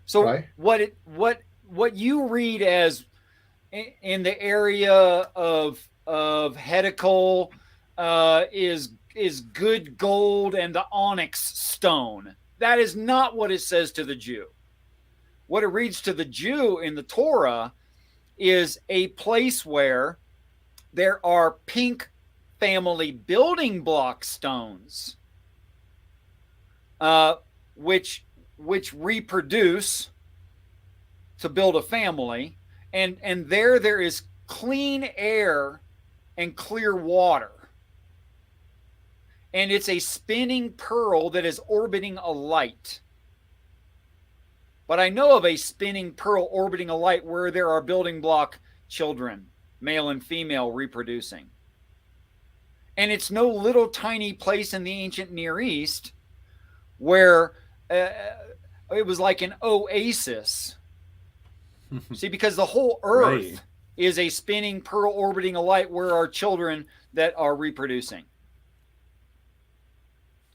So right. what you read as in the area of hedical is good gold and the onyx stone. That is not what it says to the Jew. What it reads to the Jew in the Torah is a place where there are pink family building block stones, which reproduce to build a family, and there is clean air and clear water. And it's a spinning pearl that is orbiting a light. But I know of a spinning pearl orbiting a light where there are building block children, male and female, reproducing. And it's no little tiny place in the ancient Near East where it was like an oasis. See, because the whole earth is a spinning pearl orbiting a light where are children that are reproducing.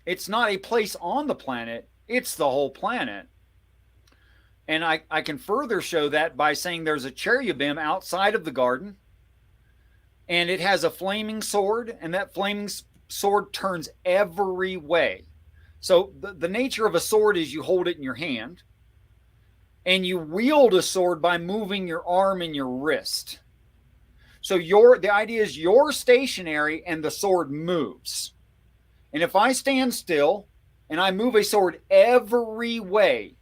It's not a place on the planet, it's the whole planet. And I can further show that by saying there's a cherubim outside of the garden, and it has a flaming sword, and that flaming sword turns every way. So the nature of a sword is you hold it in your hand, and you wield a sword by moving your arm and your wrist. So the idea is you're stationary and the sword moves. And if I stand still and I move a sword every way,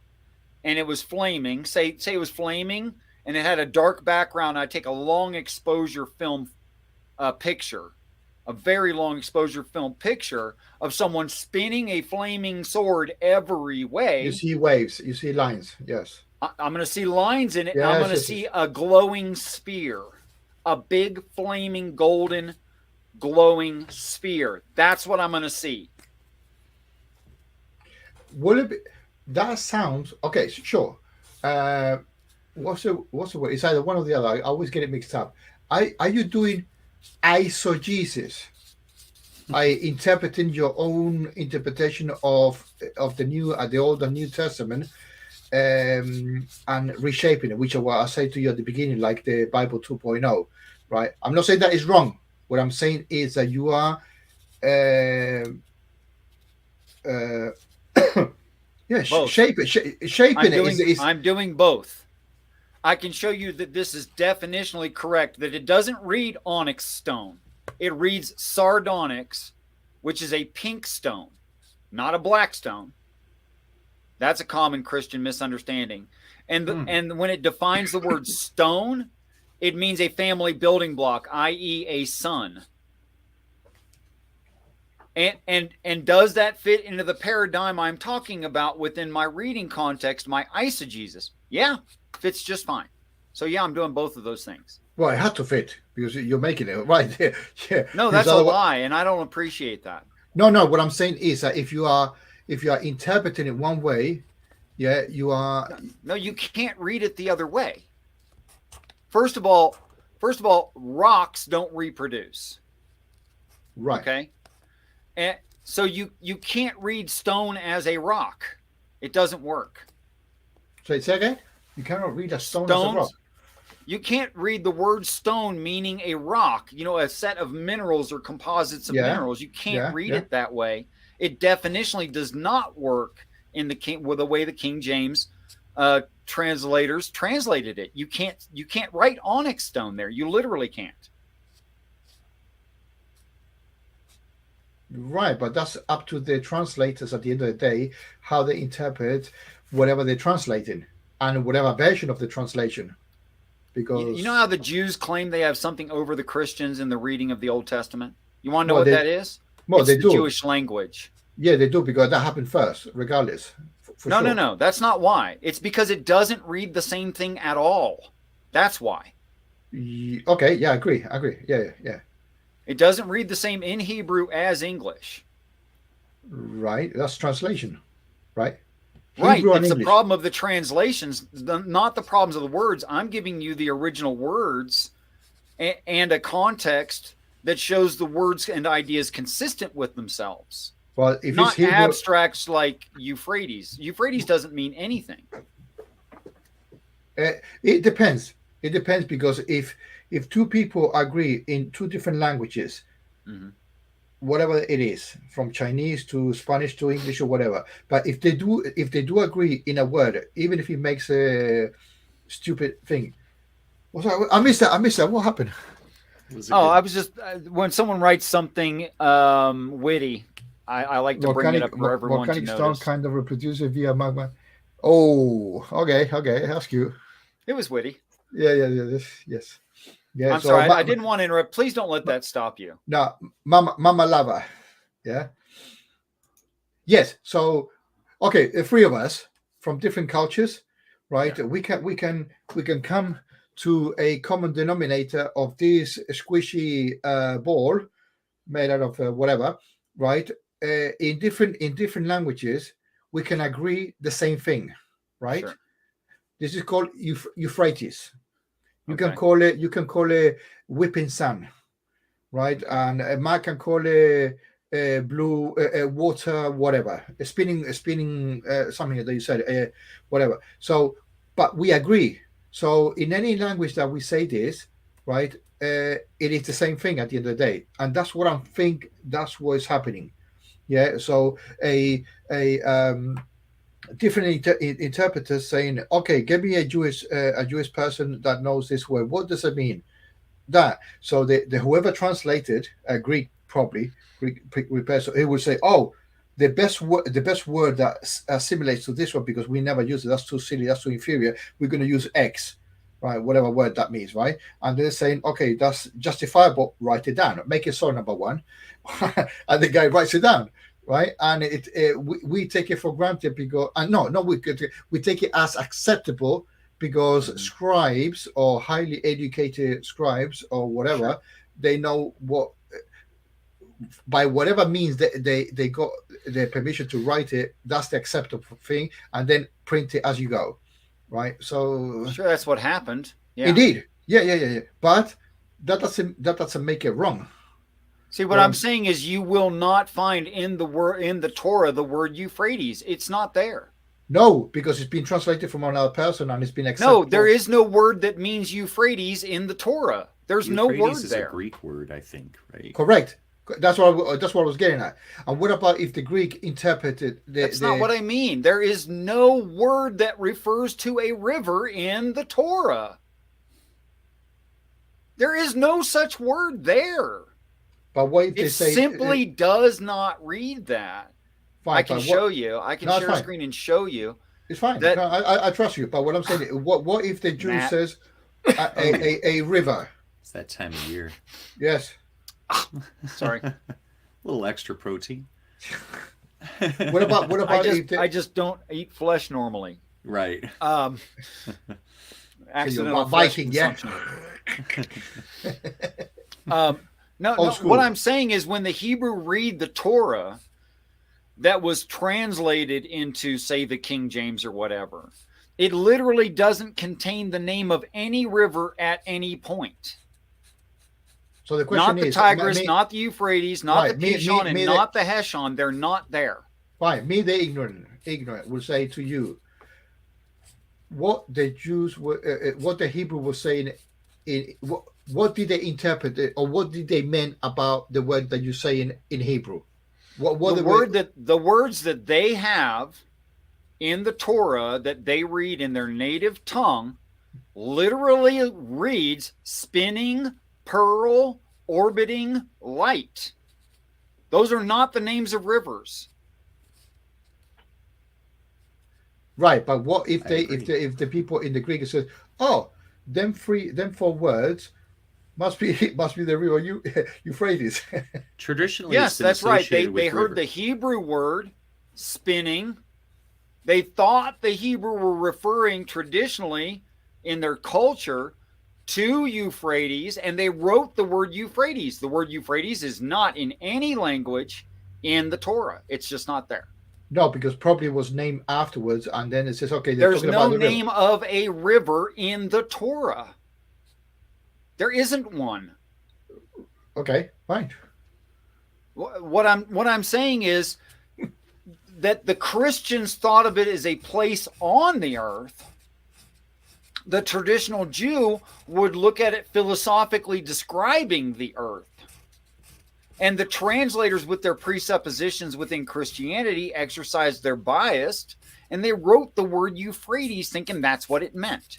and it was flaming, say it was flaming and it had a dark background, I take a long exposure film picture, a very long exposure film picture of someone spinning a flaming sword every way. You see waves, you see lines, yes. I'm going to see lines in it. Yes, I'm going to see a glowing spear, a big flaming golden glowing spear. That's what I'm going to see. Will it be, that sounds okay, sure. What's the word? It's either one or the other. I always get it mixed up. Are you doing eisegesis? Interpreting your own interpretation of the Old and New Testament, and reshaping it, which is what I say to you at the beginning, like the Bible 2.0, right? I'm not saying that is wrong. What I'm saying is that you are shaping it. I'm doing both. I can show you that this is definitionally correct, that it doesn't read onyx stone. It reads sardonyx, which is a pink stone, not a black stone. That's a common Christian misunderstanding. And when it defines the word stone, it means a family building block, i.e. a son. And does that fit into the paradigm I'm talking about within my reading context, my eisegesis? Yeah, fits just fine. So yeah, I'm doing both of those things. Well, it had to fit because you're making it right. Yeah. No, that's a lie, and I don't appreciate that. No. What I'm saying is that if you are interpreting it one way, yeah, you are. No, you can't read it the other way. First of all, rocks don't reproduce. Right. Okay. And so you can't read stone as a rock. It doesn't work. Say again? You cannot read a stone as a rock. You can't read the word stone meaning a rock, a set of minerals or composites of minerals. You can't read it that way. It definitionally does not work in the way the King James translators translated it. You can't write onyx stone there. You literally can't. Right, but that's up to the translators at the end of the day, how they interpret whatever they're translating and whatever version of the translation. You know how Because, the Jews claim they have something over the Christians in the reading of the Old Testament? You want to know well, what they that is? well It's they the do. Jewish language. Yeah, they do because that happened first, regardless, for No, no, sure. no. That's not why. It's because it doesn't read the same thing at all. That's why. Okay, yeah, I agree. Yeah, yeah. It doesn't read the same in Hebrew as English. Right, that's translation, right? Right. Hebrew and It's the English. problem of the translations, not the problems of the words. I'm giving you the original words and a context that shows the words and ideas consistent with themselves, Well, if it's not Hebrew, abstracts like Euphrates. Euphrates doesn't mean anything. it depends. It depends because if two people agree in two different languages, Mm-hmm. whatever it is, from Chinese to Spanish to English or whatever, but if they do agree in a word, even if it makes a stupid thing. What's that? I missed that. I missed that. What happened? Oh, I was just when someone writes something witty, I like to bring it up for everyone to Volcanic stone notice. kind of reproduced via magma. Oh, okay, okay. That's cute. It was witty. Yeah. Yes. Yeah. I'm So, sorry, I didn't want to interrupt. Please don't let that stop you. no, Mama Lava. Yeah. Yes. So, okay, the three of us from different cultures, right? Yeah. We can come to a common denominator of this squishy ball made out of whatever, right? In different languages, we can agree the same thing, right? Sure. This is called Euphrates. Okay. You can call it whipping sun, right? And Mark can call it blue water, whatever, spinning something that you said, whatever. So, but we agree. So, in any language that we say this, right, it is the same thing at the end of the day, and that's what I think. That's what is happening. Yeah. So, a different interpreters saying, "Okay, give me a Jewish person that knows this word. What does it mean?" That so the whoever translated Greek, probably Greek person, he would say, "Oh, the best word that assimilates to this one because we never use it. That's too silly. That's too inferior. We're going to use X, right? Whatever word that means, right?" And they're saying, "Okay, that's justifiable. Write it down. Make it so number one," and the guy writes it down. Right, and we take it for granted because no, we take it as acceptable because scribes or highly educated scribes or whatever, Sure. they know what by whatever means they got the permission to write it, that's the acceptable thing, and then print it as you go, right? So Sure, that's what happened. Yeah. indeed, yeah, but that doesn't make it wrong. See, what What I'm I'm saying is you will not find in the Torah the word Euphrates. It's not there. No, because it's been translated from another person and it's been No, there accepted. is no word that means Euphrates in the Torah. There's no Euphrates word is a there. Greek word, I think, right? Correct. That's what I was getting at. And what about if the Greek interpreted That's not what I mean. There is no word that refers to a river in the Torah. There is no such word there. But what if they It say simply does not read that. I fine? can But show what? you. I can No, it's share a fine. screen and show you It's fine. that No, I trust you. But what I'm saying, what if the Jew Matt. says Oh, a river? it's that time of year. Yes. Sorry. A little extra protein. What about if I just don't eat flesh normally. Right. Accidental flesh Viking, yeah? consumption. No, Old no. school. What I'm saying is when the Hebrew read the Torah that was translated into, say, the King James or whatever, it literally doesn't contain the name of any river at any point. So the question Not the is, Tigris, not the Euphrates, not the right? Pishon, and not the Heshon. They're not there. Fine. Me, the ignorant, will say to you, what the Jews were, what the Hebrew was saying, in what did they interpret it, or what did they mean about the word that you say in Hebrew? What The words that they have in the Torah that they read in their native tongue literally reads spinning, pearl, orbiting, light. Those are not the names of rivers. Right, but what if I if the people in the Greek says, "Oh, them 4 words must be the river Euphrates." Traditionally, it's Yes, been that's right. associated They with heard river. the Hebrew word spinning. They thought the Hebrew were referring traditionally in their culture to Euphrates, and they wrote the word Euphrates. The word Euphrates is not in any language in the Torah. It's just not there. No, because probably it was named afterwards, and then it says, "Okay, they're There's talking no about the river." name of a river in the Torah. There isn't one. Okay, fine. What I'm saying is that the Christians thought of it as a place on the earth. The traditional Jew would look at it philosophically describing the earth. And the translators, with their presuppositions within Christianity, exercised their bias, and they wrote the word Euphrates thinking that's what it meant.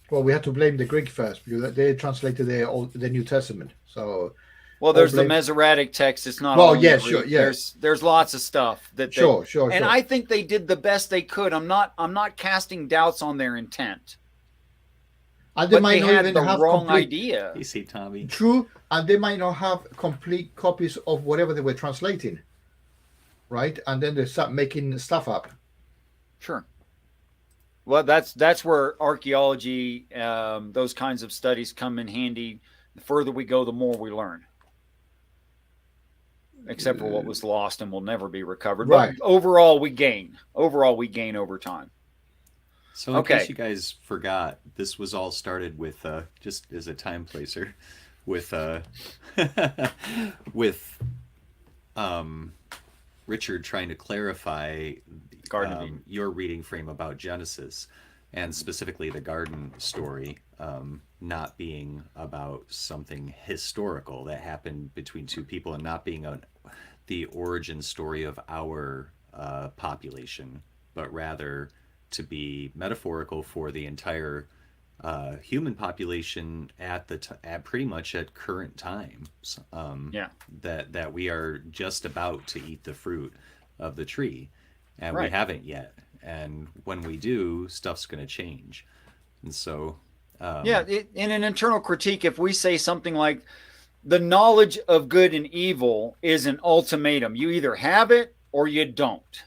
Well, we had to blame the Greek first because they translated the New Testament. So, Well, there's the Masoretic text. It's not well, all yes, Greek. sure, yes. There's lots of stuff that Sure. And I think they did the best they could. I'm not casting doubts on their intent. And they might they not had even the have wrong complete, idea. You see, Tommy. True, and they might not have complete copies of whatever they were translating, right? And then they start making stuff up. Sure. Well, that's where archaeology, those kinds of studies come in handy. The further we go, the more we learn. Except for what was lost and will never be recovered. Right. But overall, we gain. Overall, we gain over time. So in case you guys forgot, this was all started with just as a time placer, with with Richard trying to clarify your reading frame about Genesis, and specifically the garden story, not being about something historical that happened between two people, and not being the origin story of our population, but rather to be metaphorical for the entire human population at pretty much at current time. That we are just about to eat the fruit of the tree, and we haven't yet. And when we do, stuff's going to change. And so, in an internal critique, if we say something like, the knowledge of good and evil is an ultimatum, you either have it or you don't,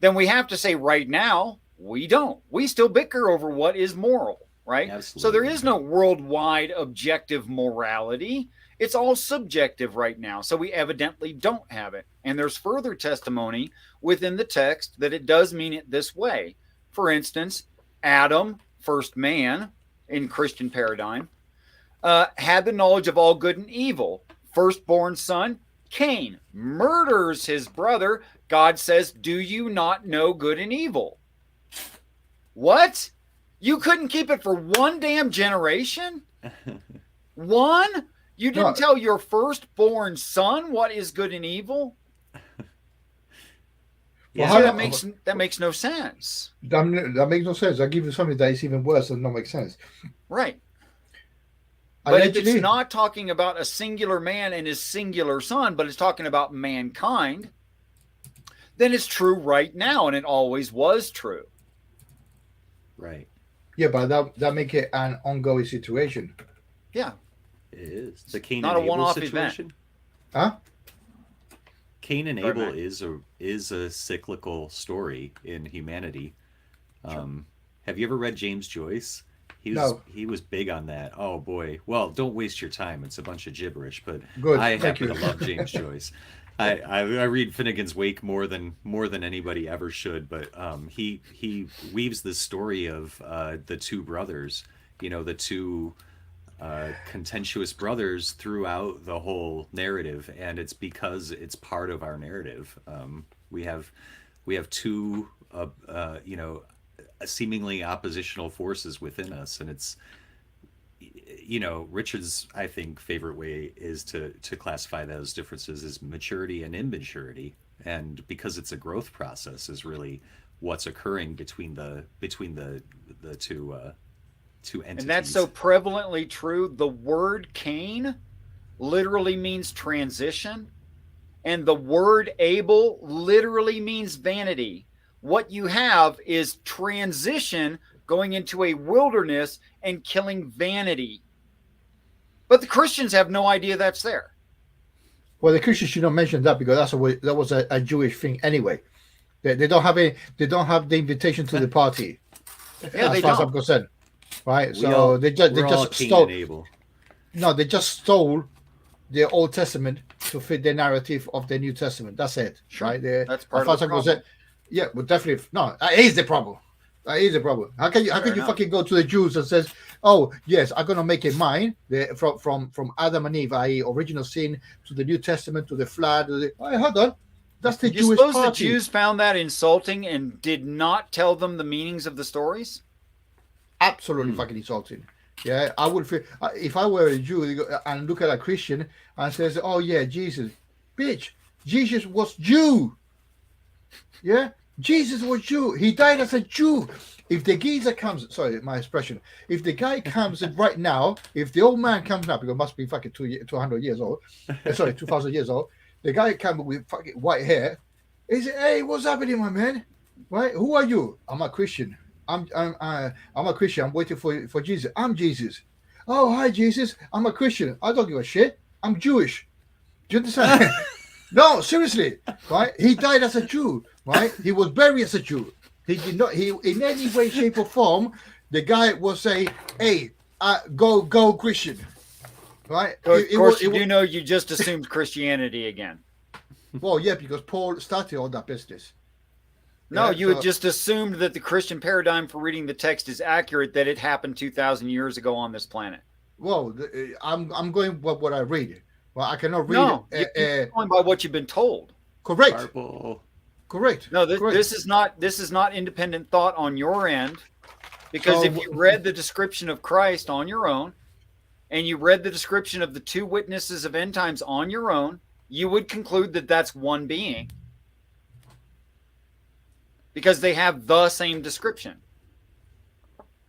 then we have to say right now, we don't. We still bicker over what is moral, right? Absolutely. So there is no worldwide objective morality. It's all subjective right now. So we evidently don't have it. And there's further testimony within the text that it does mean it this way. For instance, Adam, first man in Christian paradigm, had the knowledge of all good and evil. Firstborn son, Cain, murders his brother. God says, do you not know good and evil? What? You couldn't keep it for one damn generation? One? You didn't tell your firstborn son what is good and evil? Well, that makes no sense. That makes no sense. I'll give you something that is even worse and not make sense. Right. But if it's not talking about a singular man and his singular son, but it's talking about mankind, then it's true right now, and it always was true. Right. Yeah, but that make it an ongoing situation. Yeah. It is. The Cain not and a one-off Abel situation. Event. Huh? Cain and Abel is a cyclical story in humanity. Sure. Have you ever read James Joyce? He was big on that. Oh boy. Well, don't waste your time. It's a bunch of gibberish, but good. I happen to love James Joyce. I read Finnegan's Wake more than anybody ever should, but he weaves the story of the two brothers, the two contentious brothers throughout the whole narrative, and it's because it's part of our narrative. We have two seemingly oppositional forces within us, and it's Richard's, I think, favorite way is to classify those differences as maturity and immaturity, and because it's a growth process is really what's occurring between the two entities. And that's so prevalently true. The word Cain literally means transition. And the word Abel literally means vanity. What you have is transition going into a wilderness and killing vanity. But the Christians have no idea that's there. Well, the Christians should not mention that because that was a Jewish thing anyway. They don't have the invitation to the party. Yeah, as far as I'm concerned, right? They just stole. No, they just stole the Old Testament to fit the narrative of the New Testament. That's it, sure. Right? That's part of the problem. Yeah, well, definitely no. That is the problem. That is the problem. How can you fucking go to the Jews and says, "Oh yes, I'm gonna make it mine"? From Adam and Eve, i.e., original sin, to the New Testament, to the flood. Hold on, that's the Jewish party. The Jews found that insulting and did not tell them the meanings of the stories? Absolutely fucking insulting. Yeah, I would feel if I were a Jew and look at a Christian and says, "Oh yeah, Jesus, bitch, Jesus was Jew." Yeah, Jesus was Jew. He died as a Jew. If the geezer comes, sorry, my expression. If the guy comes right now, if the old man comes now, because it must be fucking 200 years old, 2,000 years old, the guy comes with fucking white hair. He said, "Hey, what's happening, my man? Right? Who are you?" "I'm a Christian. I'm a Christian. I'm waiting for Jesus. I'm Jesus." "Oh, hi, Jesus. I'm a Christian. I don't give a shit. I'm Jewish." Do you understand? No, seriously, right? He died as a Jew, right? He was buried as a Jew. He did not. He in any way, shape, or form, the guy will say, "Hey, go Christian," right? Of course, you know you just assumed Christianity again. Well, yeah, because Paul started all that business. No, you had just assumed that the Christian paradigm for reading the text is accurate, that it happened 2,000 years ago on this planet. Well, I'm going by what I read. Well, I cannot read. No, you're going by what you've been told. Correct. Purple. Correct. No, correct. This is not independent thought on your end, because if you read the description of Christ on your own, and you read the description of the two witnesses of end times on your own, you would conclude that that's one being, because they have the same description.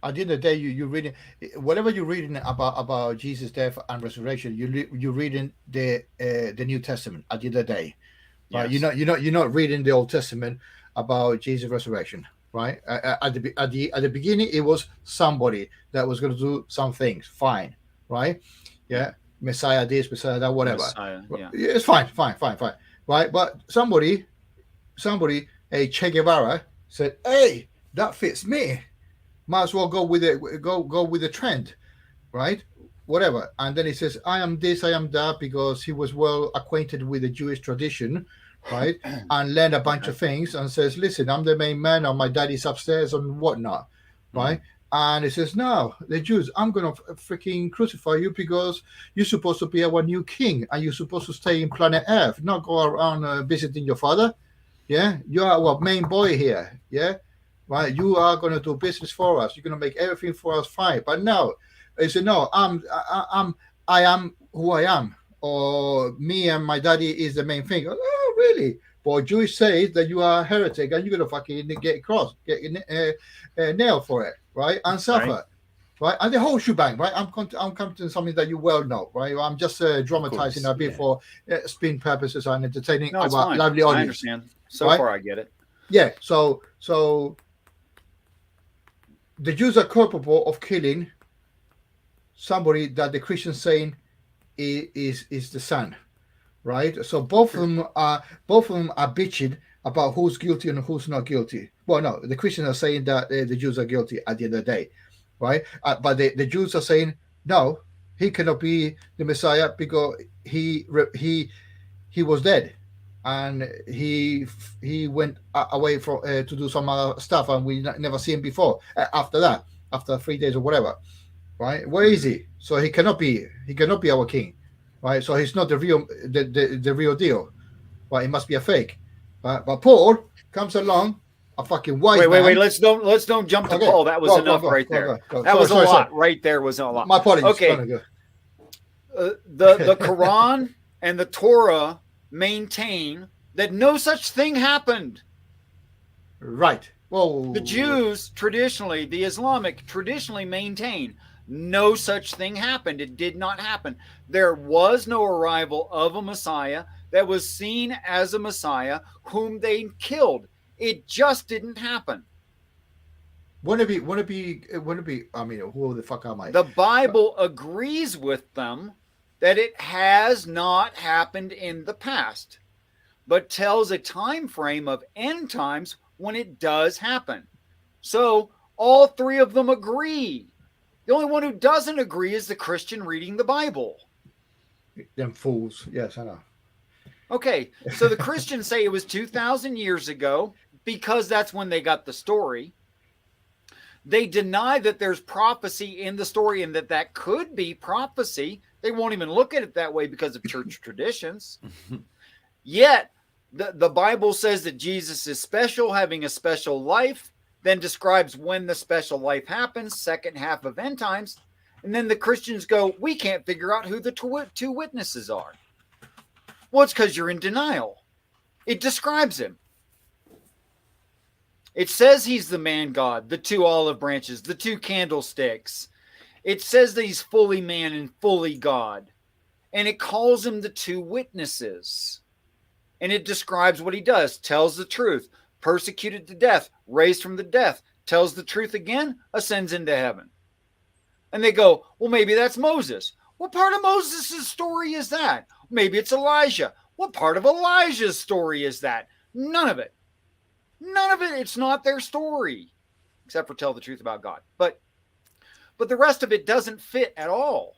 At the end of the day, you reading whatever you're reading about Jesus' death and resurrection. You're reading the New Testament. At the end of the day, right? Yes. You're not reading the Old Testament about Jesus' resurrection, right? At the beginning, it was somebody that was going to do some things. Fine, right? Yeah, Messiah this, Messiah that, whatever. Messiah, yeah. It's fine, right? But somebody, a Che Guevara said, "Hey, that fits me. Might as well go with it. Go with the trend, right? Whatever." And then he says, "I am this, I am that," because he was well acquainted with the Jewish tradition, right? And learned a bunch of things. And says, "Listen, I'm the main man, or my daddy's upstairs and whatnot," right? And he says, "No, the Jews, I'm gonna freaking crucify you because you're supposed to be our new king, and you're supposed to stay in planet Earth, not go around visiting your father. Yeah, you are our main boy here. Yeah." Right, you are going to do business for us. You're going to make everything for us fine. But no, he said, "No, I am who I am, or me and my daddy is the main thing." "Oh, really?" But Jewish says that you are a heretic and you're going to fucking get nailed for it, right, and suffer, right? And the whole shebang, right? I'm coming to something that you well know, right? I'm just dramatizing a bit for spin purposes and entertaining our lively audience. I understand. So far, I get it. Yeah. So. The Jews are capable of killing somebody that the Christians saying is the son, right? So both of them are bitching about who's guilty and who's not guilty. Well, no, the Christians are saying that the Jews are guilty at the end of the day, right? But the Jews are saying, "No, he cannot be the Messiah because he was dead, and he went away from to do some other stuff, and we never see him before. After 3 days or whatever, right? Where is he? So he cannot be our king, right? So he's not the real deal, right? It must be a fake." But Paul comes along, a fucking white man. Wait. Let's don't jump to Paul. That was enough right there. That was a lot right there. Was a lot. My apologies. Okay. The Quran and the Torah maintain that no such thing happened. Right. Well, the Jews traditionally, the Islamic traditionally maintain no such thing happened. It did not happen. There was no arrival of a Messiah. that was seen as a Messiah whom they killed. It just didn't happen. Wanna be. I mean, who the fuck am I? The Bible agrees with them that it has not happened in the past, but tells a time frame of end times when it does happen. So all three of them agree. The only one who doesn't agree is the Christian reading the Bible. Them fools. Yes, I know. Okay, so the Christians say it was 2,000 years ago because that's when they got the story. They deny that there's prophecy in the story and that could be prophecy. They won't even look at it that way because of church traditions. Yet, the Bible says that Jesus is special, having a special life, then describes when the special life happens, second half of end times. And then the Christians go, we can't figure out who the two witnesses are. Well, it's because you're in denial. It describes him. It says he's the man God, the two olive branches, the two candlesticks. It says that he's fully man and fully God. And it calls him the two witnesses. And it describes what he does, tells the truth, persecuted to death, raised from the death, tells the truth again, ascends into heaven. And they go, well, maybe that's Moses. What part of Moses' story is that? Maybe it's Elijah. What part of Elijah's story is that? None of it. None of it. It's not their story, except for tell the truth about God. But the rest of it doesn't fit at all.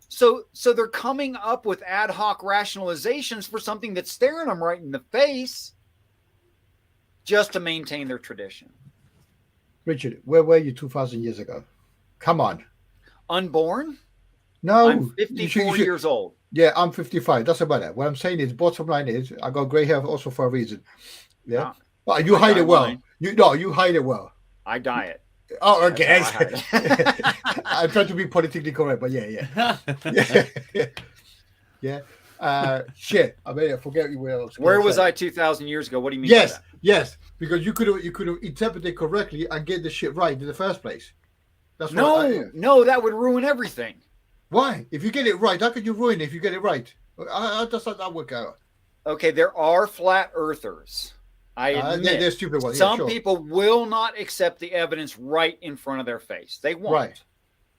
So they're coming up with ad hoc rationalizations for something that's staring them right in the face just to maintain their tradition. Richard, where were you 2,000 years ago? Come on. Unborn? No. I'm 54 years old. Yeah, I'm 55. That's about it. What I'm saying is, bottom line is, I got gray hair also for a reason. Yeah. But you hide it well. You hide it well. I dye it. Oh, okay. I'm trying to be politically correct, but yeah. Shit. I mean, forget you where else. Where was I 2,000 years ago? What do you mean? Yes, by that? yes. Because you could have interpreted correctly and get the shit right in the first place. That's no, that would ruin everything. Why? If you get it right, how could you ruin it if you get it right? How does that work out? Okay, there are flat earthers. I admit. They're stupid ones. Some people will not accept the evidence right in front of their face. They won't. Right.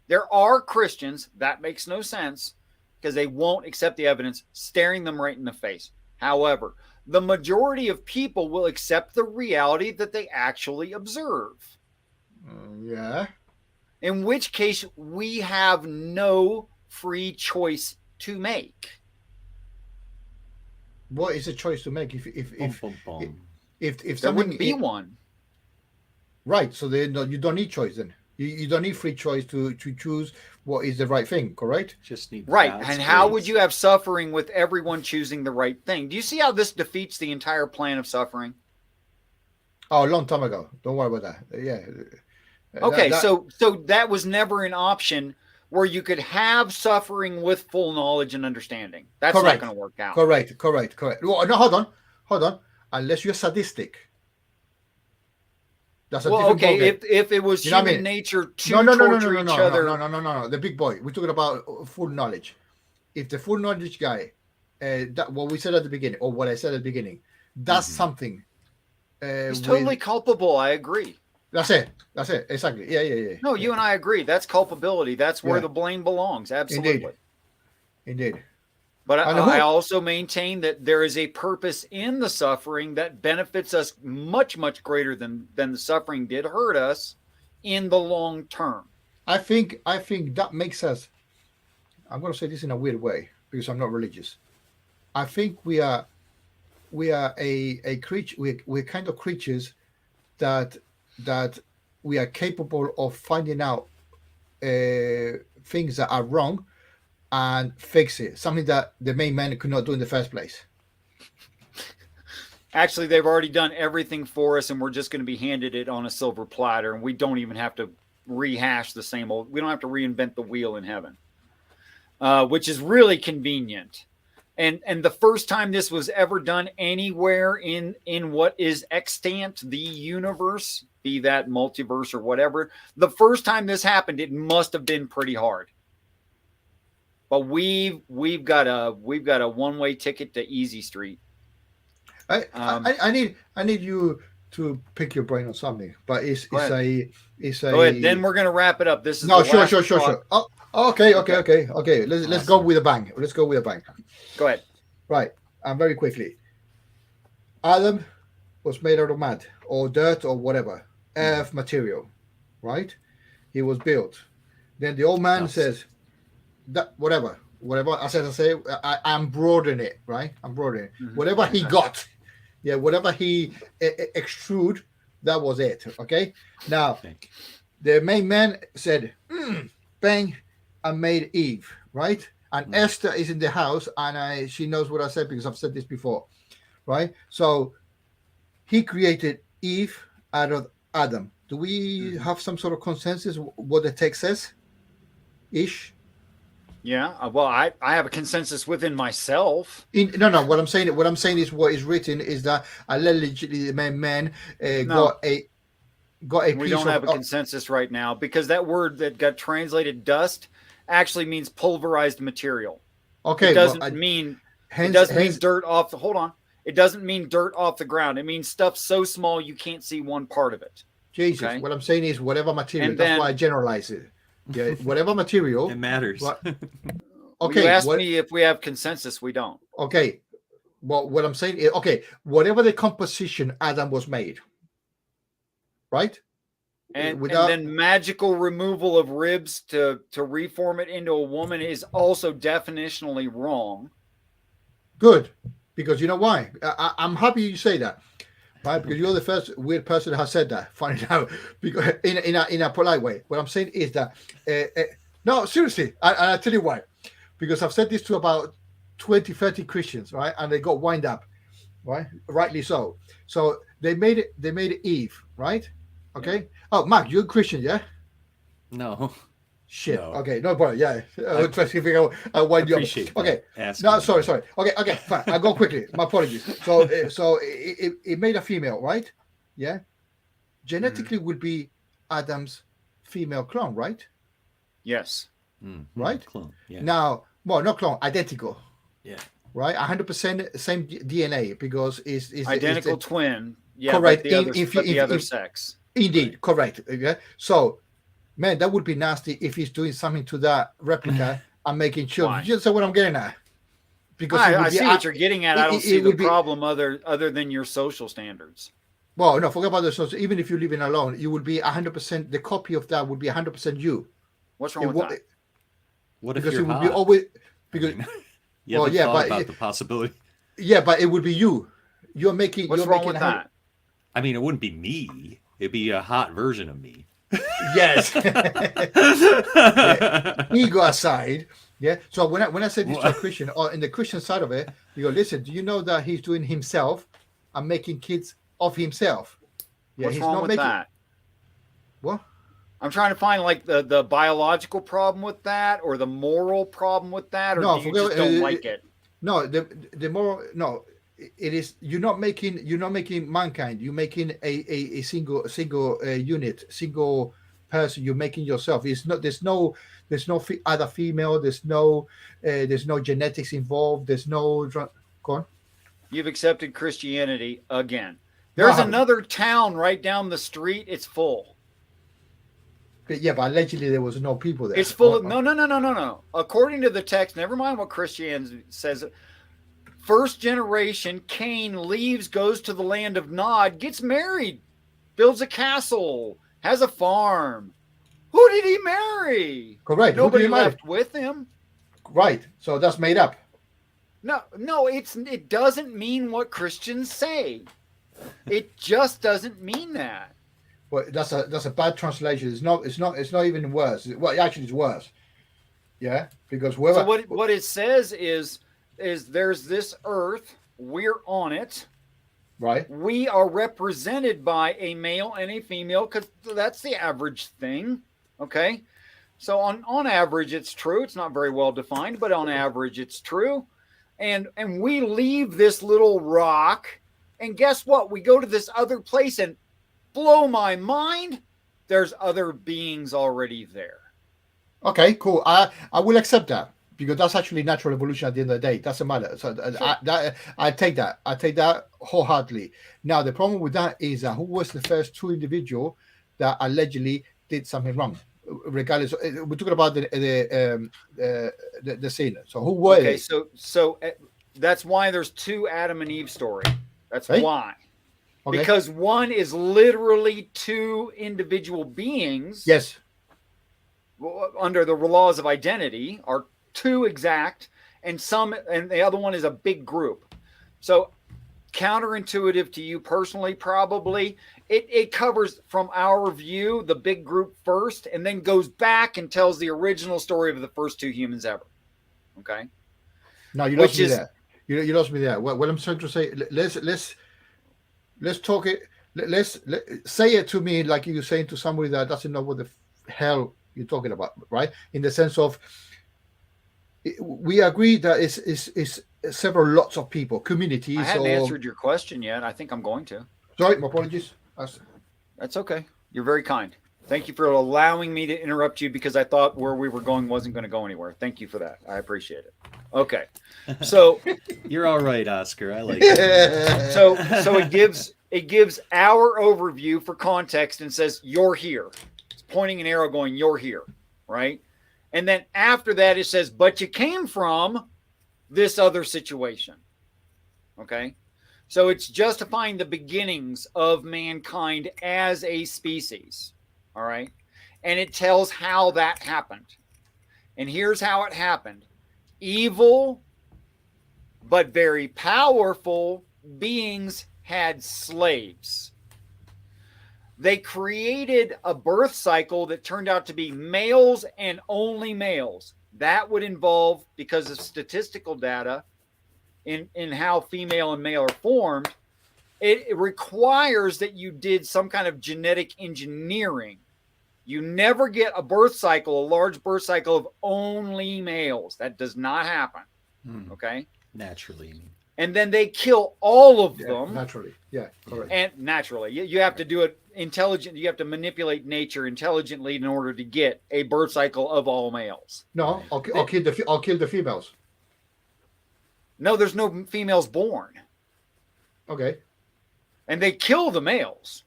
There are Christians, that makes no sense, because they won't accept the evidence staring them right in the face. However, the majority of people will accept the reality that they actually observe. Yeah. In which case, we have no free choice to make. What is a choice to make if There something wouldn't be one? Right. So then you don't need choice then. You don't need free choice to choose what is the right thing, correct? Just need right. And how would you have suffering with everyone choosing the right thing? Do you see how this defeats the entire plan of suffering? Oh, a long time ago. Don't worry about that. Yeah. Okay, so that was never an option where you could have suffering with full knowledge and understanding. That's not going to work out. Correct. Well, no, hold on. Unless you're sadistic. That's a different ballgame. If it was human nature to torture each other. No. The big boy. We're talking about full knowledge. If the full knowledge guy, what we said at the beginning, or what I said at the beginning, does something. He's totally culpable. I agree. That's it. Exactly. Yeah. No, you and I agree. That's culpability. That's where the blame belongs. Absolutely. Indeed. But I also maintain that there is a purpose in the suffering that benefits us much, much greater than the suffering did hurt us in the long term. I think that makes us, I'm going to say this in a weird way because I'm not religious. I think we are a creature. We're kind of creatures that we are capable of finding out things that are wrong and fix it. Something that the main man could not do in the first place. Actually, they've already done everything for us, and we're just going to be handed it on a silver platter, and we don't even have to rehash the same old. We don't have to reinvent the wheel in heaven, which is really convenient. And the first time this was ever done anywhere in what is extant, the universe, be that multiverse or whatever, the first time this happened, it must have been pretty hard. but we've got a one-way ticket to Easy Street. I need you to pick your brain on something, but it's Go a Go ahead. Then we're gonna wrap it up. This is no, the last sure. thought. Oh, okay. Let's go with a bang. Let's go with a bang. Go ahead. Right, and very quickly. Adam was made out of mud or dirt or whatever, earth material, right? He was built. Then the old man says, that whatever. I'm broadening it, right? I'm broadening it. Mm-hmm. Whatever he got, whatever he extrude, that was it. Okay. Now, the main man said, bang, I made Eve, right? And Esther is in the house, and she knows what I said because I've said this before, right? So he created Eve out of Adam. Do we have some sort of consensus what the text says? Ish. Yeah. Well, I have a consensus within myself. No. What I'm saying is what is written is that allegedly the man got a. We don't have a consensus right now because that word that got translated dust actually means pulverized material. Okay. It doesn't mean dirt off the. Hold on. It doesn't mean dirt off the ground. It means stuff so small you can't see one part of it. Jesus. Okay? What I'm saying is whatever material. That's why I generalize it. Yeah, whatever material. It matters. Okay. You asked me if we have consensus. We don't. Okay. Well, what I'm saying is, whatever the composition Adam was made, right? And then magical removal of ribs to reform it into a woman is also definitionally wrong. Good. Because you know why? I'm happy you say that. Right, because you're the first weird person that has said that. Find it out, because in a polite way. What I'm saying is that no, seriously, I tell you why. Because I've said this to about 20, 30 Christians, right, and they got wind up, right, rightly so. So they made it Eve, right? Okay. Yeah. Oh, Mark, you're a Christian, yeah? No. Shit. No. Okay. No problem. Yeah. Trying to figure out why you. Okay. No. Sorry. Okay. Fine. I'll go quickly. My apologies. So it made a female, right? Yeah. Genetically would be Adam's female clone, right? Yes. Right. Clone. Yeah. Now, well, not clone, identical. Yeah. Right. 100% same DNA because is identical twin. Yeah. Correct. The other sex. Indeed. Right. Correct. Yeah. So. Man, that would be nasty if he's doing something to that replica and making children. You know what I'm getting at? Because I see what you're getting at. I don't see the problem other than your social standards. Well, no, forget about the social. Even if you're living alone, you would be 100%. The copy of that would be 100% you. What's wrong with that? What if because you're it would hot? be always because. Well, yeah, but about the possibility. Yeah, but it would be you. You're making. What's wrong with that? I mean, it wouldn't be me. It'd be a hot version of me. Yes. Ego aside, yeah. So when I said this to a Christian, or in the Christian side of it, you go, listen, do you know that he's doing himself and making kids of himself? Yeah, what's wrong with that? What? I'm trying to find like the biological problem with that, or the moral problem with that, or do you just don't like it? No, the moral no. It is you're not making mankind. You're making a single unit, single person. You're making yourself. It's not. There's no other female. There's no genetics involved. There's no. Go on. You've accepted Christianity again. There's another town right down the street. It's full. But allegedly there was no people there. It's full of no. According to the text, never mind what Christianity says. First generation, Cain leaves, goes to the land of Nod, gets married, builds a castle, has a farm. Who did he marry? Correct. Nobody left with him. Right. So that's made up. No, it doesn't mean what Christians say. It just doesn't mean that. Well, that's a bad translation. It's not even worse. Well, actually it's worse. Yeah, because whoever. So what it says is there's this earth, we're on it. Right. We are represented by a male and a female because that's the average thing. Okay. So on average, it's true. It's not very well defined, but on average, it's true. And we leave this little rock, and guess what? We go to this other place, and blow my mind, there's other beings already there. Okay, cool. I will accept that. because that's actually natural evolution at the end of the day. It doesn't matter. So Sure. I take that. I take that wholeheartedly. Now the problem with that is that who was the first two individual that allegedly did something wrong? Regardless, we're talking about the sin. So who were Okay, they? so that's why there's two Adam and Eve story. That's Right? why. Okay. Because one is literally two individual beings. Yes. Under the laws of identity are two exact, and the other one is a big group. So counterintuitive to you personally, probably. It covers from our view the big group first, and then goes back and tells the original story of the first two humans ever. Okay. No, you Which lost me is- there. You lost me there. What I'm trying to say, let's talk it. Let's say it to me like you're saying to somebody that doesn't know what the hell you're talking about, right? In the sense of, we agree that it's several lots of people, communities. I hadn't or, answered your question yet. I think I'm going to. Sorry, my apologies. That's okay. You're very kind. Thank you for allowing me to interrupt you, because I thought where we were going wasn't going to go anywhere. Thank you for that. I appreciate it. Okay. So You're all right, Oscar. I like it. so it gives our overview for context and says you're here. It's pointing an arrow going you're here, right? And then after that it says but you came from this other situation. Okay? So it's justifying the beginnings of mankind as a species. All right? And it tells how that happened. And here's how it happened. Evil but very powerful beings had slaves. They created a birth cycle that turned out to be males and only males. That would involve, because of statistical data in how female and male are formed, it requires that you did some kind of genetic engineering. You never get a birth cycle, a large birth cycle of only males. That does not happen. Okay? Naturally. And then they kill all of them. Naturally. Yeah, correct. And naturally, you have to do it intelligent. You have to manipulate nature intelligently in order to get a birth cycle of all males. No, I'll kill the females. No, there's no females born. Okay. And they kill the males.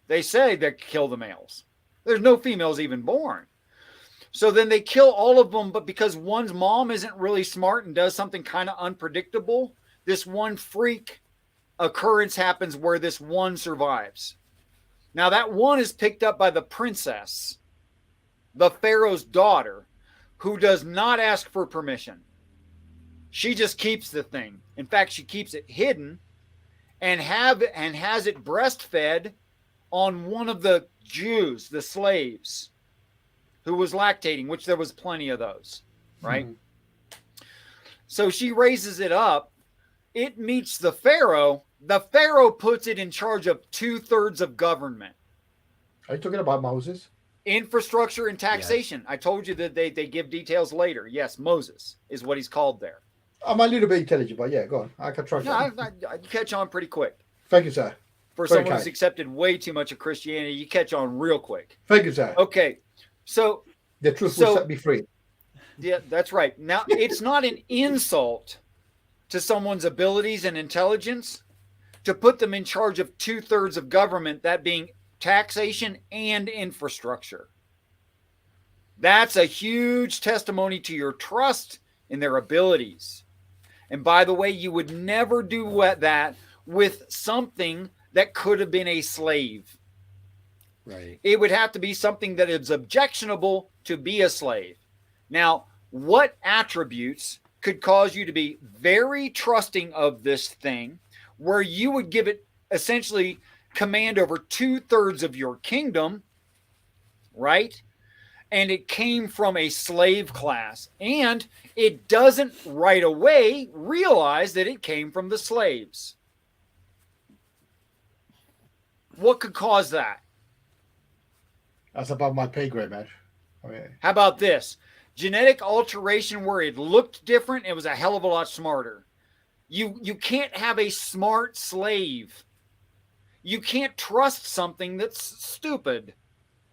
They say they kill the males. There's no females even born. So then they kill all of them, but because one's mom isn't really smart and does something kind of unpredictable, this one freak occurrence happens where this one survives. Now that one is picked up by the princess, the Pharaoh's daughter, who does not ask for permission. She just keeps the thing. In fact, she keeps it hidden and has it breastfed on one of the Jews, the slaves, who was lactating, which there was plenty of those, right? Mm-hmm. So she raises it up. It meets the Pharaoh. The Pharaoh puts it in charge of 2/3 of government. Are you talking about Moses? Infrastructure and taxation. Yes. I told you that they give details later. Yes, Moses is what he's called there. I'm a little bit intelligent, but yeah, go on. I can try. No, I catch on pretty quick. Thank you, sir. For someone who's accepted way too much of Christianity, you catch on real quick. Thank you, sir. Okay, so the truth will set me free. Yeah, that's right. Now, it's not an insult to someone's abilities and intelligence to put them in charge of 2/3 of government, that being taxation and infrastructure. That's a huge testimony to your trust in their abilities. And by the way, you would never do that with something that could have been a slave. Right. It would have to be something that is objectionable to be a slave. Now, what attributes could cause you to be very trusting of this thing, where you would give it essentially command over 2/3 of your kingdom, right? And it came from a slave class, and it doesn't right away realize that it came from the slaves. What could cause that? That's above my pay grade, man. Okay. How about this? Genetic alteration where it looked different, it was a hell of a lot smarter. You can't have a smart slave. You can't trust something that's stupid.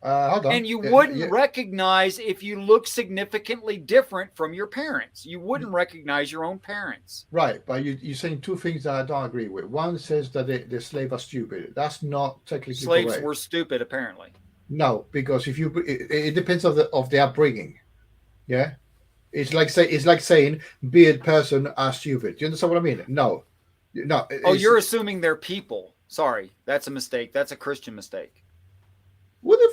Hold on. And you wouldn't recognize if you look significantly different from your parents. You wouldn't recognize your own parents. Right, but you're saying two things that I don't agree with. One says that the slaves are stupid. That's not technically Slaves correct. were stupid, apparently. No, because if it depends of the upbringing. Yeah, it's like saying beard person are stupid. Do you understand what I mean? No. Oh, you're assuming they're people. Sorry, that's a mistake. That's a Christian mistake. What if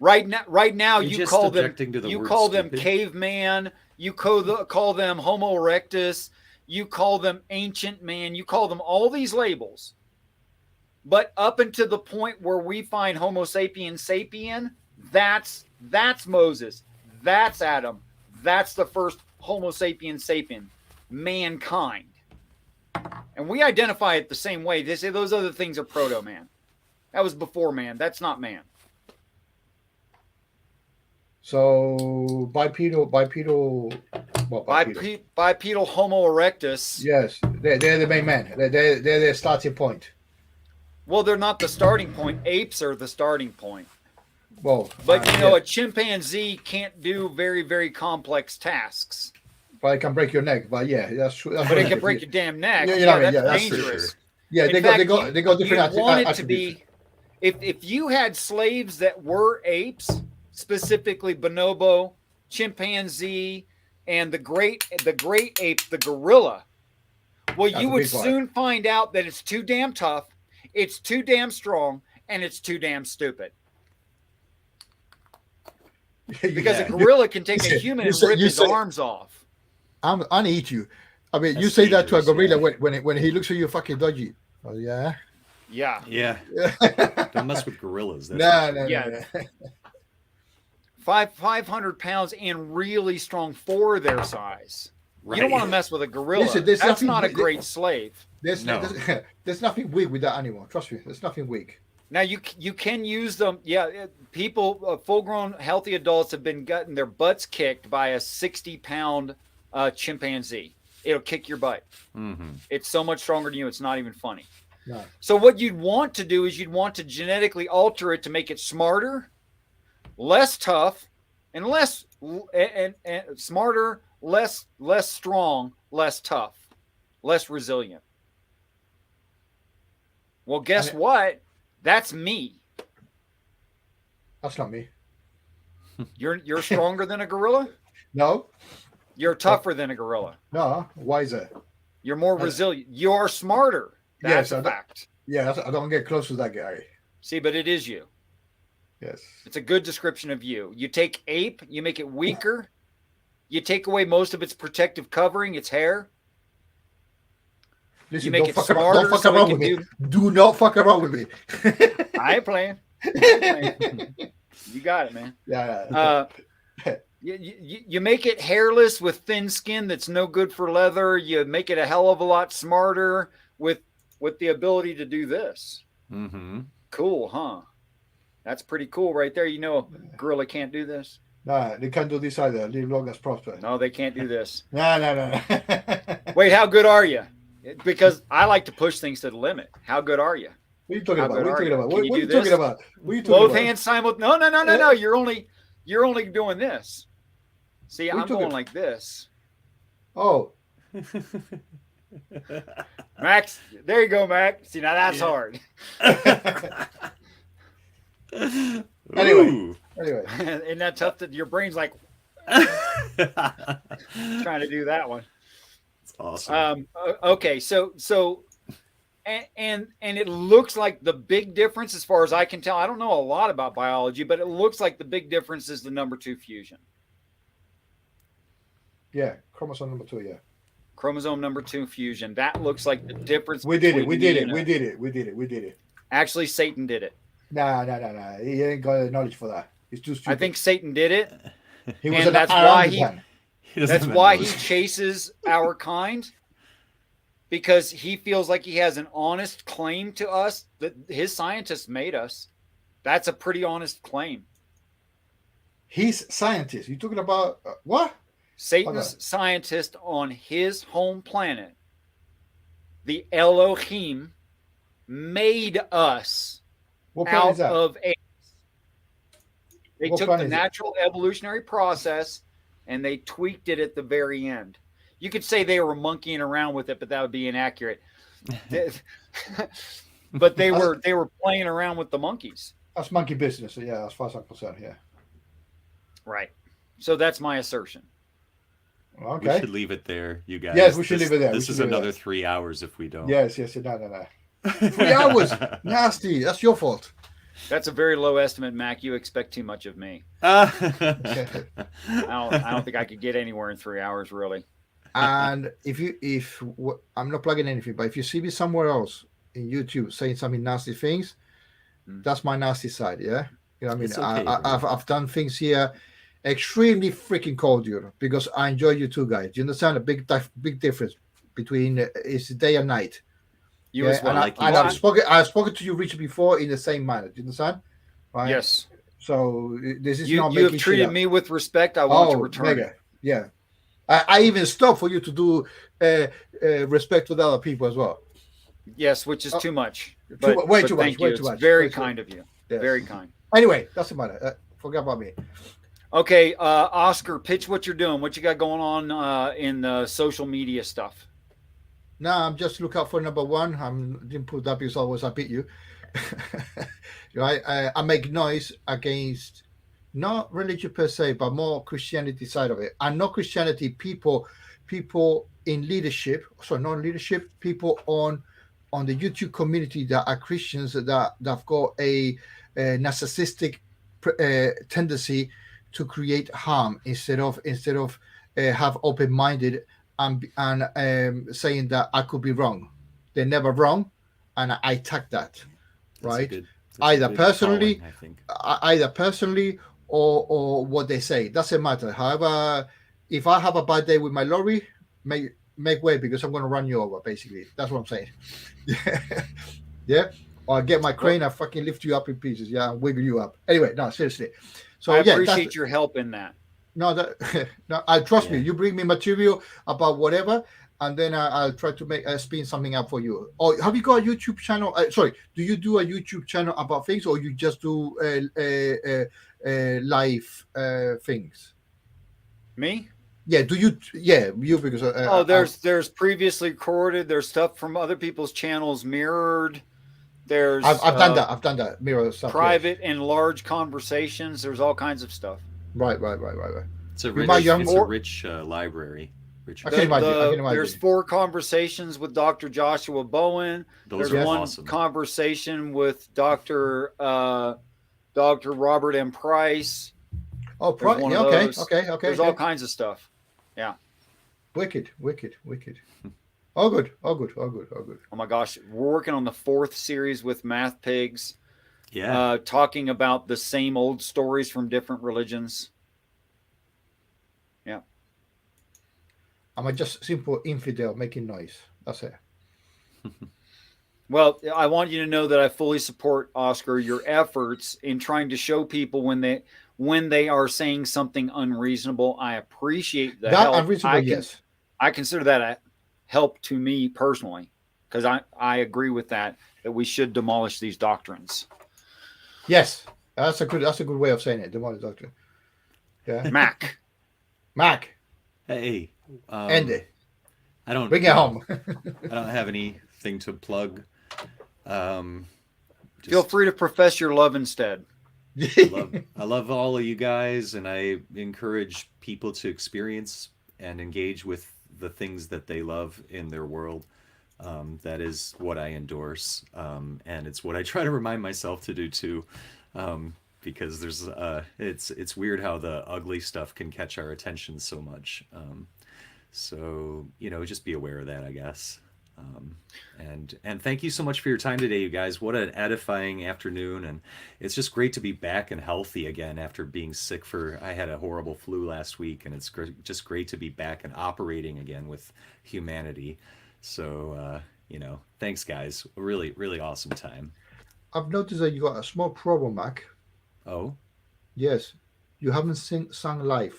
Right now, you call them stupid. caveman. You call them Homo erectus. You call them ancient man. You call them all these labels. But up until the point where we find Homo sapiens sapien, that's Moses. That's Adam. That's the first Homo sapiens sapien, mankind. And we identify it the same way. They say those other things are proto-man. That was before man. That's not man. So bipedal Homo erectus. Yes, they're the main man. They're the starting point. Well, they're not the starting point. Apes are the starting point. Well, but a chimpanzee can't do very, very complex tasks. But it can break your neck. But yeah, that's true. But it can break your damn neck. That's dangerous. True. Yeah, they got different. You want it to be. If you had slaves that were apes, specifically bonobo, chimpanzee, and the great ape, the gorilla, well, you would soon find out that it's too damn tough, it's too damn strong, and it's too damn stupid. Because a gorilla can take a human and rip his arms off. I'll eat you. I mean, you say that to a gorilla when he looks at you fucking dodgy. Oh yeah. Yeah. Don't mess with gorillas. No. 500 pounds and really strong for their size. Right. You don't want to mess with a gorilla. Listen, that's not a great slave. There's nothing weak with that animal. Trust me, there's nothing weak. Now you can use them. Yeah, people, full-grown, healthy adults have been gotten their butts kicked by a 60-pound chimpanzee. It'll kick your butt. Mm-hmm. It's so much stronger than you. It's not even funny. No. So what you'd want to do is you'd want to genetically alter it to make it smarter, less tough, and less and smarter, less strong, less tough, less resilient. Well, guess what? That's me. That's not me. You're stronger than a gorilla? No. You're tougher than a gorilla. No. Wiser. You're more resilient. You're smarter. That's a fact. Yeah, I don't get close to that guy. See, but it is you. Yes. It's a good description of you. You take ape, you make it weaker. You take away most of its protective covering, its hair. Listen, you make it smarter. Don't fuck around with me. Do not fuck around with me. I ain't playing. You got it, man. Yeah. You make it hairless with thin skin that's no good for leather. You make it a hell of a lot smarter with the ability to do this. Mm-hmm. Cool, huh? That's pretty cool right there. You know, a gorilla can't do this. No, they can't do this either. Live long as prosper. No, they can't do this. No. Wait, how good are you? Because I like to push things to the limit. How good are you? What are you talking about? What are you talking about? Both hands simultaneously. No. You're only doing this. See, I'm going like this. Oh. Max, there you go, Max. See, now that's hard. Anyway. Isn't that tough that your brain's like trying to do that one? It's awesome. Okay, so and it looks like the big difference, as far as I can tell, I don't know a lot about biology, but it looks like the big difference is the number 2 fusion. Yeah, chromosome number 2, yeah. Chromosome number 2 fusion. That looks like the difference. We did it. Actually, Satan did it. No. He ain't got the knowledge for that. He's too stupid. I think Satan did it. He was and that's why he chases our kind, because he feels like he has an honest claim to us that his scientists made us. That's a pretty honest claim. He's scientist. You're talking about what? Satan's scientist on his home planet, the Elohim, made us out of apes. They What took planet the is it? natural evolutionary process and they tweaked it at the very end. You could say they were monkeying around with it, but that would be inaccurate. But they were playing around with the monkeys. That's monkey business. Yeah, as far as I'm concerned. Yeah. Right. So that's my assertion. We Okay. should leave it there, you guys. Yes, we should leave it there. This is another 3 hours if we don't. Yes. No. 3 hours. Nasty. That's your fault. That's a very low estimate, Mac. You expect too much of me. I don't think I could get anywhere in 3 hours, really. And I'm not plugging anything, but if you see me somewhere else in YouTube saying something nasty things, that's my nasty side. Yeah, you know what I mean. It's okay, I've done things here extremely freaking cordial because I enjoy you two guys. You understand a big difference between it's day and night. You Yeah, as well. and I've spoken to you, Richard, before in the same manner. Do you understand? Right? Yes. So this is You not have making treated me with respect. I want to return mega. it. Yeah. I even stopped for you to do respect with other people as well. Yes, which is too much. Way too much. Thank Way you. too It's much. very kind of you. Yes. Very kind. Anyway, doesn't matter. Forget about me. Okay, Oscar, pitch what you're doing. What you got going on in the social media stuff? No, I'm just look out for number one. I didn't put that because otherwise I beat you. Right? I make noise against not religion per se, but more Christianity side of it. And not Christianity, people in leadership, so non-leadership, people on the YouTube community that are Christians that have got a narcissistic tendency to create harm instead of have open-minded and saying that I could be wrong. They're never wrong, and I attack that. Right? Either personally, I think. Either personally or what they say. Doesn't matter. However, if I have a bad day with my lorry, make way because I'm going to run you over. Basically, that's what I'm saying. Yeah. Or I get my crane, I fucking lift you up in pieces. Yeah, and wiggle you up. Anyway, no, seriously. So I appreciate your help in that. No, I trust me. You bring me material about whatever, and then I'll try to make spin something up for you. Or have you got a YouTube channel? Sorry, do you do a YouTube channel about things, or you just do live things? Me? Yeah. Do you? Yeah, you because. There's previously recorded. There's stuff from other people's channels mirrored. There's I've done that. I've done that. Mirror stuff. Private and large conversations. There's all kinds of stuff. Right. It's a rich library. I can imagine. There's 4 conversations with Dr. Joshua Bowen. There's one awesome. Conversation with Dr. Robert M. Price. Oh, Price. Yeah, okay. There's all kinds of stuff. Yeah. Wicked. All good. Oh my gosh, we're working on the 4th series with Math Pigs. Yeah. Talking about the same old stories from different religions. Yeah. I'm just simple infidel making noise. That's it. Well, I want you to know that I fully support, Oscar, your efforts in trying to show people when they are saying something unreasonable. I appreciate the help. Unreasonable, yes. I consider that a help to me personally, because I agree with that we should demolish these doctrines. Yes, that's a good way of saying it. Demonic doctrine. Yeah. Mac. Hey. Andy. I don't bring it home. I don't have anything to plug. Feel free to profess your love instead. I love all of you guys, and I encourage people to experience and engage with the things that they love in their world. That is what I endorse, and it's what I try to remind myself to do too, because there's it's weird how the ugly stuff can catch our attention so much. So just be aware of that, I guess. And thank you so much for your time today, you guys. What an edifying afternoon, and it's just great to be back and healthy again after being sick I had a horrible flu last week, and it's just great to be back and operating again with humanity. So, thanks, guys. A really, really awesome time. I've noticed that you got a small problem, Mac. Oh? Yes. You haven't sung live.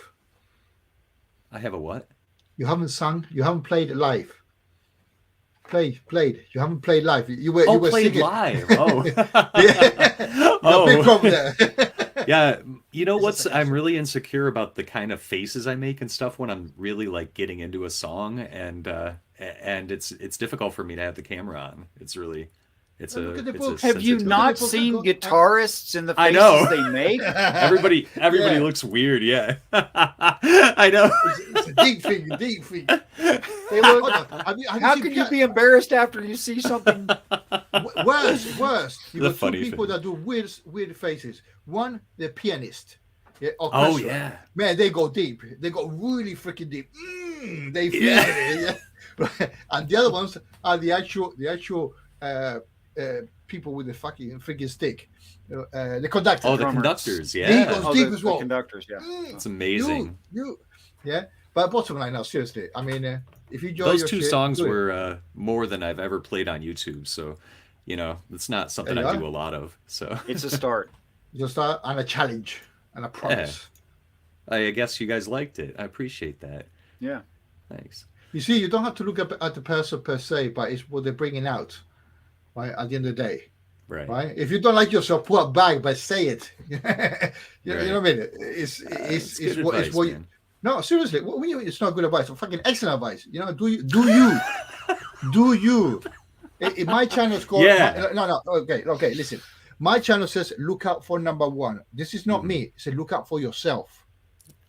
I have a what? You haven't played live. Played. You haven't played live. You were played singing live. Oh. Yeah. Oh. Big problem there. Yeah, you know It's just what's like I'm really insecure about the kind of faces I make and stuff when I'm really like getting into a song, and it's difficult for me to have the camera on. It's really look at the it's a book. Have you sensitive. Look at the not book. seen guitarists and the I faces know. they make? Everybody Yeah, looks weird. Yeah, I know. it's a deep thing, deep thing. They look. Hold on. Have you How seen can you be embarrassed after you see something? worse? You The got two funny people thing. that do weird faces. One, the pianist. Yeah, Oh orchestra. yeah, Man, they go deep. They go really freaking deep. They feel yeah. it. Yeah. And the other ones are the actual people with the freaking stick. The conductor. Oh, the Drummers. conductors. He goes Yeah, Oh, deep as the well. conductors, yeah. it's amazing. Yeah. But bottom line now, seriously. I mean, if you enjoy Those your two shit, songs do it. were more than I've ever played on YouTube, so it's not There something you I are. do a lot of. So It's a start. Just and a challenge and a yeah, promise. I guess you guys liked it. I appreciate that. Yeah. Thanks. You see, you don't have to look up at the person per se, but it's what they're bringing out, right? At the end of the day, Right. right? If you don't like yourself, pull it back, but say it. you Right. know what I mean? It's good It's advice, what man. no, seriously, it's not good advice. It's fucking excellent advice. You know, do you? In my channel is called Yeah. no. Okay. Listen, my channel says look out for number one. This is not Mhm. me. It says look out for yourself.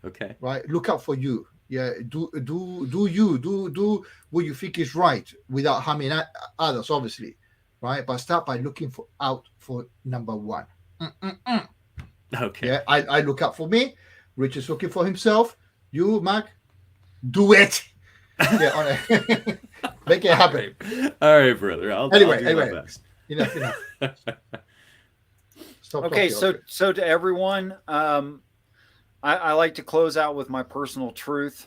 Okay. Right? Look out for you. Yeah, do what you think is right without harming others, obviously, right? But start by looking out for number one. Okay. Yeah, I look out for me. Rich is looking for himself. You, Mac, do it. Yeah, make it happen. All right, brother. I'll do my best. Enough. Stop Okay, talking. so to everyone, I like to close out with my personal truth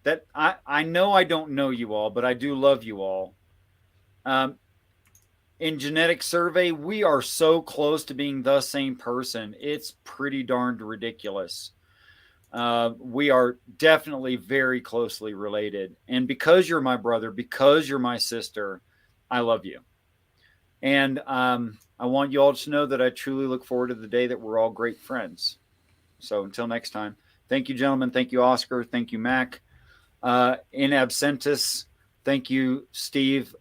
that I know I don't know you all, but I do love you all. In genetic survey, we are so close to being the same person. It's pretty darned ridiculous. We are definitely very closely related. And because you're my brother, because you're my sister, I love you. And I want you all to know that I truly look forward to the day that we're all great friends. So until next time, thank you, gentlemen. Thank you, Oscar. Thank you, Mac. In absentis, thank you, Steve.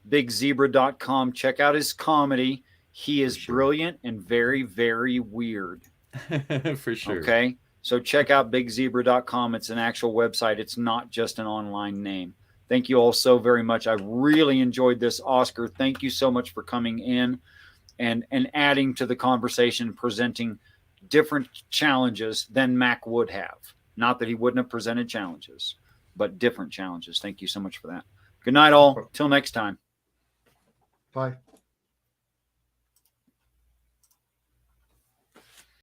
BigZebra.com. Check out his comedy. He is brilliant and very, very weird. For sure. Okay. So check out BigZebra.com. It's an actual website. It's not just an online name. Thank you all so very much. I really enjoyed this, Oscar. Thank you so much for coming in and adding to the conversation, presenting different challenges than Mac would have. Not that he wouldn't have presented challenges, but different challenges. Thank you so much for that. Good night, all. Till next time. Bye.